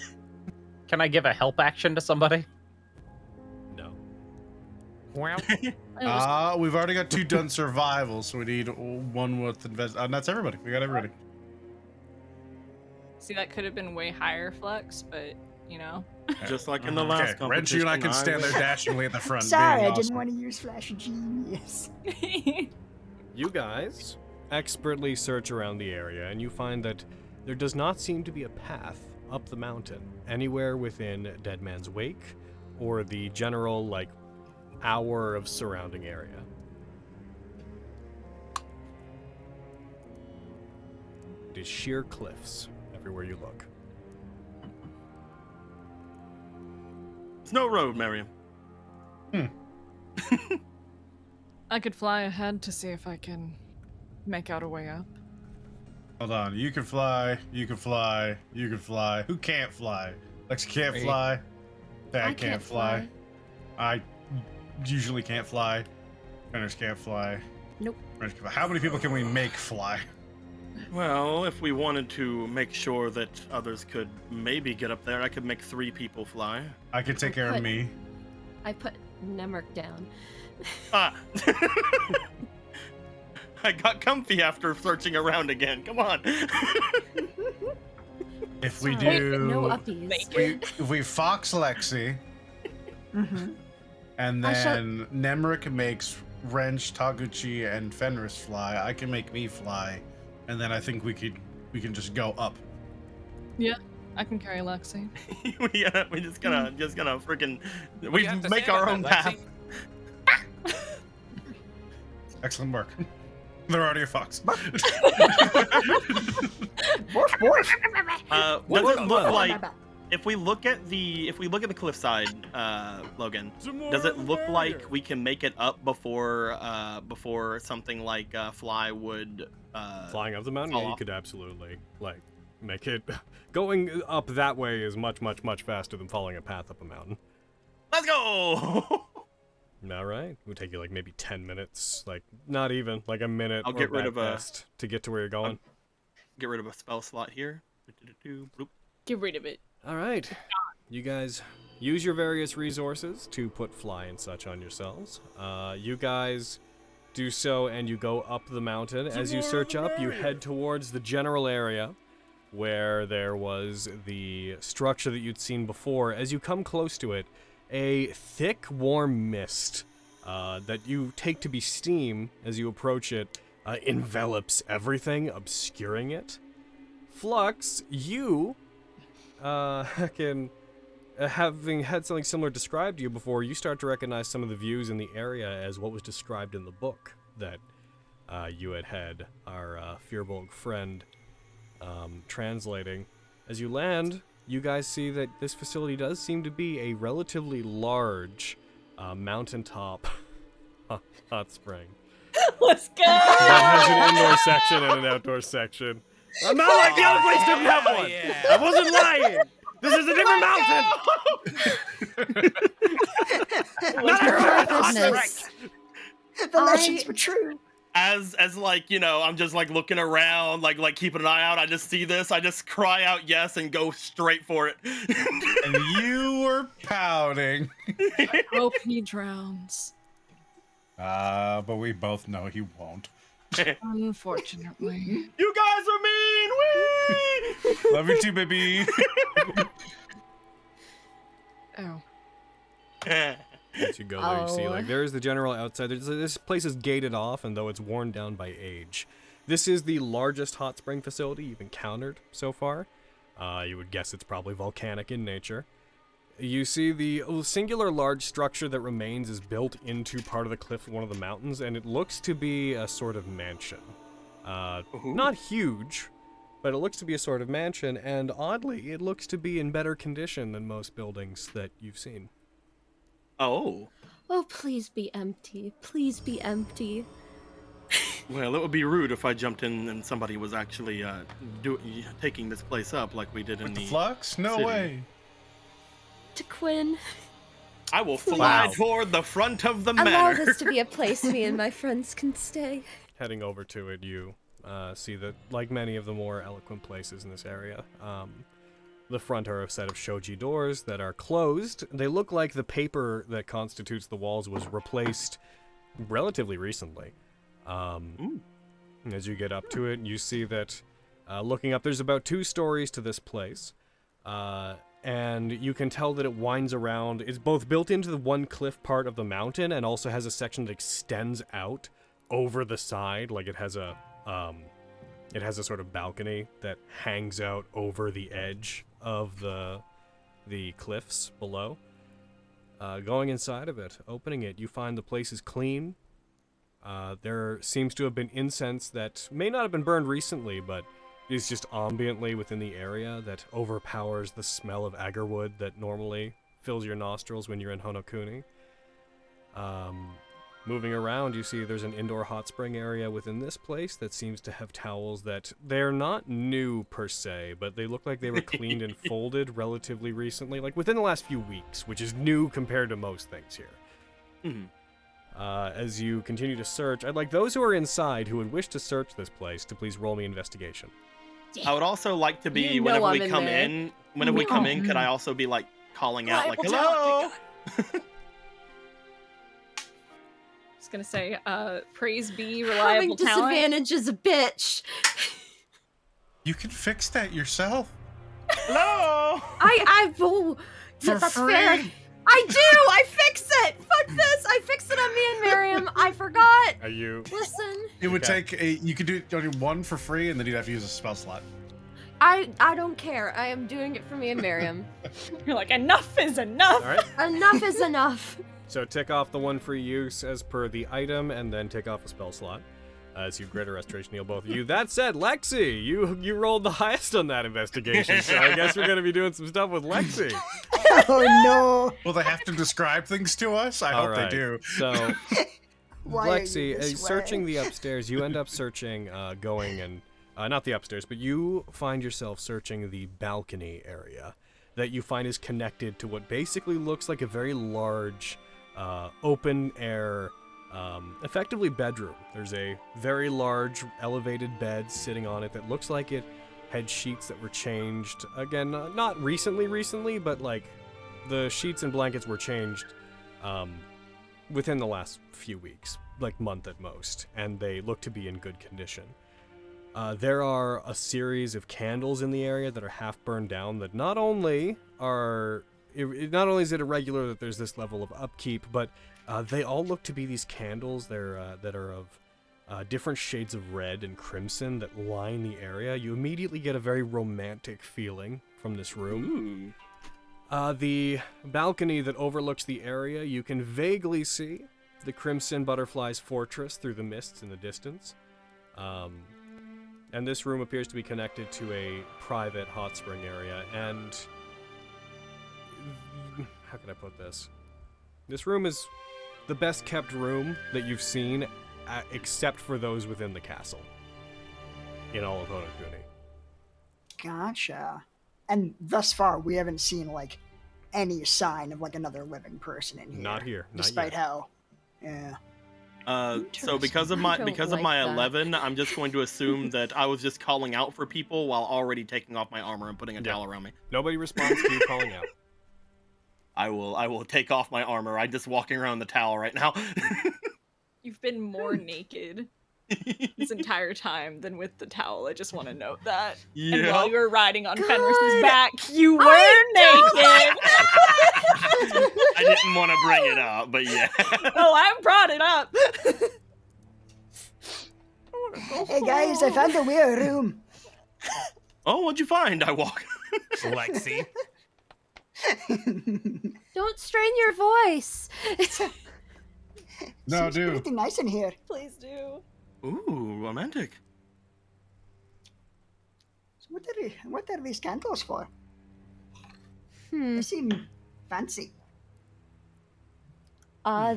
Can I give a help action to somebody? No. Well, We've already got 2 done survival, so we need 1 with invest. And that's everybody. We got everybody. See, that could have been way higher flex, but you know. Just like in the last Okay, Renju and I can stand there dashingly at the front. Sorry, being I didn't awesome. want to use Flash of Genius. You guys expertly search around the area, and you find that there does not seem to be a path up the mountain anywhere within Dead Man's Wake or the general, like, hour of surrounding area. It is sheer cliffs everywhere you look. There's no road, Miriam. I could fly ahead to see if I can make out a way up. Hold on. You can fly. You can fly. You can fly. Who can't fly? Lex can't fly. Dad can't fly. I usually can't fly. Fenris can't fly. Nope. How many people can we make fly? Well, if we wanted to make sure that others could maybe get up there, I could make 3 people fly. I can take care of me. I put Nemric down. Ah! I got comfy after searching around again. Come on. If we Sorry, do, no uppies. if we fox Lexi, and then Nemric makes Wrench, Taguchi, and Fenris fly, I can make me fly, and then I think we can just go up. Yeah, I can carry Lexi. we just gonna freaking we have to make stand our on own that, path. Lexi. Excellent work. They're already a fox. Borf, borf. Does it look like if we look at the cliffside, Logan? Does it look like we can make it up before something like Fly would Flying up the mountain, fall yeah, you off? could absolutely, like, make it... Going up that way is much, much, much faster than following a path up a mountain. let's go. All right. It would take you like maybe 10 minutes, like not even like a minute. I'll or get rid at of best to get to where you're going. Get rid of a spell slot here. Bloop. Get rid of it. All right. You guys use your various resources to put fly and such on yourselves. You guys do so, and you go up the mountain. As you search up, you head towards the general area where there was the structure that you'd seen before. As you come close to it, a thick, warm mist that you take to be steam as you approach it envelops everything, obscuring it. Flux, you having had something similar described to you before, you start to recognize some of the views in the area as what was described in the book that you had our Firbolg friend translating. As you land, you guys see that this facility does seem to be a relatively large mountaintop hot spring. Let's go! That has an indoor section and an outdoor section. I'm not like the other place didn't have one. Yeah. I wasn't lying. This is a different mountain. Not a Goodness. The legends were true. As like, you know, I'm just like looking around, like keeping an eye out. I just see this. I just cry out yes and go straight for it. And you were pouting. Hope he drowns. But we both know he won't. Unfortunately. You guys are mean. Whee! Love you too, baby. Oh. As you go there, you see, like, there's the general outside. This place is gated off, and though it's worn down by age. This is the largest hot spring facility you've encountered so far. You would guess it's probably volcanic in nature. You see the singular large structure that remains is built into part of the cliff of one of the mountains, and it looks to be a sort of mansion. Not huge, but it looks to be a sort of mansion, and oddly, it looks to be in better condition than most buildings that you've seen. Oh. Oh, please be empty. Please be empty. Well, it would be rude if I jumped in and somebody was actually taking this place up like we did in the Flux? No city. way. To Quinn, I will fly toward the front of the manor. allow this to be a place me and my friends can stay. Heading over to it, you see that, like many of the more eloquent places in this area, the front are a set of shoji doors that are closed. They look like the paper that constitutes the walls was replaced relatively recently. As you get up to it, you see that, looking up, there's about 2 stories to this place. And you can tell that it winds around. It's both built into the one cliff part of the mountain and also has a section that extends out over the side. Like it has a sort of balcony that hangs out over the edge of the cliffs below. Going inside of it, opening it, you find the place is clean. There seems to have been incense that may not have been burned recently, but is just ambiently within the area that overpowers the smell of agarwood that normally fills your nostrils when you're in Honokuni. Moving around, you see there's an indoor hot spring area within this place that seems to have towels that they're not new per se, but they look like they were cleaned and folded relatively recently, like within the last few weeks, which is new compared to most things here. As you continue to search, I'd like those who are inside who would wish to search this place to please roll me investigation. I would also like to be, whenever we come in, could I also be like calling out like, hello? Just gonna say, praise be reliable Having talent. disadvantage is a bitch. You can fix that yourself. Hello? Oh, For that's free. fair. I do! I fix it! Fuck this! I fix it on me and Miriam. I forgot. Are you? Listen. It would take you could do only 1 for free, and then you'd have to use a spell slot. I don't care. I am doing it for me and Miriam. You're like, enough is enough! Alright. Enough is enough. So tick off the 1 free use as per the item, and then tick off a spell slot. As you greater restoration heal both of you. That said, Lexi, you rolled the highest on that investigation, so I guess we're gonna be doing some stuff with Lexi. Oh no! Will they have to describe things to us? I hope they do. So, Why are you Lexi, this searching way? the upstairs, you end up searching, going and not the upstairs, but you find yourself searching the balcony area. that you find is connected to what basically looks like a very large, open-air, effectively bedroom. There's a very large elevated bed sitting on it that looks like it had sheets that were changed. Again, not recently, but like the sheets and blankets were changed within the last few weeks, like month at most, and they look to be in good condition. There are a series of candles in the area that are half burned down that not only is it irregular that there's this level of upkeep, but they all look to be these candles that are of different shades of red and crimson that line the area. You immediately get a very romantic feeling from this room. The balcony that overlooks the area, you can vaguely see the Crimson Butterfly's fortress through the mists in the distance. And this room appears to be connected to a private hot spring area, and how can I put this? This room is the best kept room that you've seen, except for those within the castle in all of Honokuni. Gotcha. And thus far, we haven't seen like any sign of like another living person in here. Not here. Not despite yet. how, yeah. So because of my 11, I'm just going to assume that I was just calling out for people while already taking off my armor and putting a towel around me. Nobody responds to you calling out. I will take off my armor. I'm just walking around the towel right now. You've been more naked this entire time than with the towel. I just want to note that. Yep. And while you were riding on Fenris's back, you were naked. I didn't want to bring it up, but yeah. Oh, I brought it up. Hey guys, I found a weird room. Oh, what'd you find? I walk. Lexi. Don't strain your voice. No, Seems dude. pretty nice in here. Please do. Ooh, romantic. So what are these candles for? Hmm. They seem fancy.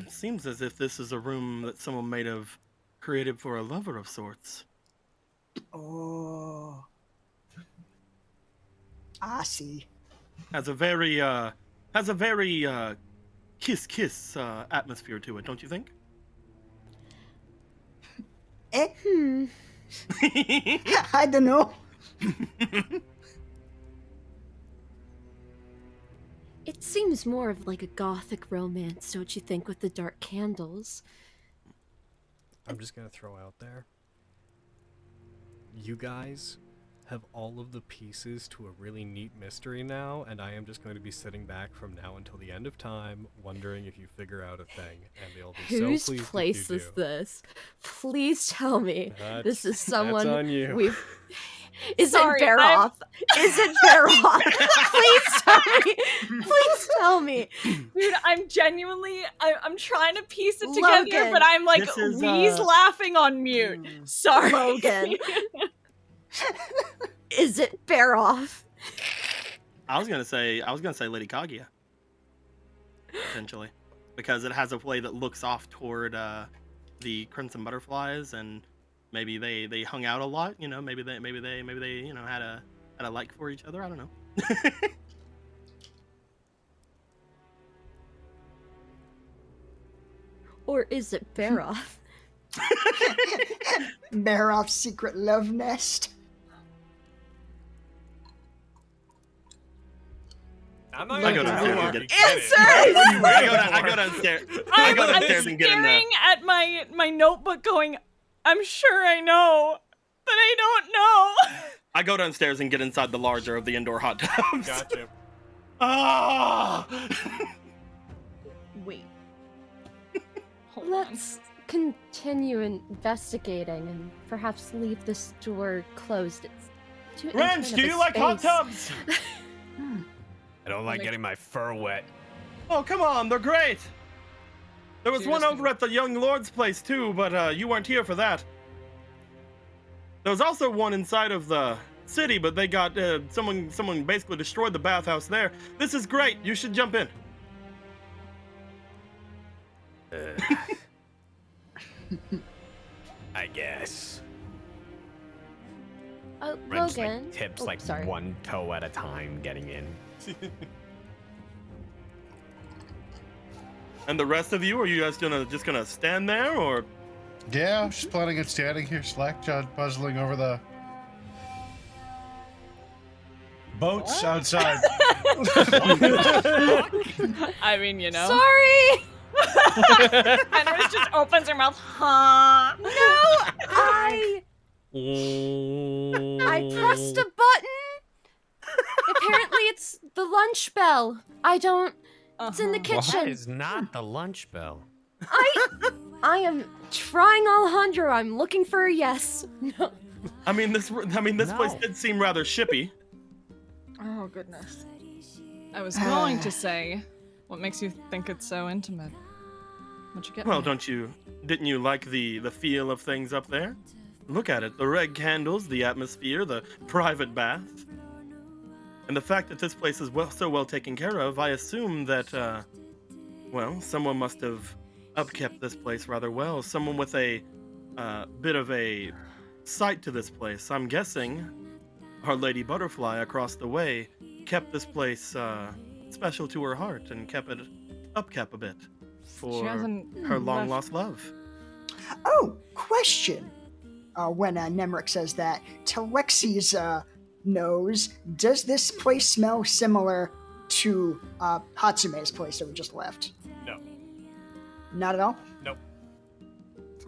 Seems as if this is a room that someone might have created for a lover of sorts. Oh. I see. Has a very kiss atmosphere to it, don't you think? I don't know. It seems more of like a gothic romance, don't you think, with the dark candles? I'm just gonna throw out there. You guys have all of the pieces to a really neat mystery now, and I am just going to be sitting back from now until the end of time, wondering if you figure out a thing, and they'll be Whose so pleased place if you is do. this? Please tell me this is someone that's on you. we've. Is Sorry, it Baroth? Is it Baroth? Please tell me. Please tell me. Dude, I'm genuinely, I'm trying to piece it together, Logan. but I'm like This is, wheeze laughing on mute. Sorry. Logan. Is it Baroth? I was gonna say Lady Kaguya. Potentially. Because it has a way that looks off toward the Crimson Butterflies, and maybe they hung out a lot, you know, maybe they you know had a like for each other, I don't know. Or is it Baroth? Baroth's secret love nest. I'm not I go gonna downstairs do and it. get Answer! I go downstairs. I I'm go downstairs and get in staring at my notebook going, I'm sure I know, but I don't know. I go downstairs and get inside the larger of the indoor hot tubs. Gotcha. Ah! Wait. Hold on. Let's continue investigating and perhaps leave this door closed. It's too Ranch, intimate do of you a like hot space. tubs? I don't like getting my fur wet. Oh, come on, they're great. There was So you're one just over at the young lord's place too, but you weren't here for that. There was also one inside of the city, but they got someone basically destroyed the bathhouse there. This is great. You should jump in. I guess. Ren just, Logan. like, tips Oh, like sorry. one toe at a time getting in. And the rest of you, are you guys just gonna stand there, or? Yeah, I'm just planning on standing here, slack-jawed, puzzling over the boats outside. I mean, you know. Sorry! Fenris just opens her mouth. Huh? No, I pressed a button. Apparently, it's the lunch bell. I don't. It's in the That kitchen. is not the lunch bell. I am trying Alejandro. I'm looking for a yes. No. I mean, this place did seem rather shippy. Oh goodness. I was going to say, what makes you think it's so intimate? What you get? Well, didn't you like the feel of things up there? Look at it, the red candles, the atmosphere, the private bath. And the fact that this place is so well taken care of, I assume that, well, someone must have upkept this place rather well. Someone with a bit of a sight to this place. I'm guessing Our Lady Butterfly across the way kept this place special to her heart and kept it upkept a bit for her long-lost love. Oh, question. When Nemric says that, to Lexi's nose, does this place smell similar to Hatsume's place that we just left? No. Not at all? Nope.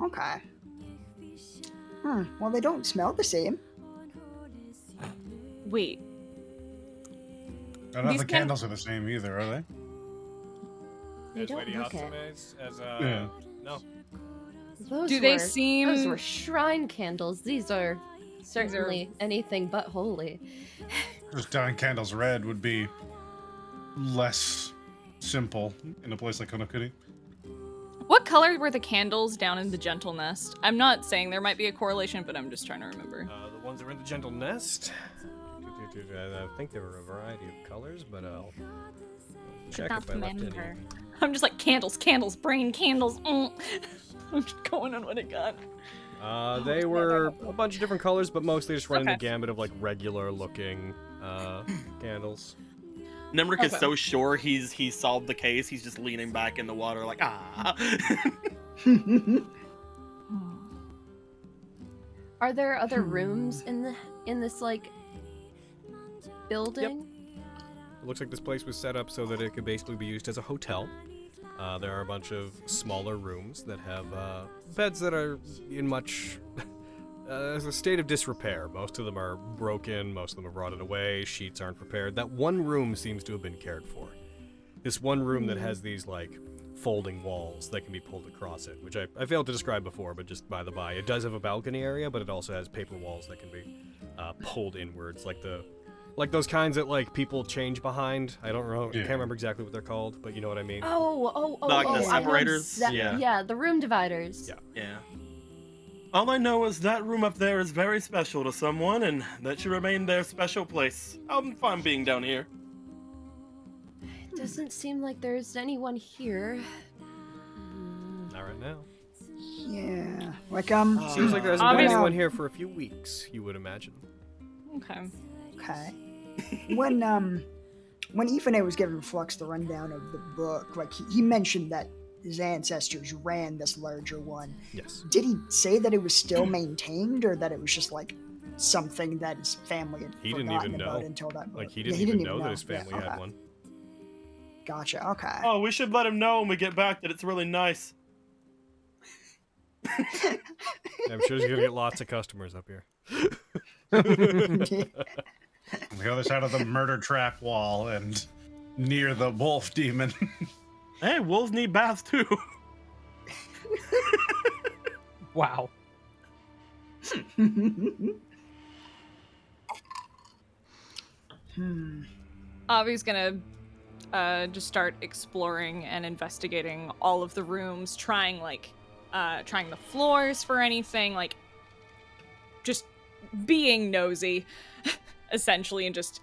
Okay. Well, they don't smell the same. Wait. I don't know if the candles are the same either, are they? They As don't Lady look it. Hatsume's, Yeah. No. Those were shrine candles. These are certainly anything but holy. Just dyeing candles red would be less simple in a place like Honokuni. What color were the candles down in the Gentle Nest? I'm not saying there might be a correlation, but I'm just trying to remember. The ones that were in the Gentle Nest. I think there were a variety of colors, but I'll check if I left any. I'm just like candles, brain candles. I'm just going on what it got. They were a bunch of different colors, but mostly just running the gambit of like regular looking candles. Nemric is so sure he's solved the case, he's just leaning back in the water like, ah. Are there other rooms in this like building? It looks like this place was set up so that it could basically be used as a hotel. There are a bunch of smaller rooms that have beds that are in much as a state of disrepair. Most of them are broken, most of them have rotted away, sheets aren't prepared. That one room seems to have been cared for. This one room that has these like folding walls that can be pulled across it, which I failed to describe before, but just by the by, it does have a balcony area, but it also has paper walls that can be pulled inwards, like those kinds that like people change behind. I don't know. I can't remember exactly what they're called, but you know what I mean. Like the separators? Yeah, the room dividers. Yeah. All I know is that room up there is very special to someone, and that should remain their special place. I'm fine being down here. It doesn't seem like there's anyone here. Not right now. Yeah, like Seems like there hasn't been anyone here for a few weeks, you would imagine. Okay. Okay. When Ifane was giving Flux the rundown of the book, like he mentioned that his ancestors ran this larger one. Yes. Did he say that it was still maintained, or that it was just like something that his family had forgotten about until that book? Like he didn't even know that his family had one. Gotcha. Okay. Oh, we should let him know when we get back that it's really nice. I'm sure he's gonna get lots of customers up here. On the other side of the murder trap wall and near the wolf demon. Hey, wolves need baths too. Wow. Avi's gonna just start exploring and investigating all of the rooms, trying the floors for anything, like just being nosy, essentially, and just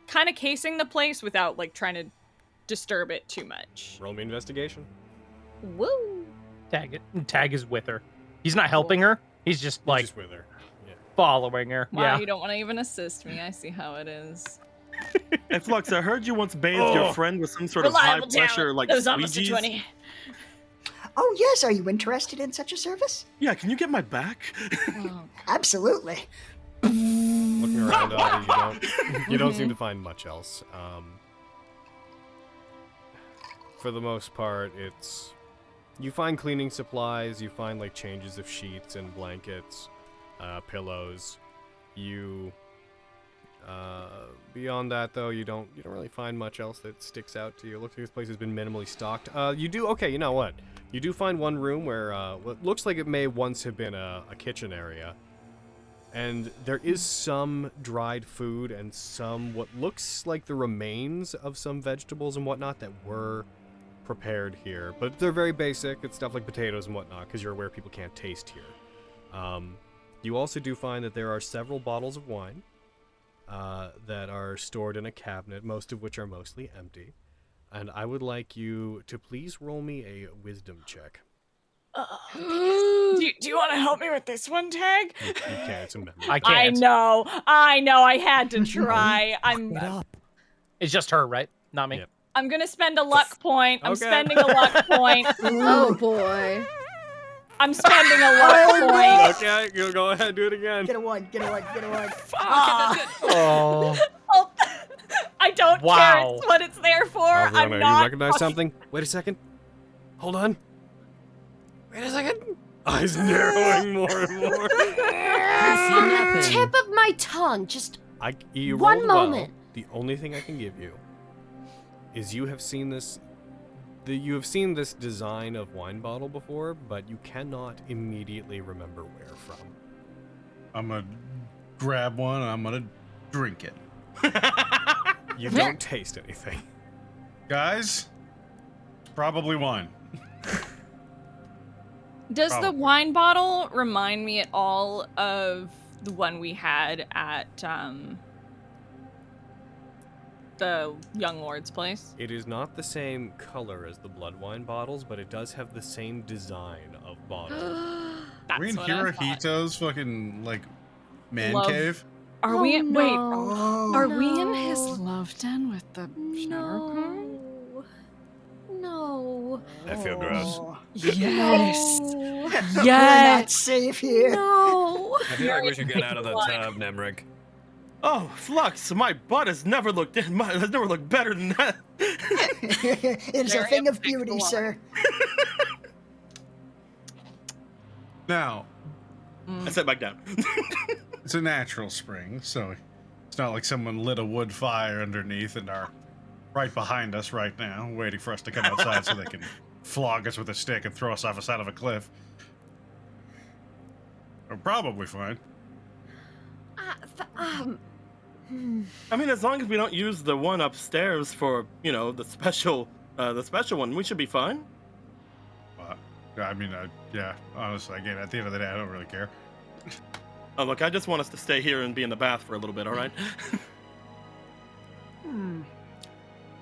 kind of casing the place without like trying to disturb it too much. Roll me investigation. Woo! Tag is with her. He's not helping her. He's just like just with her. following her. Wow, Yeah. you don't want to even assist me. I see how it is. Hey, Flux, I heard you once bathed your friend with some sort of Reliable high-pressure, talent. like, Those almost a squeegees. 20. Oh, yes. Are you interested in such a service? Yeah, can you get my back? Absolutely. Looking around, you don't seem to find much else. For the most part, you find cleaning supplies, you find like changes of sheets and blankets, pillows. Beyond that, though, you don't really find much else that sticks out to you. It looks like this place has been minimally stocked. Okay, you know what? You do find one room where what looks like it may once have been a kitchen area. And there is some dried food and some what looks like the remains of some vegetables and whatnot that were prepared here. But they're very basic. It's stuff like potatoes and whatnot, because you're aware people can't taste here. You also do find that there are several bottles of wine that are stored in a cabinet, most of which are mostly empty. And I would like you to please roll me a wisdom check. Do you want to help me with this one, Tag? You can't, it's a memory. I can't. I know, I had to try. It's just her, right? Not me. Yep. I'm gonna spend a luck point. I'm Okay. spending a luck point. Oh boy. I'm spending a luck point. Okay, you'll go ahead, do it again. Get a 1, get a 1, get a 1. Oh. Oh, I don't care. Wow. It's what it's there for. Alriana, I'm not. you recognize something? Wait a second. Hold on. Wait a second. Eyes narrowing more and more. On the tip of my tongue, just You one rolled well. moment. The only thing I can give you is you have seen this. You have seen this design of wine bottle before, but you cannot immediately remember where from. I'm gonna grab one and I'm gonna drink it. You don't taste anything. Guys, probably wine. Does the Probably. wine bottle remind me at all of the one we had at the young lord's place? It is not the same color as the blood wine bottles, but it does have the same design of bottle. That's we in what I thought. Hirohito's fucking like man Love- cave. Are Oh, we? Wait. Oh, Are we in his no. love den with the shower curtain? No. I feel gross. oh. Yes. No. We're Yes. not safe here. No. I feel like we should get out of the tub, Nemric. Oh, Flux, my butt has never looked better than that. It's a thing of beauty, sir. Now, I sat back down. it's a natural spring, so it's not like someone lit a wood fire underneath and are right behind us right now, waiting for us to come outside so they can flog us with a stick and throw us off the side of a cliff. We're probably fine. I mean, as long as we don't use the one upstairs for, the special one, we should be fine. I mean, yeah, honestly, again, at the end of the day, I don't really care. Oh, look, I just want us to stay here and be in the bath for a little bit, all right?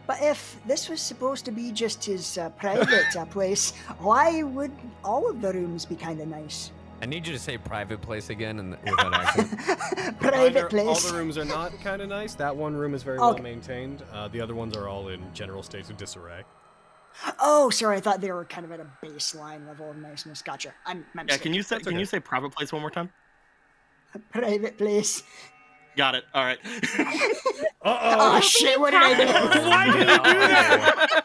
But if this was supposed to be just his private place, why would all of the rooms be kind of nice? I need you to say private place again and with that accent. Private All place. the rooms are not kind of nice. That one room is very well maintained. The other ones are all in general states of disarray. Oh, sorry, I thought they were kind of at a baseline level of niceness. Gotcha. My Yeah, mistake. can you say private place one more time? Private place. Got it. All right. Oh shit! What did I do? Why did you do that?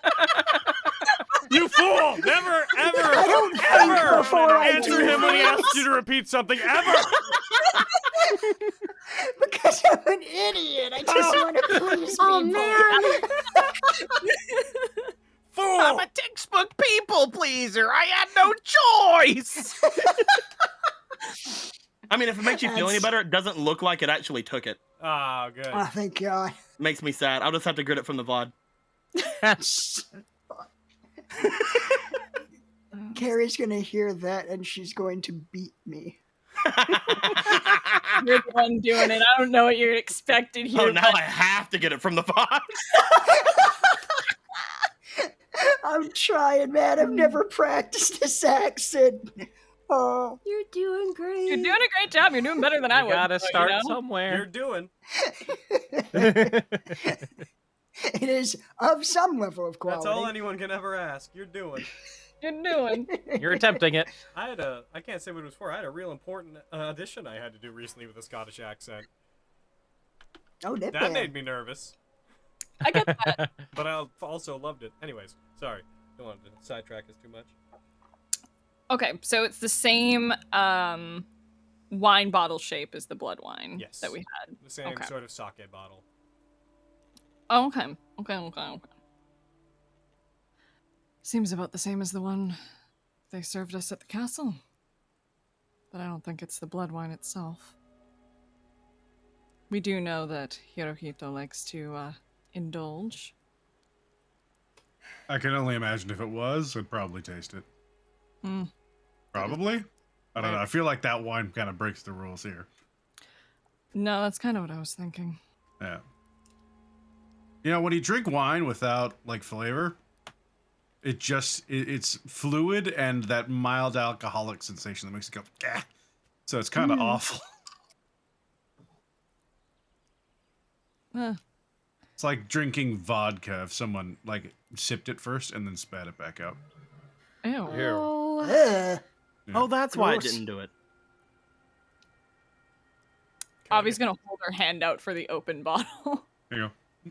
You fool! Never, ever, I don't think before I answer do him when he this. asks you to repeat something ever. Because I'm an idiot. I just want to please people. Oh man. Fool! I'm a textbook people pleaser. I had no choice. I mean, if it makes you feel any better, it doesn't look like it actually took it. Oh, good. Oh, thank God. Makes me sad. I'll just have to grit it from the VOD. Carrie's gonna hear that and she's going to beat me. You're the one doing it. I don't know what you're expected here. Oh, now I have to get it from the VOD. I'm trying, man. I've never practiced this accent. Oh. You're doing great. You're doing a great job. You're doing better than I would. Gotta so, start you know? somewhere. You're doing. It is of some level of quality. That's all anyone can ever ask. You're doing. You're doing. You're attempting it. I can't say what it was for. I had a real important audition I had to do recently with a Scottish accent. Oh, That made me nervous. I get that. But I also loved it. Anyways, sorry. Don't want to sidetrack us too much. Okay, so it's the same wine bottle shape as the blood wine Yes. that we had. The same Okay. sort of sake bottle. Oh, okay. Okay. Seems about the same as the one they served us at the castle. But I don't think it's the blood wine itself. We do know that Hirohito likes to indulge. I can only imagine if it was, I'd probably taste it. Probably? I don't know. I feel like that wine kind of breaks the rules here. No, that's kind of what I was thinking. Yeah. You know, when you drink wine without, like, flavor, it's fluid and that mild alcoholic sensation that makes it go, gah. So it's kind of awful. It's like drinking vodka if someone, like, sipped it first and then spat it back out. Ew. Oh. Yeah. Oh, that's why I Gross. didn't do it. Avi's gonna hold her hand out for the open bottle. There you go.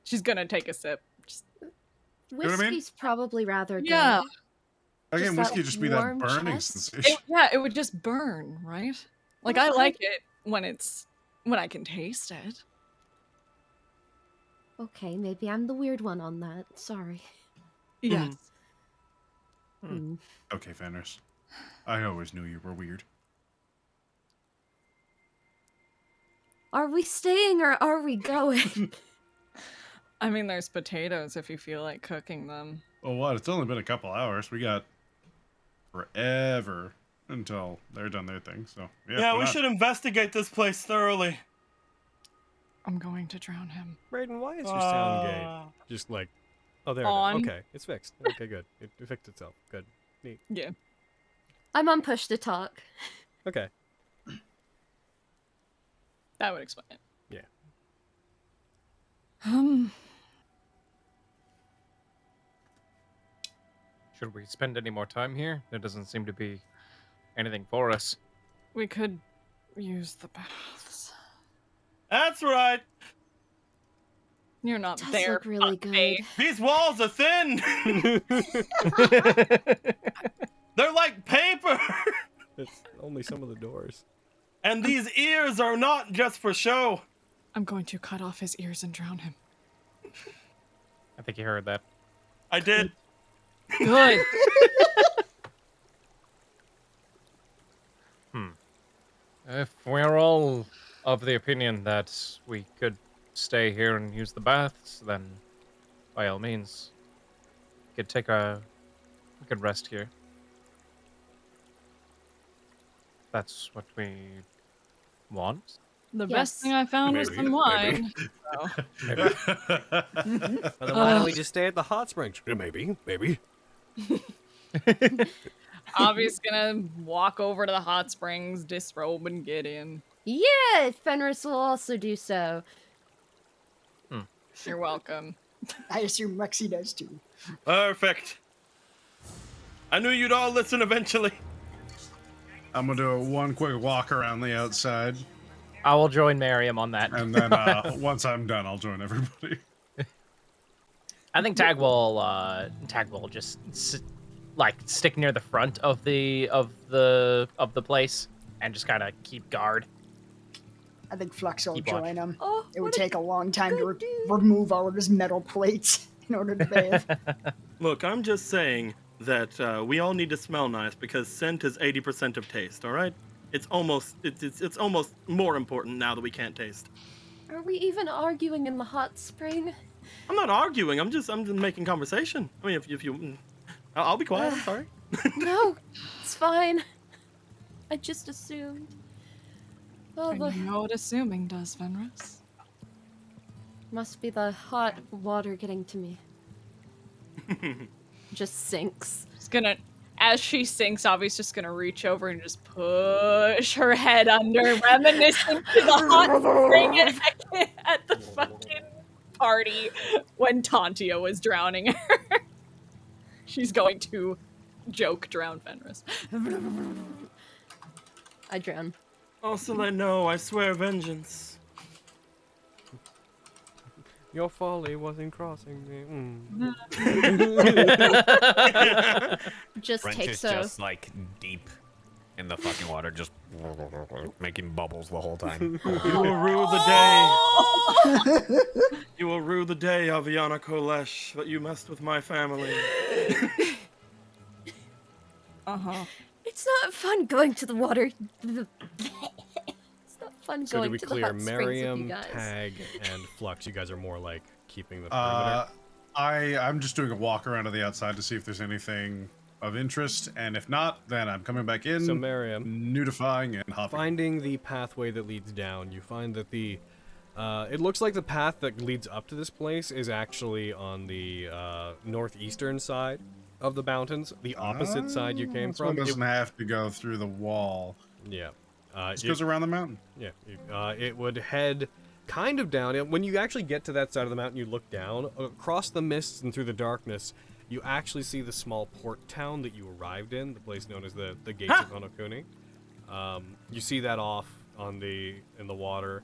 She's gonna take a sip. Just... what I mean? Whiskey's probably rather good. Yeah. Again, Just whiskey that just be that warm burning chest. sensation. Yeah, it would just burn, right? Like I like it when I can taste it. Okay, maybe I'm the weird one on that. Sorry. Yes. Okay, Fenris. I always knew you were weird. Are we staying or are we going? I mean, there's potatoes if you feel like cooking them. Well, what? It's only been a couple hours. We got forever until they're done their thing. So Yeah, why we not? should investigate this place thoroughly. I'm going to drown him. Raiden, why is your sound gate just like... Oh, there it On. is. Okay, it's fixed. Okay, good. It fixed itself. Good. Neat. Yeah. I'm on push to talk. Okay. That would explain it. Yeah. Should we spend any more time here? There doesn't seem to be anything for us. We could use the baths. That's right. You're not Does there. look really good. babe. These walls are thin. They're like paper. It's only some of the doors. And these ears are not just for show. I'm going to cut off his ears and drown him. I think you heard that. I did. Good. If we're all of the opinion that we could stay here and use the baths, then by all means, we could rest here. That's what we want. The Yes. best thing I found was Maybe, some wine. So. Well, then why don't we just stay at the hot springs? Maybe. Avi's gonna walk over to the hot springs, disrobe, and get in. Yeah, Fenris will also do so. You're welcome. I assume Lexi does too. Perfect. I knew you'd all listen eventually. I'm gonna do one quick walk around the outside, I will join Miriam on that. and then once I'm done, I'll join everybody. I think Tag will just stick near the front of the place and just kind of keep guard. I think Flux will Keep watch. join him. Oh, It would what a take a long time to good dude. remove all of his metal plates in order to bathe. Look, I'm just saying that we all need to smell nice because scent is 80% of taste. All right? It's almost more important now that we can't taste. Are we even arguing in the hot spring? I'm not arguing. I'm just making conversation. I mean, if you, I'll be quiet. I'm sorry. No, it's fine. I just assumed. Oh, And the you know what assuming does, Fenris? must be the hot water getting to me. Just sinks. Just gonna, as she sinks, Avi's just gonna reach over and just push her head under, reminiscent to the hot spring at the fucking party when Tantia was drowning her. She's going to joke drown Fenris. I drown. Also, I know, I swear vengeance. Your folly wasn't crossing me. Just French takes is a. just like deep in the fucking water, just making bubbles the whole time. You will rue the day. You will rue the day, Aviana Kolesh, that you messed with my family. It's not fun going to the water. It's not fun So to going be to clear, the hot springs with you Miriam, guys. Tag, and Flux, you guys are more like keeping the perimeter. I'm just doing a walk around to the outside to see if there's anything of interest, and if not, then I'm coming back in, So Miriam, nudifying and hopping. finding the pathway that leads down, you find that the it looks like the path that leads up to this place is actually on the northeastern side of the mountains, the opposite side you came So one from. doesn't have to go through the wall. Yeah. It goes around the mountain. Yeah. It would head kind of down. When you actually get to that side of the mountain, you look down. Across the mists and through the darkness, you actually see the small port town that you arrived in, the place known as the Gates of Honokuni. You see that off in the water.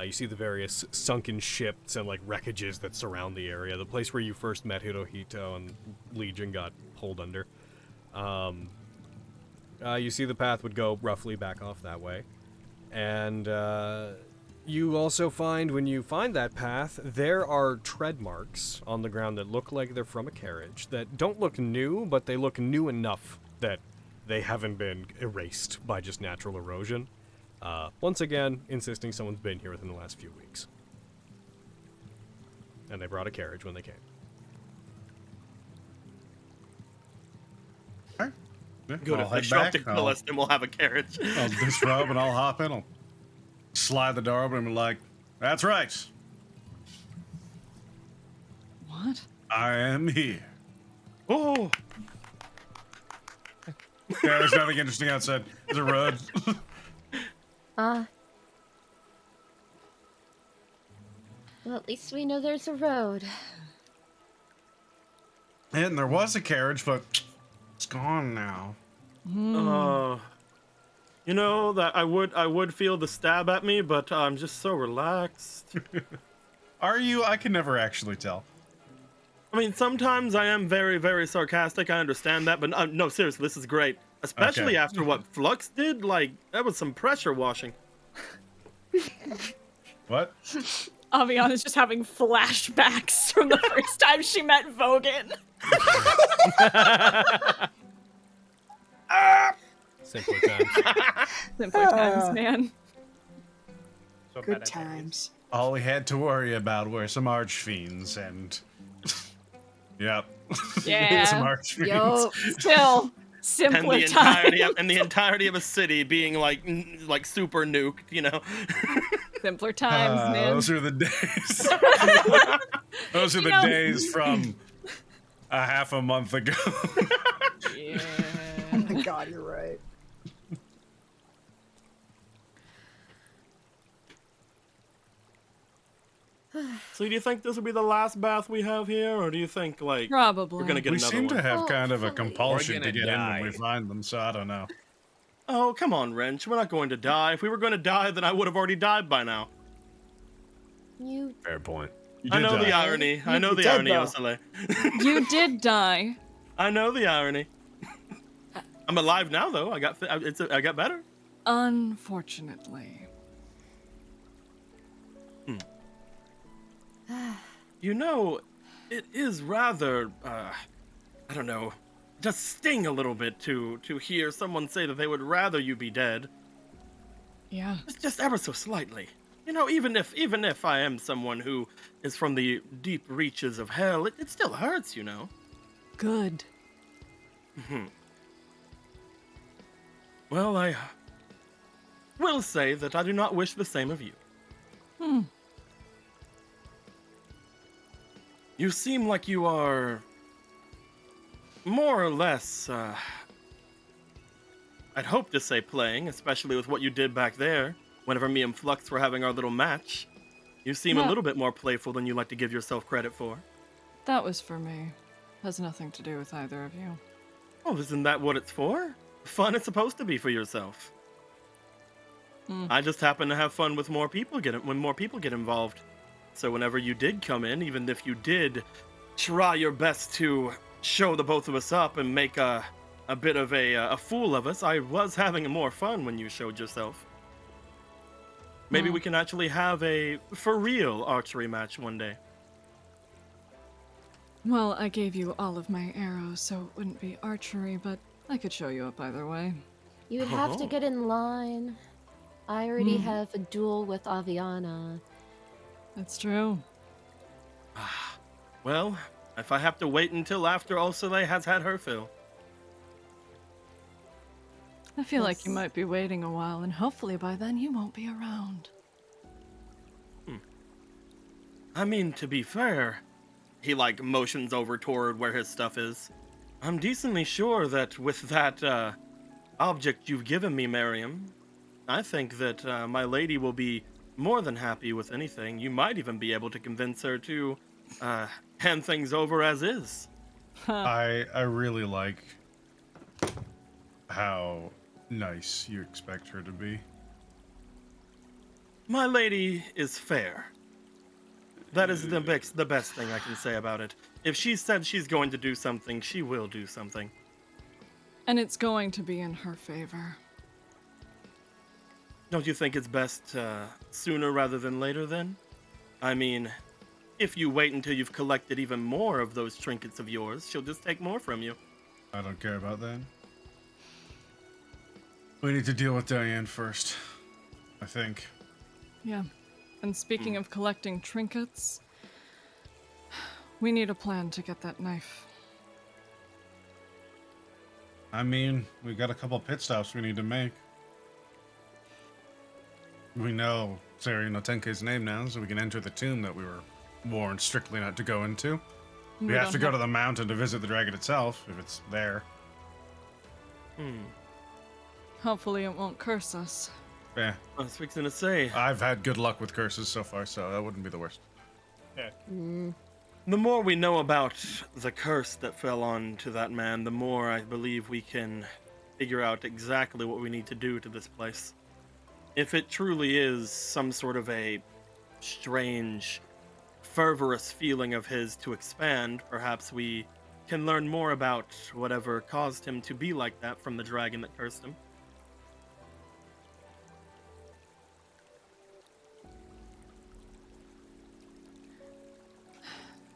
You see the various sunken ships and like wreckages that surround the area. The place where you first met Hirohito and Legion got pulled under. You see the path would go roughly back off that way. And you also find, when you find that path, there are tread marks on the ground that look like they're from a carriage, that don't look new, but they look new enough that they haven't been erased by just natural erosion. Once again, insisting someone's been here within the last few weeks. And they brought a carriage when they came. Alright. Yeah, Good, I'll if they head show up back. to kill us, then we'll have a carriage. I'll disrobe and I'll hop in. I'll slide the door open and be like, that's right. What? I am here. Oh, Yeah, there's nothing interesting outside. There's a road. Well, at least we know there's a road. And there was a carriage, but it's gone now. you know that I would feel the stab at me, but I'm just so relaxed. Are you? I can never actually tell. I mean, sometimes I am very, very sarcastic. I understand that, but no, seriously, this is great. Especially after what Flux did. Like, that was some pressure washing. What? Aviana's just having flashbacks from the first time she met Vogan. Simpler times. Simpler times, man. Good times. All we had to worry about were some archfiends and... Yep. Yeah. Some archfiends. Yo. Still, simpler And the entirety of a city being like super nuked, you know. Simpler times, man. Those are the days. Those are the days from a half a month ago. Yeah. Oh my god, you're right. So do you think this will be the last bath we have here, or do you think like Probably. we're gonna get We another seem one? to have kind of a Hopefully. compulsion We're to gonna get in die. when we find them, so I don't know. Oh, come on, Wrench. We're not going to die. If we were going to die, then I would have already died by now. You Fair point. You I did know die. the irony. I know You're the dead, irony, though. Osele. You did die. I know the irony. I'm alive now, though. I got better. Unfortunately. You know, it is rather, I don't know, just sting a little bit to hear someone say that they would rather you be dead. Yeah. Just ever so slightly. You know, even if I am someone who is from the deep reaches of hell, it still hurts, you know. Good. Well, I will say that I do not wish the same of you. You seem like you are more or less I'd hope to say playing, especially with what you did back there, whenever me and Flux were having our little match. You seem a little bit more playful than you like to give yourself credit for. That was for me. Has nothing to do with either of you. Oh, isn't that what it's for? Fun is supposed to be for yourself. I just happen to have fun with more people when more people get involved. So whenever you did come in, even if you did try your best to show the both of us up and make a bit of a fool of us, I was having more fun when you showed yourself. Maybe we can actually have a for real archery match one day. Well, I gave you all of my arrows, so it wouldn't be archery, but I could show you up either way. You would have to get in line. I already have a duel with Aviana. That's true. Well, if I have to wait until after Ursula has had her fill. I feel like you might be waiting a while, and hopefully by then you won't be around. I mean, to be fair, he motions over toward where his stuff is. I'm decently sure that with that object you've given me, Miriam, I think that my lady will be more than happy with anything. You might even be able to convince her to hand things over as is. I really like how nice you expect her to be. My lady is fair. That is the best thing I can say about it. If she said she's going to do something, she will do something. And it's going to be in her favor. Don't you think it's best sooner rather than later then? I mean, if you wait until you've collected even more of those trinkets of yours, she'll just take more from you. I don't care about that. We need to deal with Diane first, I think. Yeah. And speaking of collecting trinkets, we need a plan to get that knife. I mean, we got a couple pit stops we need to make. We know Sari no Tenke's name now, so we can enter the tomb that we were warned strictly not to go into. We have to go to the mountain to visit the dragon itself, if it's there. Hopefully it won't curse us. Yeah. I was fixing to say. I've had good luck with curses so far, so that wouldn't be the worst. Yeah. The more we know about the curse that fell onto that man, the more I believe we can figure out exactly what we need to do to this place. If it truly is some sort of a strange, fervorous feeling of his to expand, perhaps we can learn more about whatever caused him to be like that from the dragon that cursed him.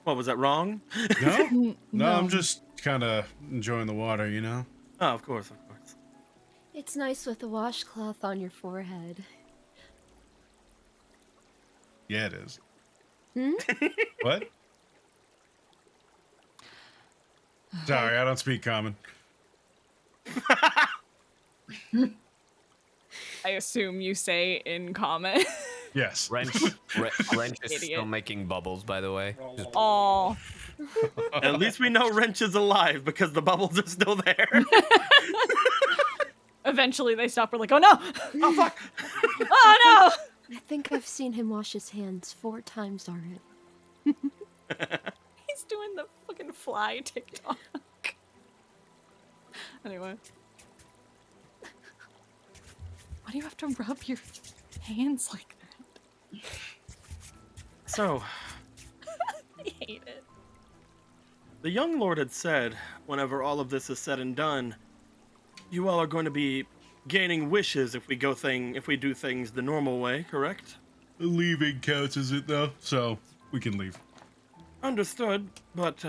What, was that wrong? No? No, I'm just kind of enjoying the water, you know? Oh, of course, of course. It's nice with the washcloth on your forehead. Yeah, it is. What? Sorry, I don't speak common. I assume you say in common. Yes. Wrench is still making bubbles, by the way. Oh. At least we know Wrench is alive because the bubbles are still there. Eventually they stop. We're like, oh no! Oh fuck! Oh no! I think I've seen him wash his hands 4 times already. He's doing the fucking fly TikTok. Anyway. Why do you have to rub your hands like that? So, I hate it. the young lord had said, whenever all of this is said and done, you all are going to be gaining wishes if we do things the normal way, correct? Leaving counts as it though, so we can leave. Understood, but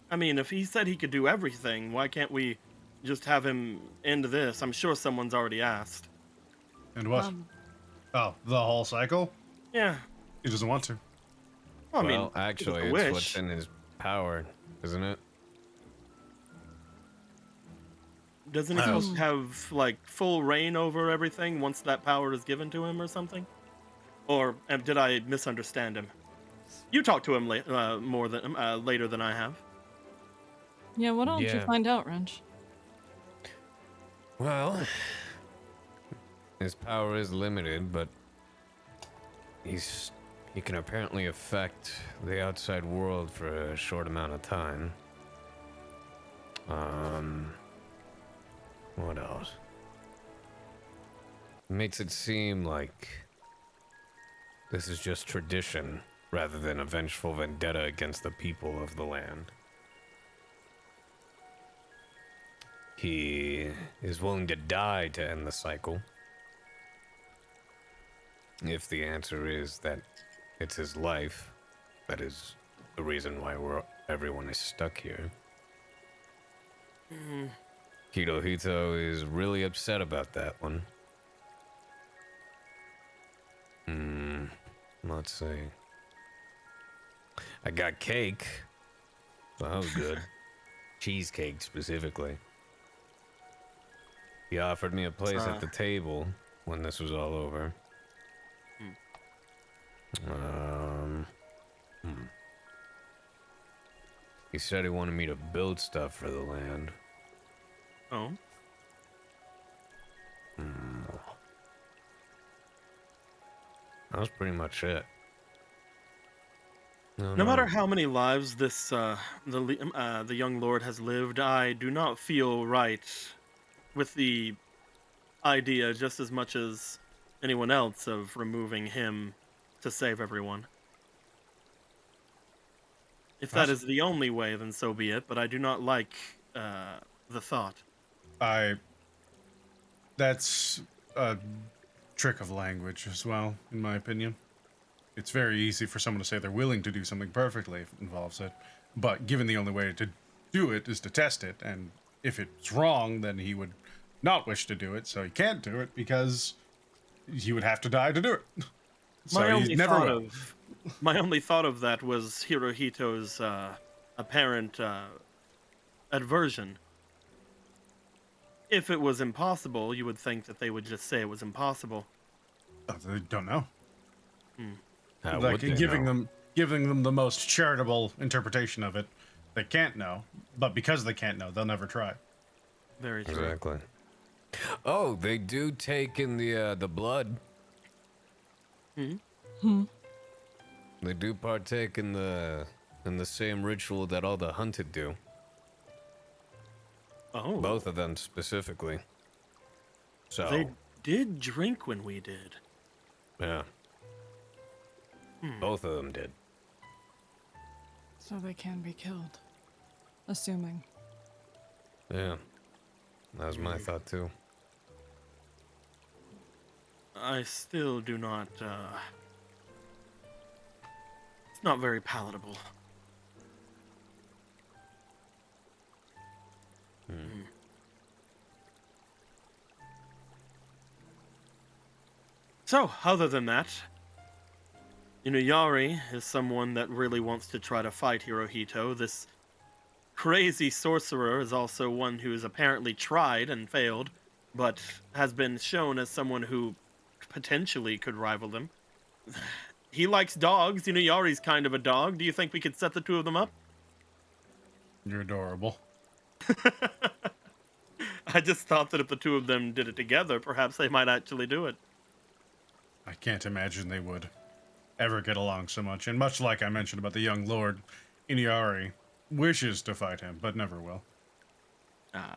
I mean, if he said he could do everything, why can't we just have him end this? I'm sure someone's already asked. And what? Oh, the whole cycle? Yeah. He doesn't want to. Well, I mean, well, actually, it's a it's wish. what's in his power, isn't it? Doesn't he supposed to have like full reign over everything once that power is given to him or something? Or did I misunderstand him? You talked to him more than later than I have. Yeah, why don't you find out, Wrench? Well, his power is limited, but he can apparently affect the outside world for a short amount of time. What else? Makes it seem like this is just tradition rather than a vengeful vendetta against the people of the land. He is willing to die to end the cycle. If the answer is that it's his life, that is the reason why everyone is stuck here. Hirohito is really upset about that one. Let's see. I got cake. So that was good. Cheesecake specifically. He offered me a place at the table when this was all over. He said he wanted me to build stuff for the land. Oh. That was pretty much it. No matter how many lives this the young lord has lived, I do not feel right with the idea just as much as anyone else of removing him to save everyone. If that is the only way, then so be it, but I do not like the thought. That's a trick of language as well, in my opinion. It's very easy for someone to say they're willing to do something perfectly if it involves it, but given the only way to do it is to test it, and if it's wrong, then he would not wish to do it, so he can't do it because he would have to die to do it. So My only thought of that was Hirohito's apparent aversion. If it was impossible, you would think that they would just say it was impossible. They don't know. How Like would they giving know? them the most charitable interpretation of it. They can't know, but because they can't know, they'll never try. Very true. Exactly. Oh, they do take in the blood. They do partake in the same ritual that all the hunted do. Oh. Both of them specifically. So They did drink when we did. yeah. Both of them did. So they can be killed. Assuming. Yeah. That was my thought too. I still do not, it's not very palatable. So, other than that, Inuyari is someone that really wants to try to fight Hirohito. This crazy sorcerer is also one who has apparently tried and failed, but has been shown as someone who potentially could rival them. He likes dogs. Inuyari's kind of a dog. Do you think we could set the two of them up? You're adorable. I just thought that if the two of them did it together, perhaps they might actually do it. I can't imagine they would ever get along so much. And much like I mentioned about the young lord, Inuyari wishes to fight him, but never will.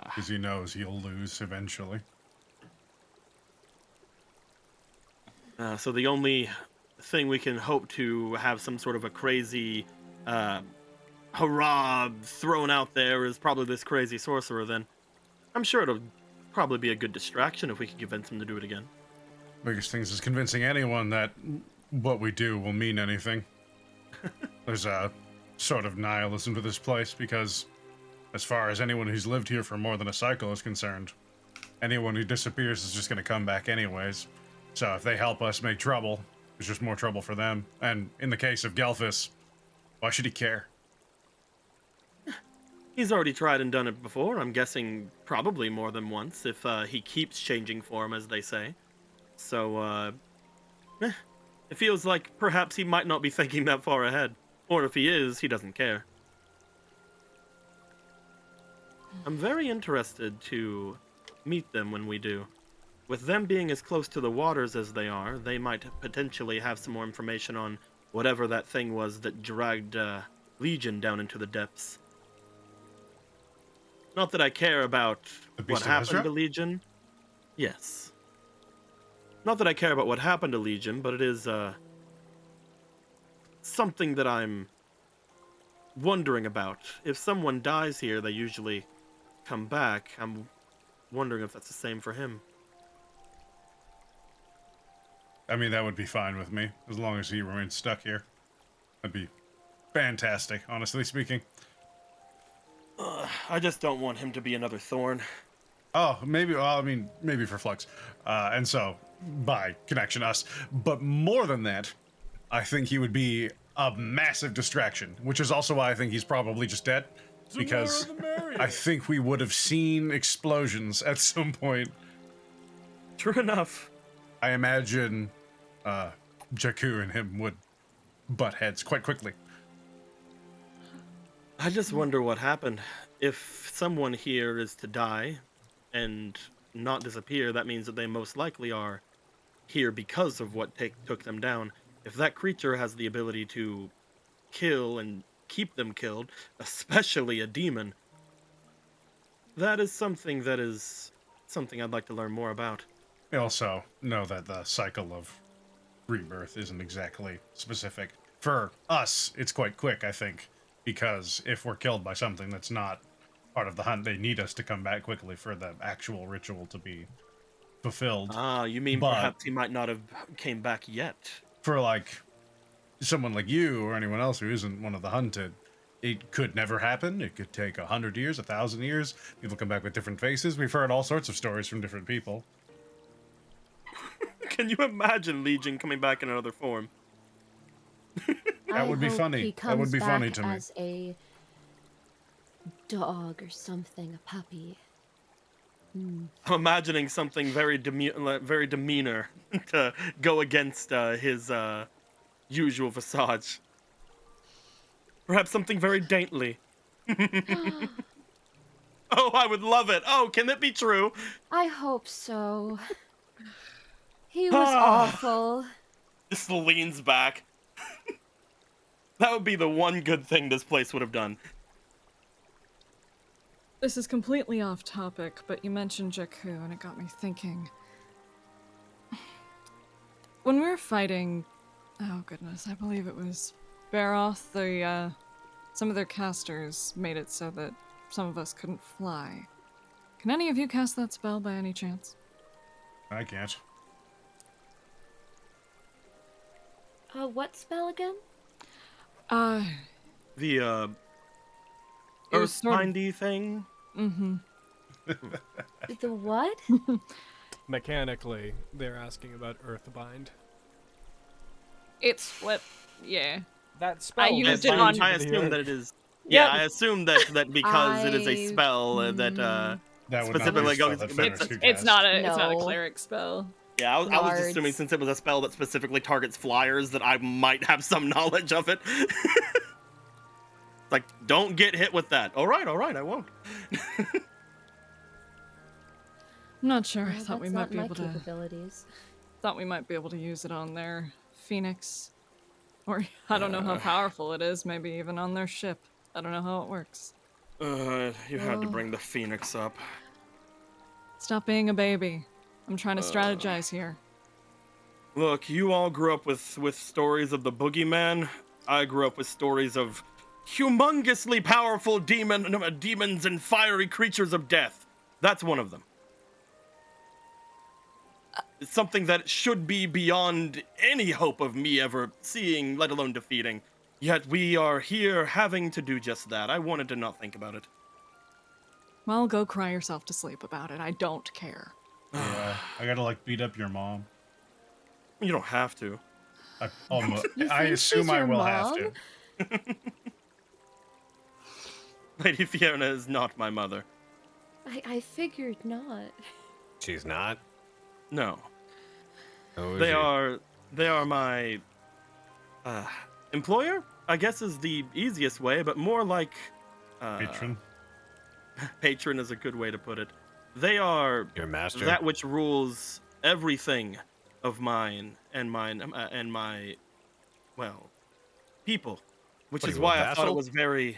Because he knows he'll lose eventually. So the only thing we can hope to have some sort of a crazy hurrah thrown out there is probably this crazy sorcerer then. I'm sure it'll probably be a good distraction if we can convince him to do it again. Biggest things is convincing anyone that what we do will mean anything. There's a sort of nihilism to this place because as far as anyone who's lived here for more than a cycle is concerned, anyone who disappears is just going to come back anyways. So if they help us make trouble, there's just more trouble for them. And in the case of Gelfus, why should he care? He's already tried and done it before. I'm guessing probably more than once if he keeps changing form, as they say. So, it feels like perhaps he might not be thinking that far ahead. Or if he is, he doesn't care. I'm very interested to meet them when we do. With them being as close to the waters as they are, they might potentially have some more information on whatever that thing was that dragged Legion down into the depths. Not that I care about The what Beast of happened Ezra? to Legion. Yes. Not that I care about what happened to Legion, but it is something that I'm wondering about. If someone dies here, they usually come back. I'm wondering if that's the same for him. I mean, that would be fine with me, as long as he remains stuck here. That'd be fantastic, honestly speaking. I just don't want him to be another thorn. Oh, maybe, well, I mean, maybe for Flux. And so, by connection, us. But more than that, I think he would be a massive distraction, which is also why I think he's probably just dead. Because I think we would have seen explosions at some point. True enough. I imagine Jakku and him would butt heads quite quickly. I just wonder what happened. If someone here is to die and not disappear, that means that they most likely are here because of what took them down. If that creature has the ability to kill and keep them killed, especially a demon, that is something I'd like to learn more about. We also know that the cycle of rebirth isn't exactly specific. For us, it's quite quick, I think, because if we're killed by something that's not part of the hunt, they need us to come back quickly for the actual ritual to be fulfilled. Ah, you mean But perhaps he might not have came back yet? for like someone like you or anyone else who isn't one of the hunted, it could never happen. It could take 100 years, 1,000 years. People come back with different faces. We've heard all sorts of stories from different people. Can you imagine Legion coming back in another form? That would be funny. He That would comes be funny back to me. as a dog or something, a puppy. I'm imagining something very demeanor to go against his usual visage. Perhaps something very daintily. Oh, I would love it. Oh, can it be true? I hope so. He was awful. Just leans back. That would be the one good thing this place would have done. This is completely off topic, but you mentioned Jakku, and it got me thinking. When we were fighting, oh goodness, I believe it was Baroth, some of their casters made it so that some of us couldn't fly. Can any of you cast that spell by any chance? I can't. What spell again? The It was sort of- Earthbindy thing. Mm-hmm. The what? Mechanically, they're asking about Earthbind. It's flip, yeah. That spell. I used it on. I assume that it is. Yeah, Yep. I assume that because it is a spell that That would specifically not be a spell goes. that Ferris could It's cast. not a No. cleric spell. Yeah, I was Nards. assuming since it was a spell that specifically targets flyers that I might have some knowledge of it. Like, don't get hit with that. All right, I won't. I'm not sure. I Well, thought we that's might not be my able to. capabilities. Thought we might be able to use it on their Phoenix, or I don't know how powerful it is. Maybe even on their ship. I don't know how it works. You had to bring the Phoenix up. Stop being a baby. I'm trying to strategize here. Look, you all grew up with stories of the boogeyman. I grew up with stories of humongously powerful demons and fiery creatures of death. That's one of them. It's something that should be beyond any hope of me ever seeing, let alone defeating. Yet we are here having to do just that. I wanted to not think about it. Well, go cry yourself to sleep about it. I don't care. Yeah, I gotta like beat up your mom. You don't have to. I assume she's I your will have mom? to. Lady Fiona is not my mother. I figured not. She's not? No. Oh, is They she? are my employer, I guess is the easiest way, but more like Patron. patron is a good way to put it. They are Your master? that which rules everything of mine and my, well, people. Which What are is you, a why I thought it vassal? was very,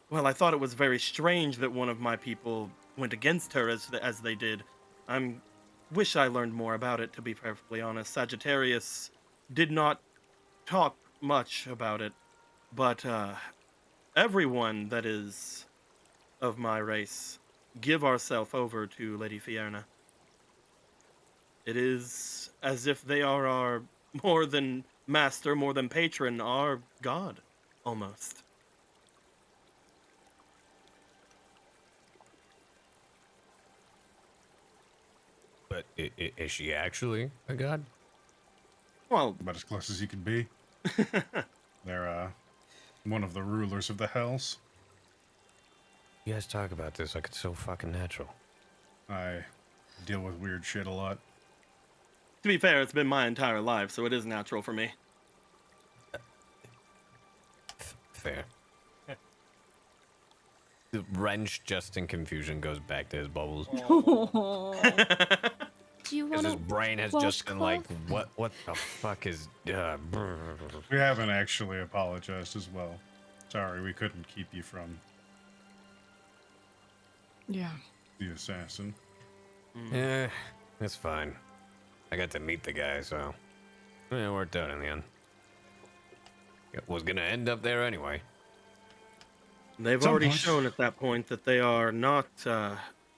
well, I thought it was very strange that one of my people went against her as they did. Wish I learned more about it, to be perfectly honest. Sagittarius did not talk much about it, but everyone that is of my race give ourselves over to Lady Fierna. It is as if they are our more than master, more than patron, our god, almost. But is she actually a god? Well, About as close as you could be. They're one of the rulers of the hells. You guys talk about this like it's so fucking natural. I deal with weird shit a lot. to be fair, it's been my entire life, so it is natural for me. Fair. The wrench, just in confusion, goes back to his bubbles. Do you Because want his brain has just been like, what the fuck is... We haven't actually apologized as well. Sorry, we couldn't keep you from Yeah. the assassin. Yeah, that's fine. I got to meet the guy, so... It worked out in the end. It was gonna end up there anyway. They've already shown at that point that they are not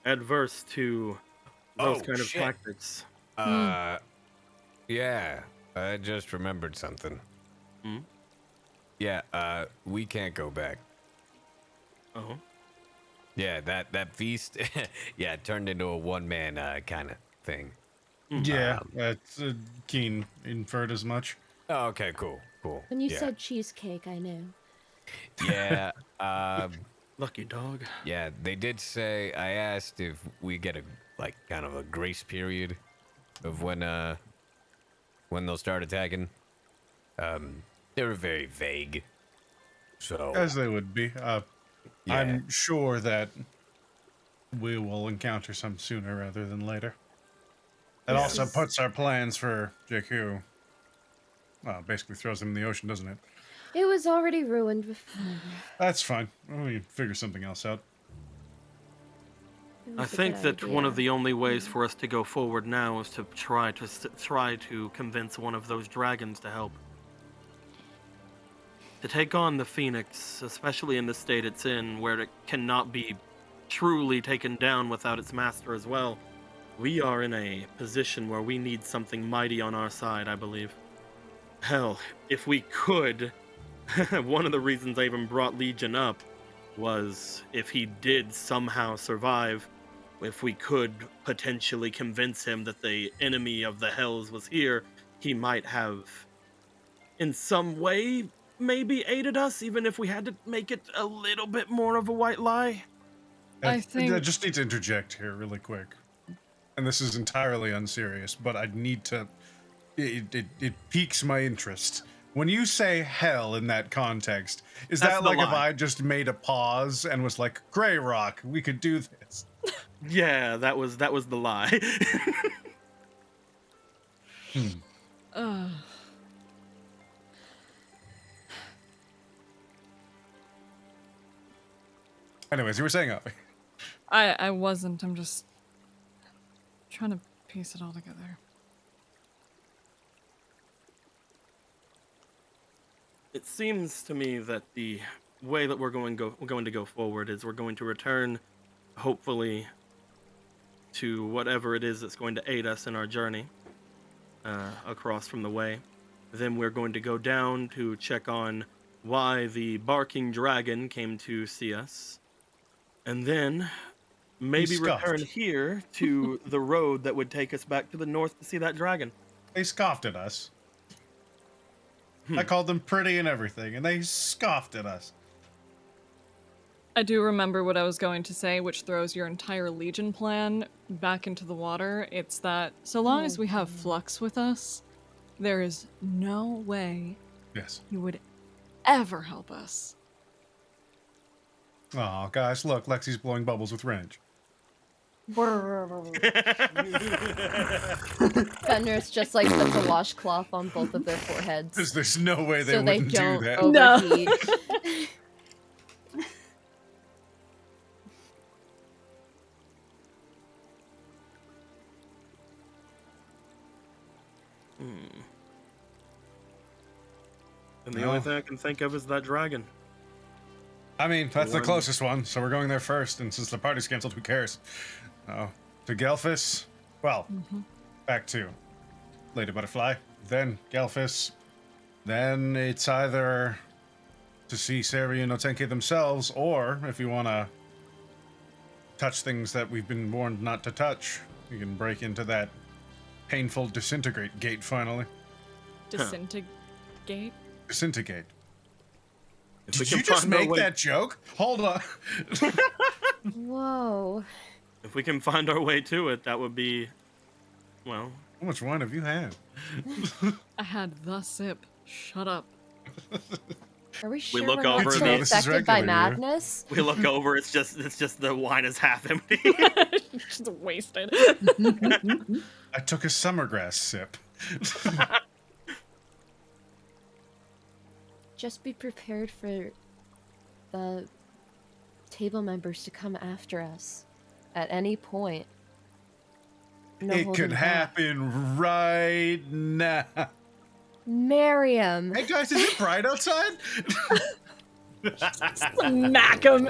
adverse to those kind of tactics. Yeah, I just remembered something. Hmm? Yeah, we can't go back. Oh. Yeah, that feast, yeah, it turned into a one-man kind of thing. Yeah, that's Keen inferred as much. Oh, okay, cool. When you Yeah. said cheesecake, I knew. Yeah, Lucky dog. yeah, they did say, I asked if we get a, like, kind of a grace period of when they'll start attacking. They were very vague. So... As they would be. Yeah. I'm sure that we will encounter some sooner rather than later. That also puts our plans for JQ. Well, basically throws them in the ocean, doesn't it? It was already ruined before. That's fine. We figure something else out. It I was a think good that one of idea. the only ways for us to go forward now is to try to convince one of those dragons to help. To take on the Phoenix, especially in the state it's in, where it cannot be truly taken down without its master as well, we are in a position where we need something mighty on our side, I believe. Hell, if we could, one of the reasons I even brought Legion up was if he did somehow survive, if we could potentially convince him that the enemy of the Hells was here, he might have, in some way, maybe aided us, even if we had to make it a little bit more of a white lie. I think- I just need to interject here really quick. And this is entirely unserious, but I need to... It piques my interest. When you say hell in that context, is That's that the like if lie. I just made a pause and was like, Grey Rock, we could do this? Yeah, that was the lie. Anyways, you were saying, I wasn't. I'm just trying to piece it all together. It seems to me that the way that we're going to go forward is we're going to return, hopefully, to whatever it is that's going to aid us in our journey across from the way. Then we're going to go down to check on why the barking dragon came to see us. And then maybe scoffed. return here to the road that would take us back to the north to see that dragon. they scoffed at us. I called them pretty and everything, and they scoffed at us. I do remember what I was going to say, which throws your entire Legion plan back into the water. It's that so long as we have Flux with us, there is no way Yes. he would ever help us. Oh, guys, look, Lexi's blowing bubbles with wrench. Fenris just like puts a washcloth on both of their foreheads. There's no way they so they wouldn't don't do that. overheat. And the only thing I can think of is that dragon. I mean, that's the closest one, so we're going there first, and since the party's canceled, who cares? To Gelfis, well, back to Lady Butterfly, then Gelfis, then it's either to see Sari and Otenki themselves, or if you want to touch things that we've been warned not to touch, you can break into that painful disintegrate gate finally. Disintegrate? Disintegrate. Did you just make that joke? Hold on. Whoa. If we can find our way to it, that would be, well... How much wine have you had? I had the sip. Shut up. Are we sure We look we're not over still and affected by madness? We look over, it's just the wine is half empty. Just wasted. I took a summergrass sip. Just be prepared for the table members to come after us at any point. No it holding could back. happen right now. Miriam. Hey guys, is it bright outside? Smack him.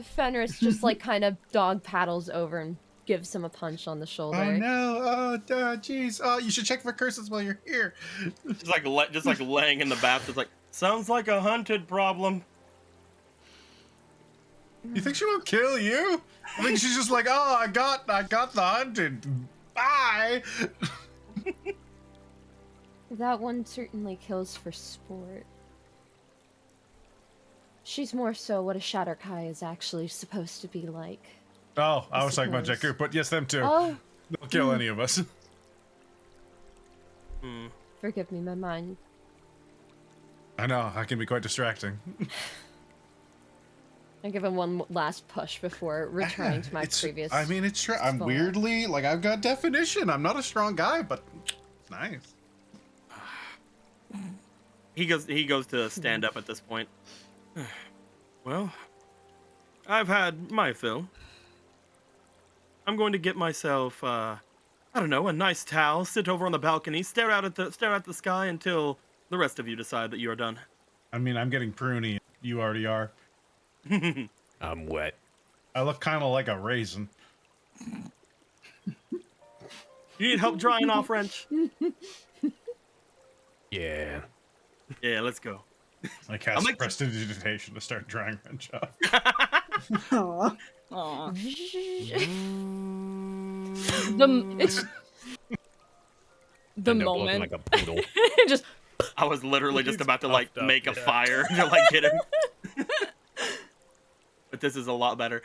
Fenris just like kind of dog paddles over and gives him a punch on the shoulder. Oh no! Oh, jeez! Oh, you should check for curses while you're here. just like laying in the bath. It's like, sounds like a hunted problem. You think she won't kill you? I think she's just like, oh, I got the hunted. Bye. That one certainly kills for sport. She's more so what a Shatterkai is actually supposed to be like. Oh, I was talking about Jakku, but yes, them too. Oh. They'll kill any of us. Forgive me, my mind. I know, I can be quite distracting. I give him one last push before returning to my previous. I mean, it's true. I'm weirdly, like, I've got definition. I'm not a strong guy, but it's nice. He goes to stand up at this point. Well, I've had my fill. I'm going to get myself, I don't know, a nice towel, sit over on the balcony, stare at the sky until the rest of you decide that you are done. I mean, I'm getting pruny. You already are. I'm wet. I look kind of like a raisin. You need help drying off, Wrench? Yeah. Yeah, let's go. I cast prestidigitation to start drying Wrench off. Aww. Aww. The moment. Like a poodle. Just. I was literally just about to like make a fire to like get him. But this is a lot better.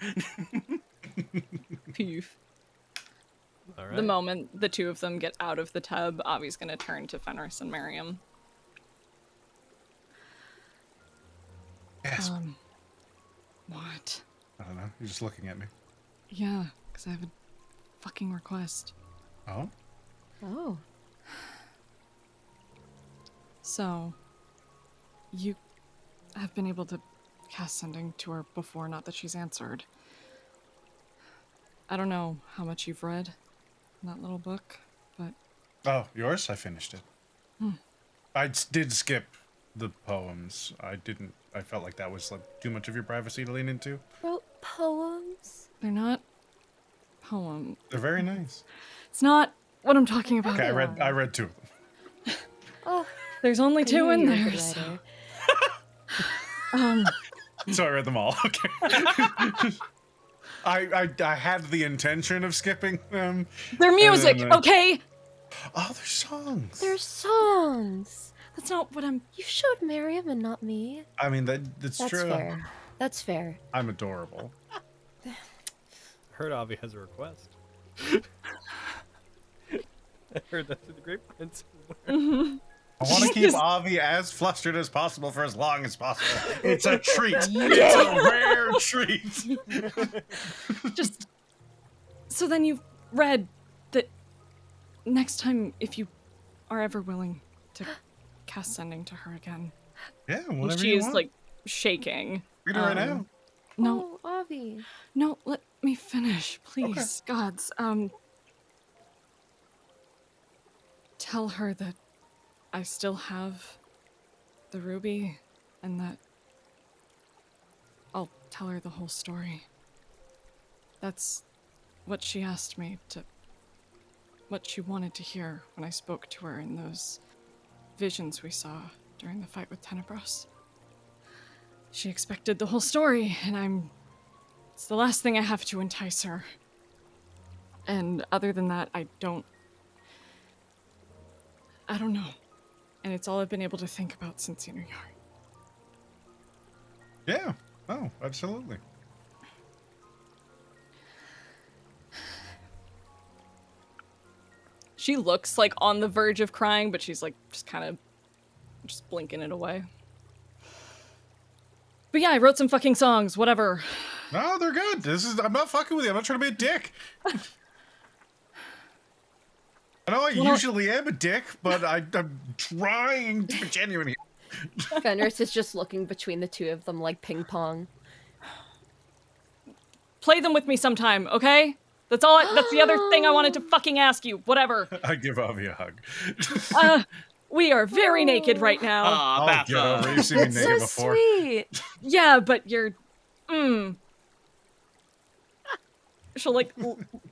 Poof. All right. The moment the two of them get out of the tub, Avi's gonna turn to Fenris and Miriam. Yes. What? I don't know. You're just looking at me. Yeah, because I have a fucking request. Oh? Oh. So, you have been able to cast sending to her before, not that she's answered. I don't know how much you've read in that little book, but... Oh, yours? I finished it. I did skip the poems. I felt like that was like too much of your privacy to lean into. Wrote poems? They're not poems. They're very nice. It's not what I'm talking about. Okay, I read two of them. Oh, there's only two in you're a there. good So. So I read them all. Okay. I had the intention of skipping them. They're music, okay? Oh, they're songs. They're songs. That's not what I'm... You showed Miriam and not me. I mean, that's true. That's fair. That's fair. I'm adorable. Heard Avi has a request. I heard that through the grapevine somewhere. I want to keep Avi as flustered as possible for as long as possible. It's a treat. It's a rare treat. Just So then you've read that next time, if you are ever willing to cast sending to her again. Yeah, whatever she you is want. like shaking. We do it right now. No, Oh, Avi. no, let me finish, please. Okay. Gods, tell her that I still have the ruby and that I'll tell her the whole story. That's what she asked me to, what she wanted to hear when I spoke to her in those visions we saw during the fight with Tenebros. She expected the whole story, and it's the last thing I have to entice her. And other than that, I don't know. And it's all I've been able to think about since Inner Yard. Yeah. Oh, absolutely. She looks like on the verge of crying, but she's like just kind of just blinking it away. But yeah, I wrote some fucking songs, whatever. No, they're good. I'm not fucking with you. I'm not trying to be a dick. I know I usually am a dick, but I'm trying to be genuine here. Fenris is just looking between the two of them like ping pong. Play them with me sometime, okay? That's the other thing I wanted to fucking ask you. Whatever. I give Avi a hug. We are very naked right now. I'll get over it. You've seen me That's naked so before. sweet. Yeah, but you're... She'll, like,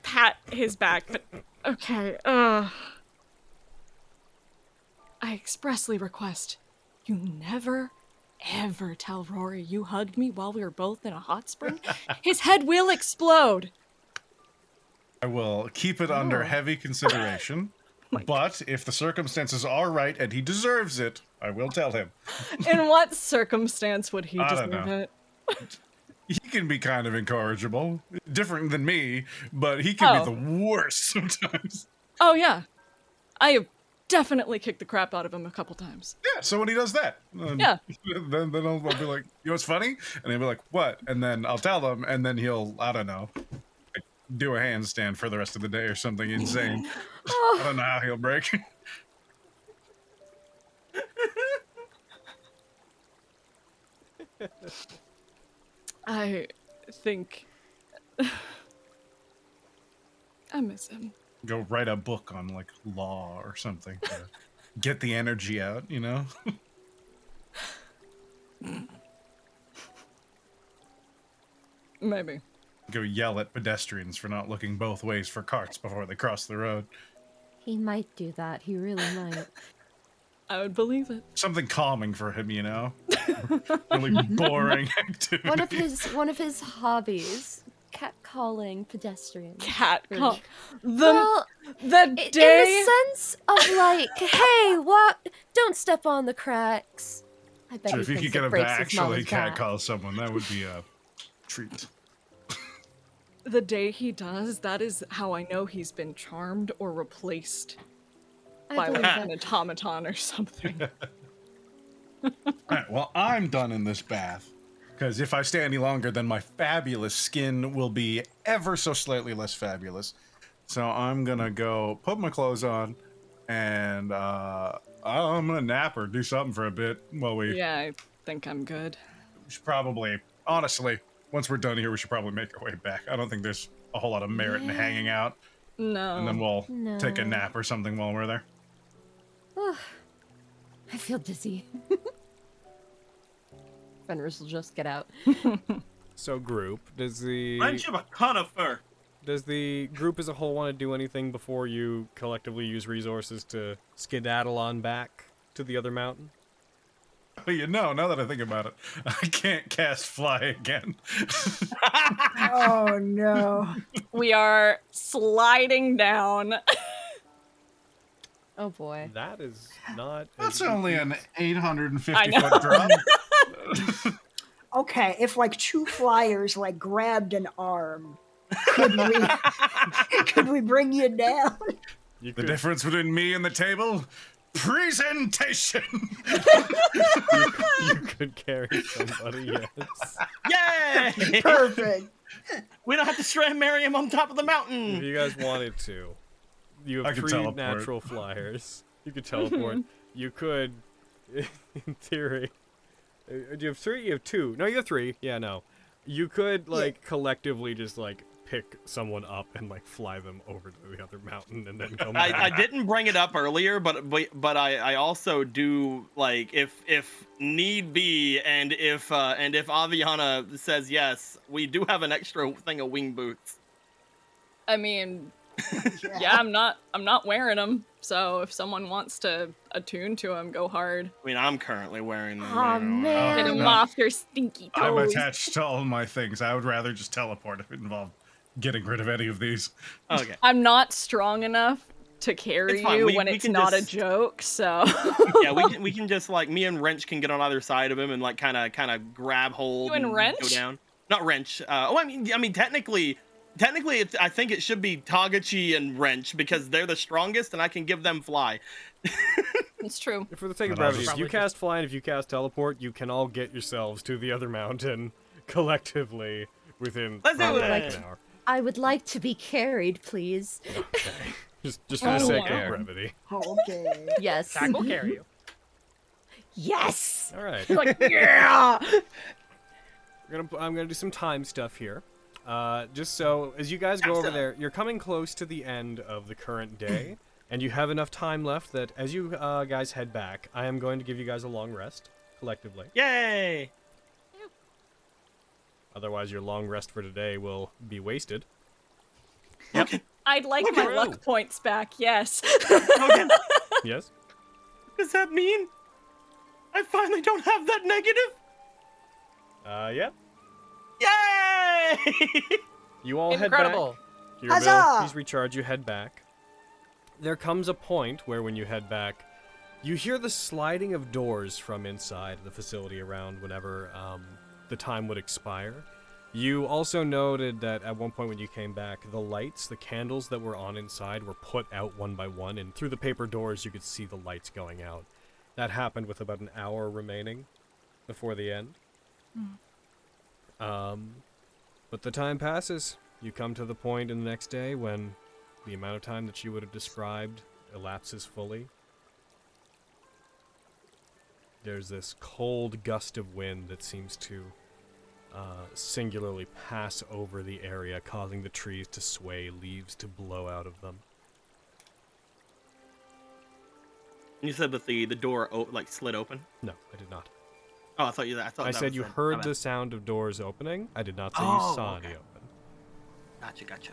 pat his back, but... Okay, I expressly request you never, ever tell Rory you hugged me while we were both in a hot spring. His head will explode. I will keep it under heavy consideration. But if the circumstances are right and he deserves it, I will tell him. In what circumstance would he I don't deserve know. it? He can be kind of incorrigible. Different than me, but he can be Oh. the worst sometimes. Oh, yeah. I have definitely kicked the crap out of him a couple times. Yeah, so when he does that, Yeah. then I'll be like, you know what's funny? And he'll be like, what? And then I'll tell him, and then he'll, I don't know, like, do a handstand for the rest of the day or something insane. I don't know how he'll break. I think... I miss him. Go write a book on, like, law or something to get the energy out, you know? Maybe. Go yell at pedestrians for not looking both ways for carts before they cross the road. He might do that. He really might. I would believe it. Something calming for him, you know? Really boring activity. One of his hobbies, catcalling pedestrians. Catcall. Well, the in day... the sense of like, hey, what? Don't step on the cracks. I bet So he if you thinks could get it him to breaks his actually mama's back. catcall someone, that would be a treat. The day he does, that is how I know he's been charmed or replaced by like an automaton or something. Alright, well, I'm done in this bath. Because if I stay any longer, then my fabulous skin will be ever so slightly less fabulous. So I'm gonna go put my clothes on, and I'm gonna nap or do something for a bit while we... Yeah, I think I'm good. We should probably, honestly, once we're done here, we should probably make our way back. I don't think there's a whole lot of merit in hanging out. No. And then we'll No. take a nap or something while we're there. I feel dizzy. Fenris will just get out. So group, does the Friendship a conifer. does the group as a whole want to do anything before you collectively use resources to skedaddle on back to the other mountain? Oh, you know, now that I think about it, I can't cast fly again. Oh no. We are sliding down. Oh boy. That is not. That's as only easy. an 850 I know. foot drop. Okay, if like two flyers like grabbed an arm, could we bring you down? You The could, difference between me and the table? Presentation! you could carry somebody, yes. Yay! Perfect. We don't have to strand marry him on top of the If mountain. you guys wanted to, you I have could 3 teleport. natural flyers. You could teleport. You could, in theory. Do you have 3? You have 2. No, you have 3. Yeah, no. You could, like, collectively just, like, pick someone up and, like, fly them over to the other mountain and then come back. I didn't bring it up earlier, but I also do, like, if need be, and if Aviana says yes, we do have an extra thing of wing boots. I mean, yeah, I'm not wearing them. So if someone wants to attune to them, go hard. I mean, I'm currently wearing them. Aw, man. Get them no. off your stinky I'm toes. attached to all my things. I would rather just teleport if it involved getting rid of any of these. Okay. I'm not strong enough to carry It's fine. you We when it's can not just- a joke. So Yeah, we can just, like, me and Wrench can get on either side of him and, like, kind of grab hold. You and go Wrench? down. Not Wrench. I mean, technically, I think it should be Tagachi and Wrench because they're the strongest, and I can give them fly. it's true. For the sake of But I'll brevity, just- if you cast fly and if you cast teleport, you can all get yourselves to the other mountain collectively within Let's do probably it. like an hour. I would like to be carried, please. Okay. Just for the sake of wow. brevity. Okay. Yes. Jack will carry you. Yes. All right. Like, yeah. I'm gonna do some time stuff here. Just so as you guys go over there, you're coming close to the end of the current day, and you have enough time left that as you guys head back, I am going to give you guys a long rest collectively. Yay! Otherwise, your long rest for today will be wasted. I'd like my True. luck points back. Yes. Logan, Yes. does that mean I finally don't have that negative? Yeah. Yay! You all Incredible. head back. Your bill, Huzzah! please recharge. You head back. There comes a point where, when you head back, you hear the sliding of doors from inside the facility around whenever the time would expire. You also noted that at one point when you came back, the lights, the candles that were on inside were put out one by one, and through the paper doors you could see the lights going out. That happened with about an hour remaining before the end. But the time passes. You come to the point in the next day when the amount of time that you would have described elapses fully. There's this cold gust of wind that seems to singularly pass over the area, causing the trees to sway, leaves to blow out of them. You said that the door slid open. No, I did not. Oh, I thought you. I thought I that said was you the- heard my the bad. sound of doors opening. I did not say Oh, you saw okay. any open. Gotcha.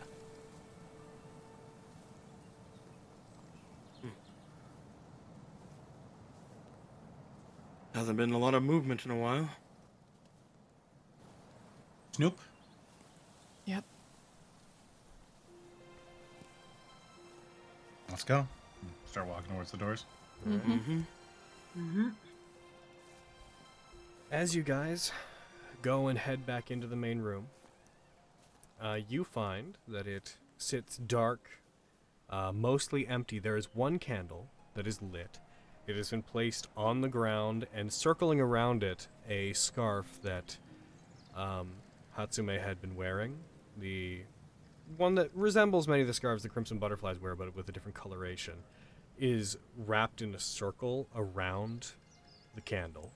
Hasn't been a lot of movement in a while. Snoop? Yep. Let's go. Start walking towards the doors. As you guys go and head back into the main room, you find that it sits dark, mostly empty. There is one candle that is lit. It has been placed on the ground, and circling around it, a scarf that Hatsume had been wearing. The one that resembles many of the scarves the Crimson Butterflies wear, but with a different coloration, is wrapped in a circle around the candle,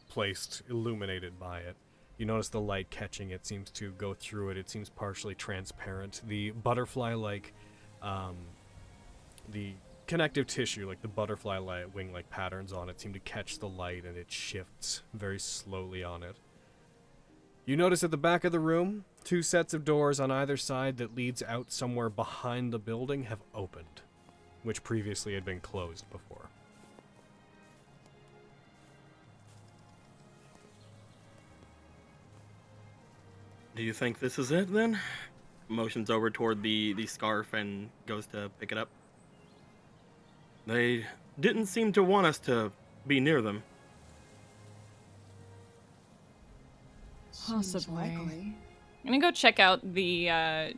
placed, illuminated by it. You notice the light catching it seems to go through it. It seems partially transparent. The butterfly-like, the connective tissue, like the butterfly wing-like patterns on it, seem to catch the light, and it shifts very slowly on it. You notice at the back of the room, 2 sets of doors on either side that leads out somewhere behind the building have opened, which previously had been closed before. Do you think this is it then? Motions over toward the scarf and goes to pick it up. They didn't seem to want us to be near them. Seems Possibly. likely. I'm gonna go check out the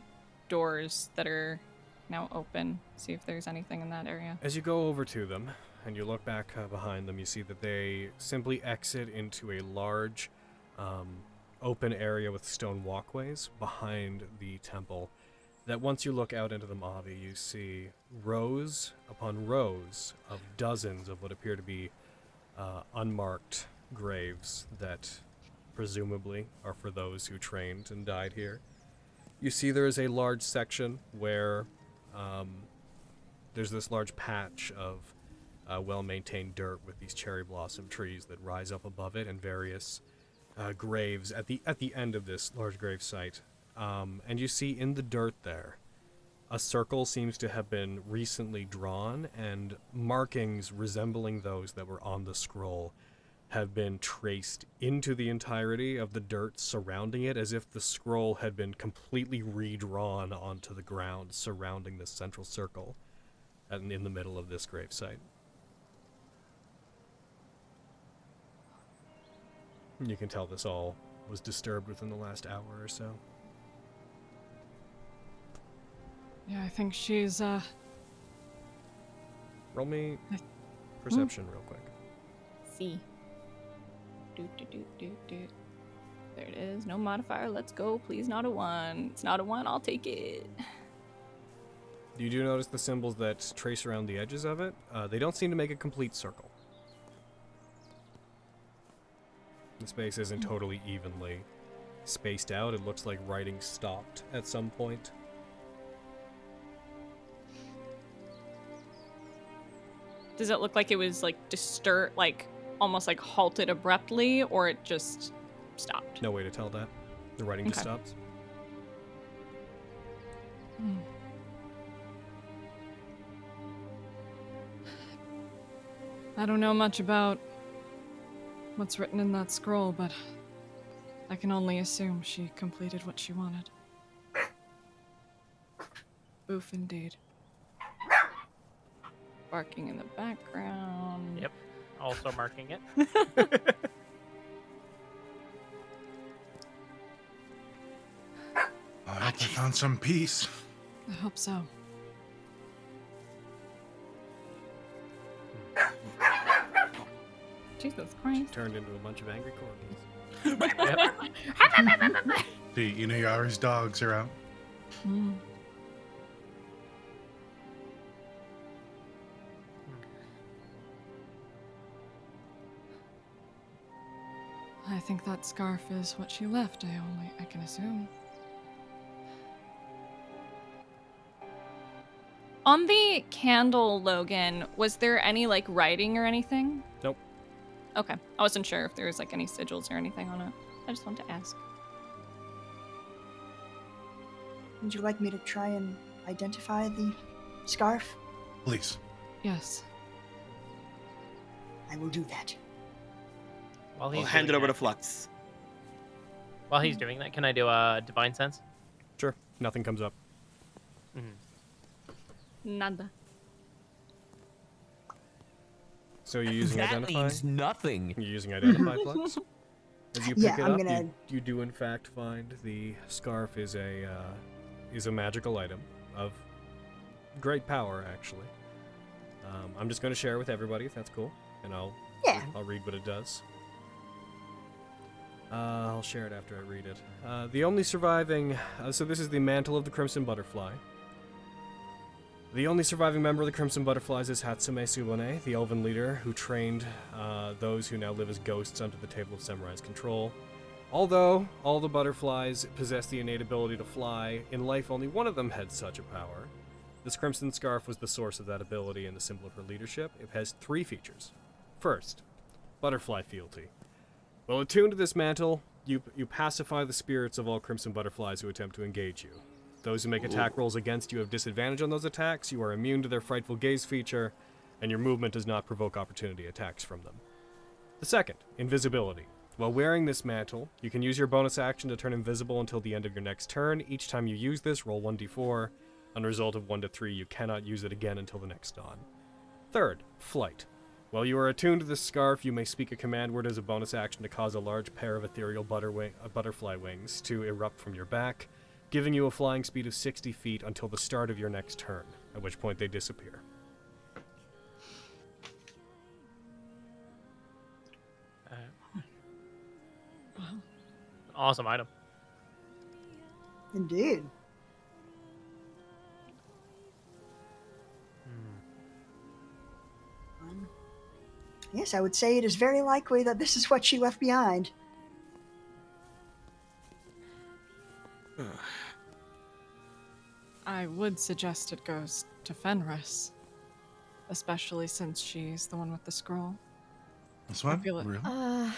doors that are now open, see if there's anything in that area. As you go over to them, and you look back behind them, you see that they simply exit into a large, open area with stone walkways behind the temple that once you look out into the Mojave, you see rows upon rows of dozens of what appear to be unmarked graves that presumably are for those who trained and died here. You see there is a large section where there's this large patch of well-maintained dirt with these cherry blossom trees that rise up above it, and various graves at the end of this large grave site. And you see in the dirt there, a circle seems to have been recently drawn, and markings resembling those that were on the scroll have been traced into the entirety of the dirt surrounding it, as if the scroll had been completely redrawn onto the ground surrounding this central circle and in the middle of this gravesite. You can tell this all was disturbed within the last hour or so. Yeah, I think she's, Roll me perception real quick. See. There it is. No modifier. Let's go. Please, not a 1. It's not a 1. I'll take it. You do notice the symbols that trace around the edges of it. They don't seem to make a complete circle. The space isn't totally evenly spaced out. It looks like writing stopped at some point. Does it look like it was like disturbed, like almost like halted abruptly, or it just stopped? No way to tell that. The writing just stops. I don't know much about what's written in that scroll, but I can only assume she completed what she wanted. Oof, indeed. Barking in the background. Yep. Also marking it. I hope I found some peace. I hope so. Jesus Christ. Turned into a bunch of angry corgis. The Inuyari's dogs are out. I think that scarf is what she left, I can assume. On the candle, Logan, was there any like writing or anything? Nope. Okay. I wasn't sure if there was like any sigils or anything on it. I just wanted to ask. Would you like me to try and identify the scarf? Please. Yes. I will do that. While I'll hand it over to Flux. While he's doing that, can I do a divine sense? Sure. Nothing comes up. Nada. So you're using that identify? means nothing. You're using identify, Flux? As you pick it I'm up, gonna... you do in fact find the scarf is a magical item of great power, actually. I'm just going to share it with everybody, if that's cool, and I'll read what it does. I'll share it after I read it. The only surviving... so this is the Mantle of the Crimson Butterfly. The only surviving member of the Crimson Butterflies is Hatsume Subone, the elven leader who trained those who now live as ghosts under the Table of Samurai's control. Although all the butterflies possess the innate ability to fly, in life only one of them had such a power. This crimson scarf was the source of that ability and the symbol of her leadership. It has 3 features. First, butterfly fealty. While attuned to this mantle, you pacify the spirits of all crimson butterflies who attempt to engage you. Those who make attack rolls against you have disadvantage on those attacks, you are immune to their frightful gaze feature, and your movement does not provoke opportunity attacks from them. The second, invisibility. While wearing this mantle, you can use your bonus action to turn invisible until the end of your next turn. Each time you use this, roll 1d4. On a result of 1 to 3, you cannot use it again until the next dawn. Third, flight. While you are attuned to this scarf, you may speak a command word as a bonus action to cause a large pair of ethereal butterfly wings to erupt from your back, giving you a flying speed of 60 feet until the start of your next turn, at which point they disappear. Awesome item. Indeed. Yes, I would say it is very likely that this is what she left behind. I would suggest it goes to Fenris, especially since she's the one with the scroll. This one? feel it. Really? Uh,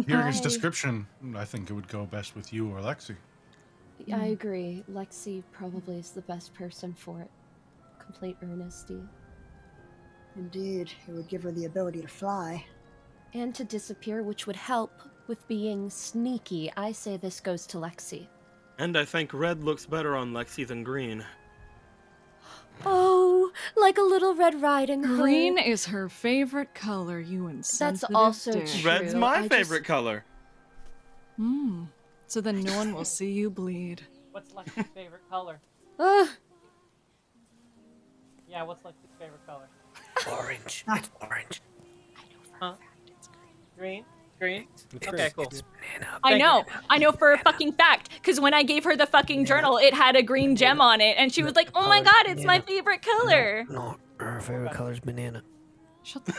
Hearing his I- description, I think it would go best with you or Lexi. I agree. Lexi probably is the best person for it. Complete earnesty. Indeed, it would give her the ability to fly. And to disappear, which would help with being sneaky. I say this goes to Lexi. And I think red looks better on Lexi than green. Oh, like a little Red Riding Hood. Green is her favorite color, you insensitive also dick. true. Red's my I favorite just- color. So then no one will see you bleed. What's Lexi's favorite color? Ugh. Yeah, what's Lexi's favorite color? Orange. It's orange. Huh? Green? Green? It's Okay, great. cool. I know for a fucking fact, because when I gave her the fucking journal, it had a green gem on it, and she was like, "Oh my god, it's my favorite color." No, her favorite color is banana. Shut the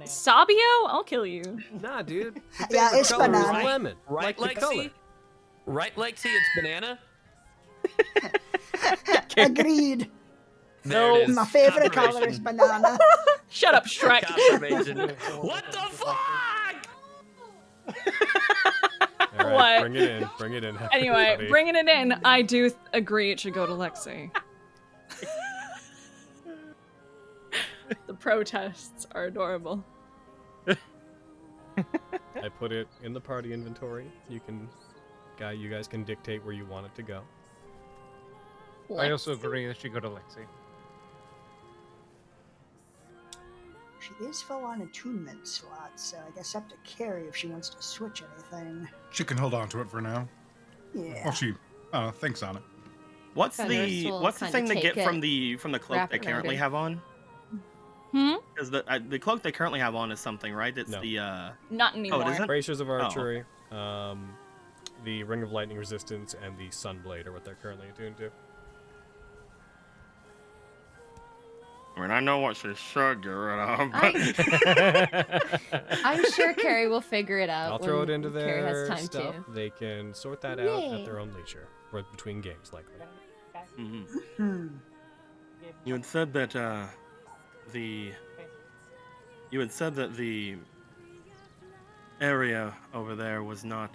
Sabio, I'll kill you. Nah, dude. Yeah, it's Color is banana. lemon. Right, Like the color. Lexi? Right, Lexi? It's banana? Agreed. There it is. My favorite color is Confirmation. banana. Shut up, Shrek. Confirmation. What the fuck? All right, What? bring it in. Bring it in. Anyway, everybody. bringing it in, I do agree it should go to Lexi. the protests are adorable. I put it in the party inventory. You guys can dictate where you want it to go. I also agree that should go to Lexi. She is full on attunement slots, so I guess up to Carrie if she wants to switch anything. She can hold on to it for now. Yeah. Well, she thinks on it. What's Fenris the will what's the kinda thing they take get from it, the cloak wrap they it around currently her. have on? Hmm? Because the cloak they currently have on is something, right? It's No. the Not anymore. isn't? Bracers of archery, the ring of lightning resistance, and the sunblade are what they're currently attuned to. I mean, I know what she should get rid of, but I'm sure Carrie will figure it out. I'll throw it when into Carrie their has time stuff. to. They can sort that out Yay. at their own leisure, or between games, likely. Mhm. You had said that the area over there was not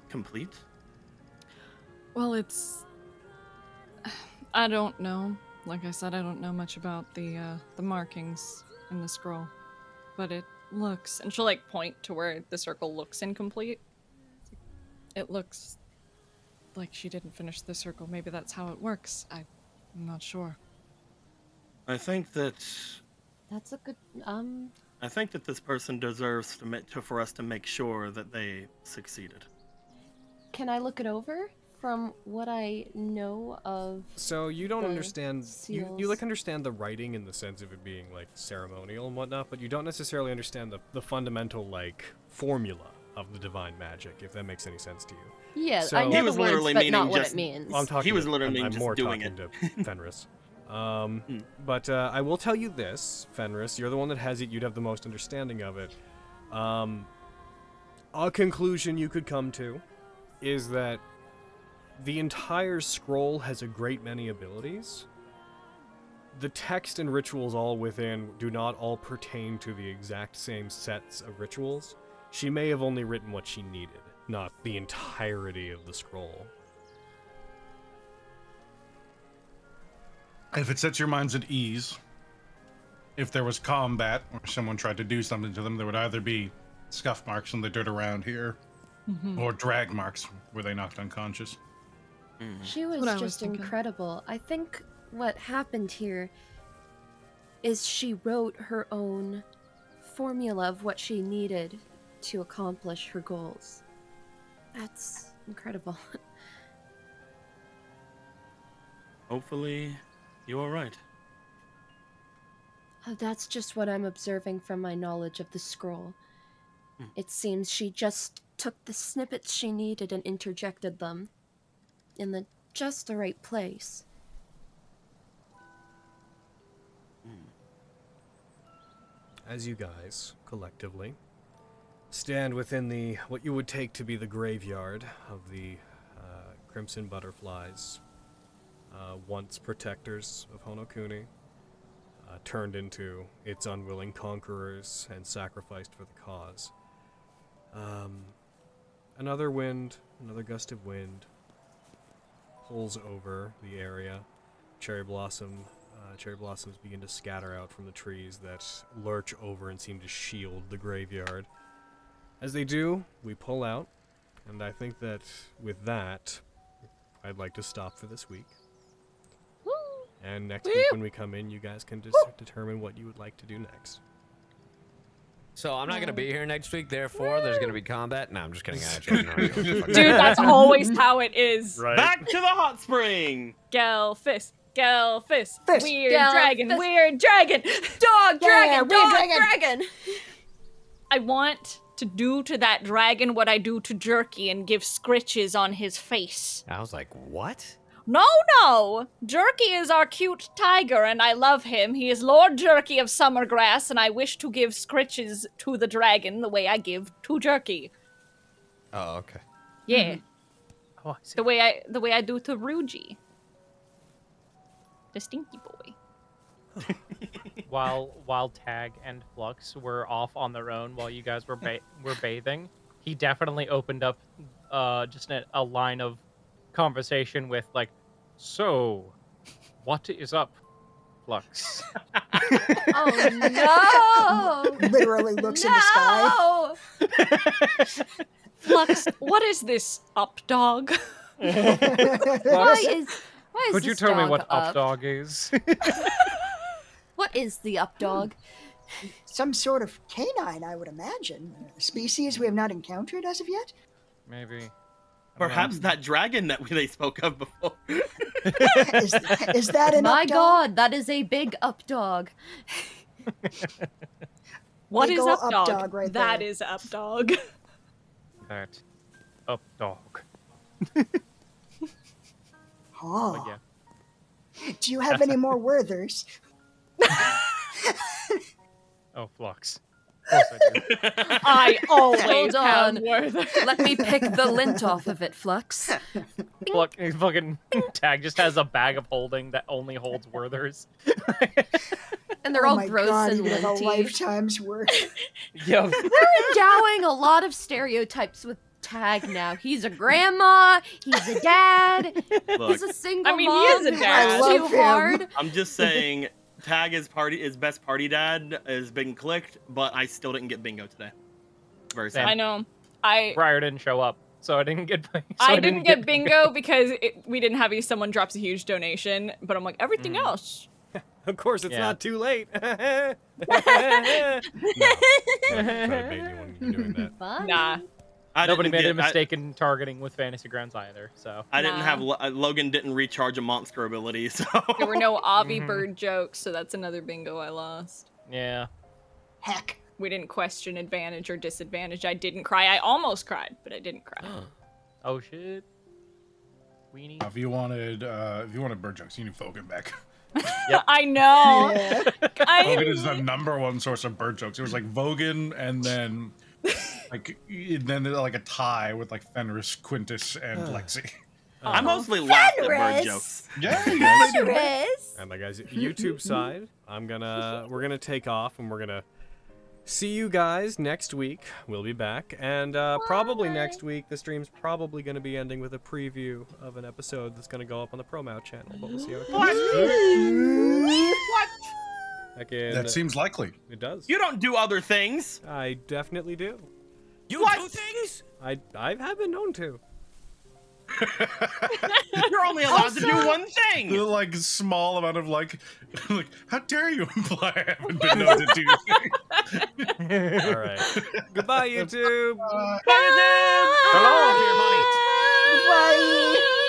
complete. Well, I don't know. Like I said, I don't know much about the markings in the scroll, but it looks, and she'll like point to where the circle looks incomplete. It looks like she didn't finish the circle. Maybe that's how it works. I'm not sure. I think that That's a good. I think that this person deserves for us to make sure that they succeeded. Can I look it over? From what I know of. So you don't the understand. You seals. like understand the writing in the sense of it being like ceremonial and whatnot, but you don't necessarily understand the fundamental like formula of the divine magic, if that makes any sense to you. Yeah, So- I He know was the words, literally but meaning not what just- it means. I'm talking. He was to- literally I'm just more doing talking to Fenris. But I will tell you this, Fenris. You're the one that has it. You'd have the most understanding of it. A conclusion you could come to is that the entire scroll has a great many abilities. The text and rituals all within do not all pertain to the exact same sets of rituals. She may have only written what she needed, not the entirety of the scroll. If it sets your minds at ease, if there was combat or someone tried to do something to them, there would either be scuff marks on the dirt around here or drag marks where they knocked unconscious. She was what I was just thinking. incredible. I think what happened here is she wrote her own formula of what she needed to accomplish her goals. That's incredible. Hopefully, you are right. That's just what I'm observing from my knowledge of the scroll. It seems she just took the snippets she needed and interjected them in just the right place. As you guys, collectively, stand within what you would take to be the graveyard of the Crimson Butterflies, once protectors of Honokuni, turned into its unwilling conquerors and sacrificed for the cause. Another gust of wind pulls over the area. Cherry blossoms begin to scatter out from the trees that lurch over and seem to shield the graveyard. As they do, we pull out, and I think that with that, I'd like to stop for this week. Woo! And next week when we come in, you guys can determine what you would like to do next. So I'm not gonna be here next week, therefore there's gonna be combat. No, I'm just kidding. Dude, Dude, that's always how it is. Right. Back to the hot spring. Gelfist. Fist. Weird Gelfist. dragon. Weird dragon. Dog dragon! weird Dog dragon. dragon! I want to do to that dragon what I do to Jerky and give scritches on his face. I was like, what? No! Jerky is our cute tiger, and I love him. He is Lord Jerky of Summergrass, and I wish to give scritches to the dragon the way I give to Jerky. Oh, okay. Yeah. Oh, I see. The way I do to Ruji. The stinky boy. While Tag and Flux were off on their own while you guys were bathing, he definitely opened up just a line of conversation with like, so what is up, Flux? Oh no! Literally looks in the sky. No! Flux, what is this up dog? Why is Could you this tell me dog what up? Updog is? What is the up dog? Some sort of canine, I would imagine. A species we have not encountered as of yet. Maybe. I don't Perhaps know. that dragon that they spoke of before. Is that an My updog? god, that is a big up dog. What Big is ol' up dog? updog right That there. is up dog. That Updog. Oh. But yeah. Do you have any more Werthers? Oh, Flux. Of course I do. I always Hold have on. Werther. Let me pick the lint off of it, Flux. Fucking Tag just has a bag of holding that only holds Werthers. And they're Oh all my gross God, and you have a linty. lifetime's worth. Yo. We're endowing a lot of stereotypes with Tag now. He's a grandma, he's a dad, Look, he's a single I mean, he mom is a who dad. works I too love him. hard. I'm just saying, Tag is best party dad has been clicked, but I still didn't get bingo today. Very sad. I know. Briar didn't show up, so I didn't get. So I didn't get bingo because we didn't have someone drops a huge donation, but I'm like, everything else. Of course, it's Yeah. not too late. No. Not trying to bait anyone into doing that. Fun. Nah. I Nobody didn't made a get- mistake in targeting with Fantasy Grounds either. So I didn't Nah. have Logan didn't recharge a monster ability, so There were no Avi Mhm. Bird jokes, so that's another bingo I lost. yeah. Heck. We didn't question advantage or disadvantage. I didn't cry. I almost cried, but I didn't cry. Oh shit. Weenie. If you wanted bird jokes, you need Fogan back. I know. Yeah. Vogan is the #1 source of bird jokes. It was like Vogan and then like a tie with like Fenris, Quintus, and Lexi. I mostly laughed at bird Fenris. jokes. Yeah, Fenris. And my guys, YouTube side, we're gonna take off and we're gonna see you guys next week. We'll be back, and probably next week the stream's probably gonna be ending with a preview of an episode that's gonna go up on the Promouth channel. But we'll see how it goes. Heck, that seems likely. it does. You don't do other things. I definitely do. You What? do things? I have been known to. You're only allowed to do one thing. The like small amount of like how dare you imply I haven't been known to do things? All right. Goodbye, YouTube. Hello, here, money. Bye.